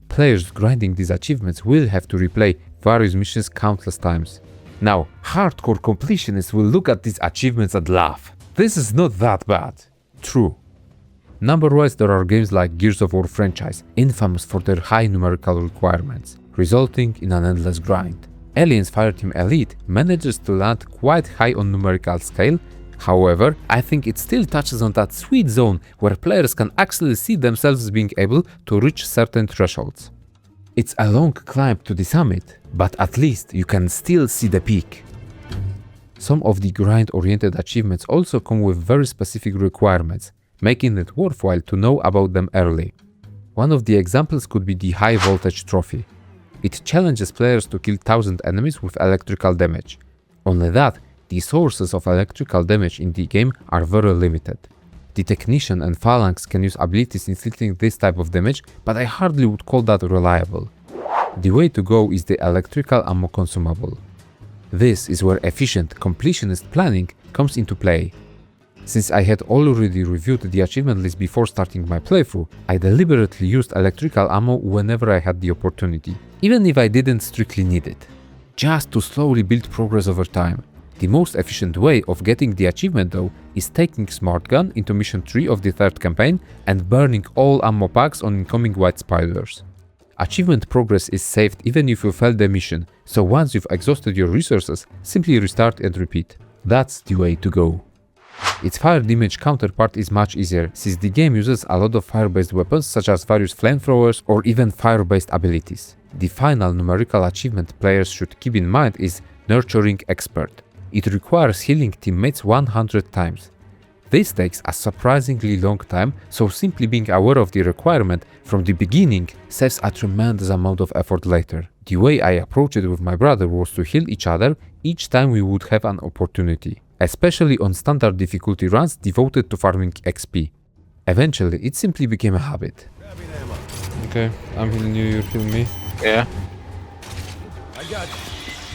Players grinding these achievements will have to replay various missions countless times. Now, hardcore completionists will look at these achievements and laugh. This is not that bad. True. Number-wise, there are games like Gears of War franchise, infamous for their high numerical requirements, resulting in an endless grind. Aliens Fireteam Elite manages to land quite high on numerical scale. However, I think it still touches on that sweet zone where players can actually see themselves being able to reach certain thresholds. It's a long climb to the summit, but at least you can still see the peak. Some of the grind-oriented achievements also come with very specific requirements, making it worthwhile to know about them early. One of the examples could be the High Voltage Trophy. It challenges players to kill 1,000 enemies with electrical damage. Only that, the sources of electrical damage in the game are very limited. The Technician and Phalanx can use abilities inflicting this type of damage, but I hardly would call that reliable. The way to go is the electrical ammo consumable. This is where efficient completionist planning comes into play. Since I had already reviewed the achievement list before starting my playthrough, I deliberately used electrical ammo whenever I had the opportunity, even if I didn't strictly need it, just to slowly build progress over time. The most efficient way of getting the achievement though is taking Smart Gun into mission 3 of the 3rd campaign and burning all ammo packs on incoming white spiders. Achievement progress is saved even if you failed the mission, so once you've exhausted your resources, simply restart and repeat. That's the way to go. Its fire damage counterpart is much easier, since the game uses a lot of fire-based weapons such as various flamethrowers or even fire-based abilities. The final numerical achievement players should keep in mind is Nurturing Expert. It requires healing teammates 100 times. This takes a surprisingly long time, so simply being aware of the requirement from the beginning saves a tremendous amount of effort later. The way I approached it with my brother was to heal each other each time we would have an opportunity, especially on standard difficulty runs devoted to farming XP. Eventually, it simply became a habit. Okay, I'm healing you, you're healing me. Yeah. I got you.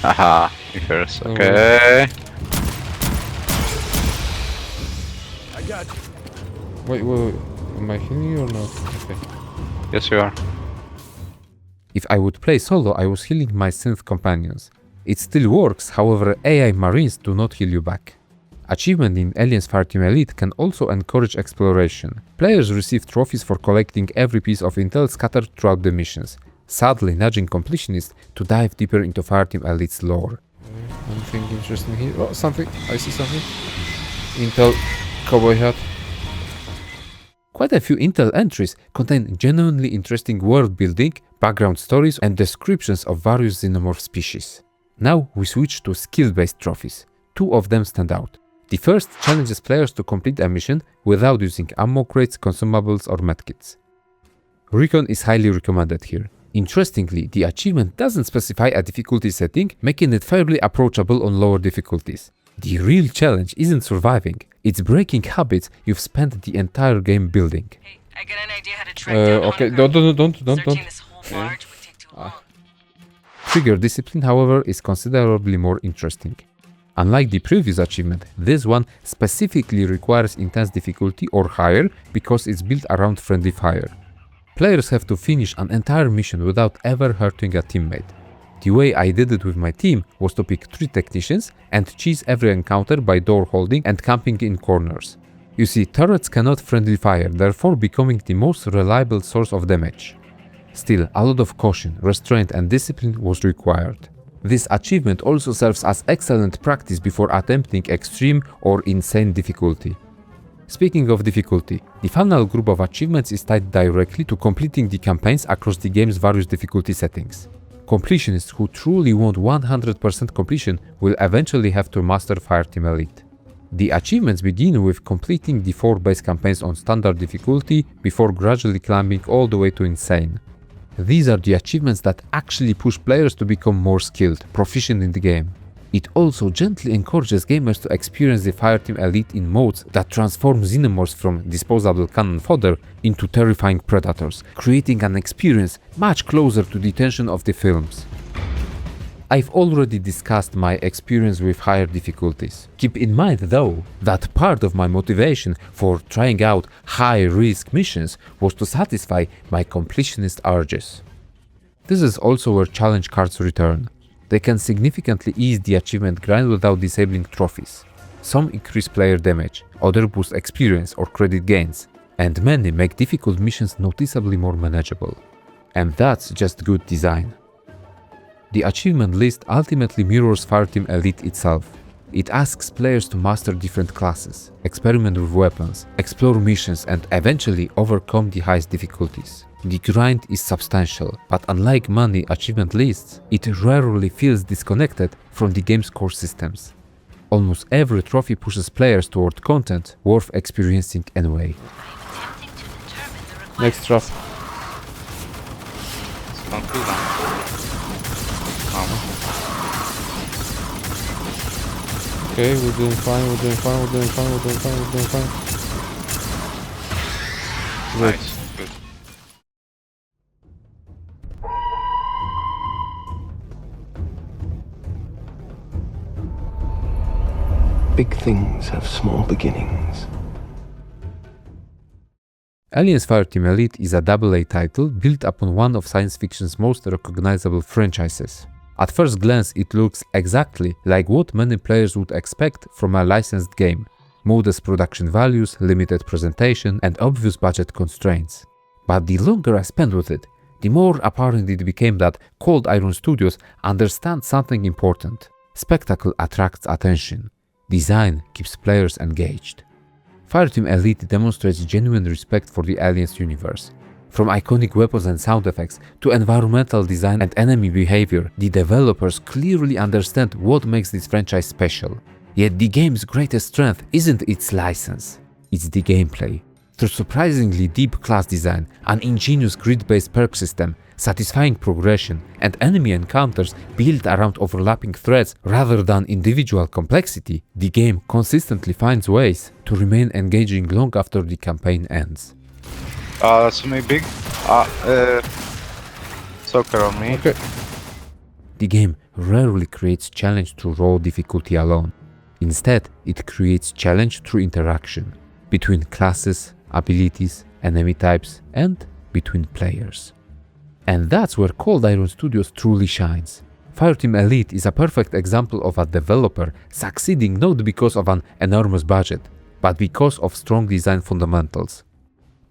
Haha, me first. Oh, Okay. I got you. Wait, am I healing you or not? Okay. Yes, you are. If I would play solo, I was healing my synth companions. It still works, however, AI Marines do not heal you back. Achievement in Aliens Fireteam Elite can also encourage exploration. Players receive trophies for collecting every piece of intel scattered throughout the missions, sadly nudging completionists to dive deeper into Fireteam Elite's lore. Anything interesting here? Oh, something. I see something. Intel cowboy hat. Quite a few intel entries contain genuinely interesting world building, background stories and descriptions of various xenomorph species. Now we switch to skill-based trophies. Two of them stand out. The first challenges players to complete a mission without using ammo crates, consumables or medkits. Recon is highly recommended here. Interestingly, the achievement doesn't specify a difficulty setting, making it fairly approachable on lower difficulties. The real challenge isn't surviving, it's breaking habits you've spent the entire game building. Hey, I got an idea how to track down Okay, Hunter. don't. Searching this whole barge would take too long. Trigger discipline, however, is considerably more interesting. Unlike the previous achievement, this one specifically requires intense difficulty or higher because it's built around friendly fire. Players have to finish an entire mission without ever hurting a teammate. The way I did it with my team was to pick 3 technicians and cheese every encounter by door holding and camping in corners. You see, turrets cannot friendly fire, therefore becoming the most reliable source of damage. Still, a lot of caution, restraint and discipline was required. This achievement also serves as excellent practice before attempting extreme or insane difficulty. Speaking of difficulty, the final group of achievements is tied directly to completing the campaigns across the game's various difficulty settings. Completionists who truly want 100% completion will eventually have to master Fireteam Elite. The achievements begin with completing the 4 base campaigns on standard difficulty before gradually climbing all the way to insane. These are the achievements that actually push players to become more skilled, proficient in the game. It also gently encourages gamers to experience the Fireteam Elite in modes that transform xenomorphs from disposable cannon fodder into terrifying predators, creating an experience much closer to the tension of the films. I've already discussed my experience with higher difficulties. Keep in mind though, that part of my motivation for trying out high-risk missions was to satisfy my completionist urges. This is also where challenge cards return. They can significantly ease the achievement grind without disabling trophies. Some increase player damage, others boost experience or credit gains, and many make difficult missions noticeably more manageable. And that's just good design. The achievement list ultimately mirrors Fireteam Elite itself. It asks players to master different classes, experiment with weapons, explore missions and eventually overcome the highest difficulties. The grind is substantial, but unlike many achievement lists, it rarely feels disconnected from the game's core systems. Almost every trophy pushes players toward content worth experiencing anyway. Next drop. Don't do that. Okay, we're doing fine. Great. Nice. Good. Big things have small beginnings. Aliens Fireteam Elite is a AA title built upon one of science fiction's most recognizable franchises. At first glance, it looks exactly like what many players would expect from a licensed game. Modest production values, limited presentation, and obvious budget constraints. But the longer I spent with it, the more apparent it became that Cold Iron Studios understand something important. Spectacle attracts attention. Design keeps players engaged. Fireteam Elite demonstrates genuine respect for the Aliens universe. From iconic weapons and sound effects to environmental design and enemy behavior, the developers clearly understand what makes this franchise special. Yet the game's greatest strength isn't its license, it's the gameplay. Through surprisingly deep class design, an ingenious grid-based perk system, satisfying progression, and enemy encounters built around overlapping threats rather than individual complexity, the game consistently finds ways to remain engaging long after the campaign ends. That's me big. Soccer on me. Okay. The game rarely creates challenge through raw difficulty alone. Instead, it creates challenge through interaction between classes, abilities, enemy types, and between players. And that's where Cold Iron Studios truly shines. Fireteam Elite is a perfect example of a developer succeeding not because of an enormous budget, but because of strong design fundamentals.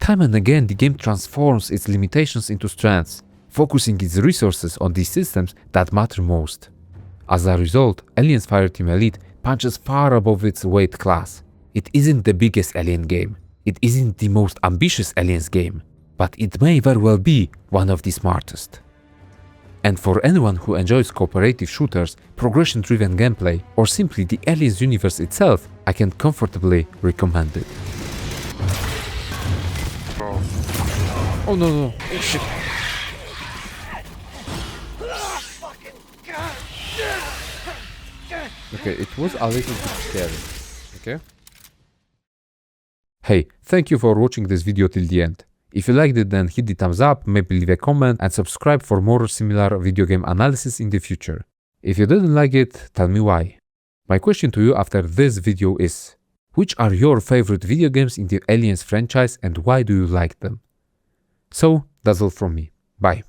Time and again, the game transforms its limitations into strengths, focusing its resources on the systems that matter most. As a result, Aliens Fireteam Elite punches far above its weight class. It isn't the biggest Alien game, it isn't the most ambitious Aliens game, but it may very well be one of the smartest. And for anyone who enjoys cooperative shooters, progression-driven gameplay, or simply the Aliens universe itself, I can comfortably recommend it. Oh no. Oh shit. Okay, it was a little bit scary. Okay? Hey, thank you for watching this video till the end. If you liked it, then hit the thumbs up, maybe leave a comment and subscribe for more similar video game analysis in the future. If you didn't like it, tell me why. My question to you after this video is: which are your favorite video games in the Aliens franchise and why do you like them? So, that's all from me. Bye.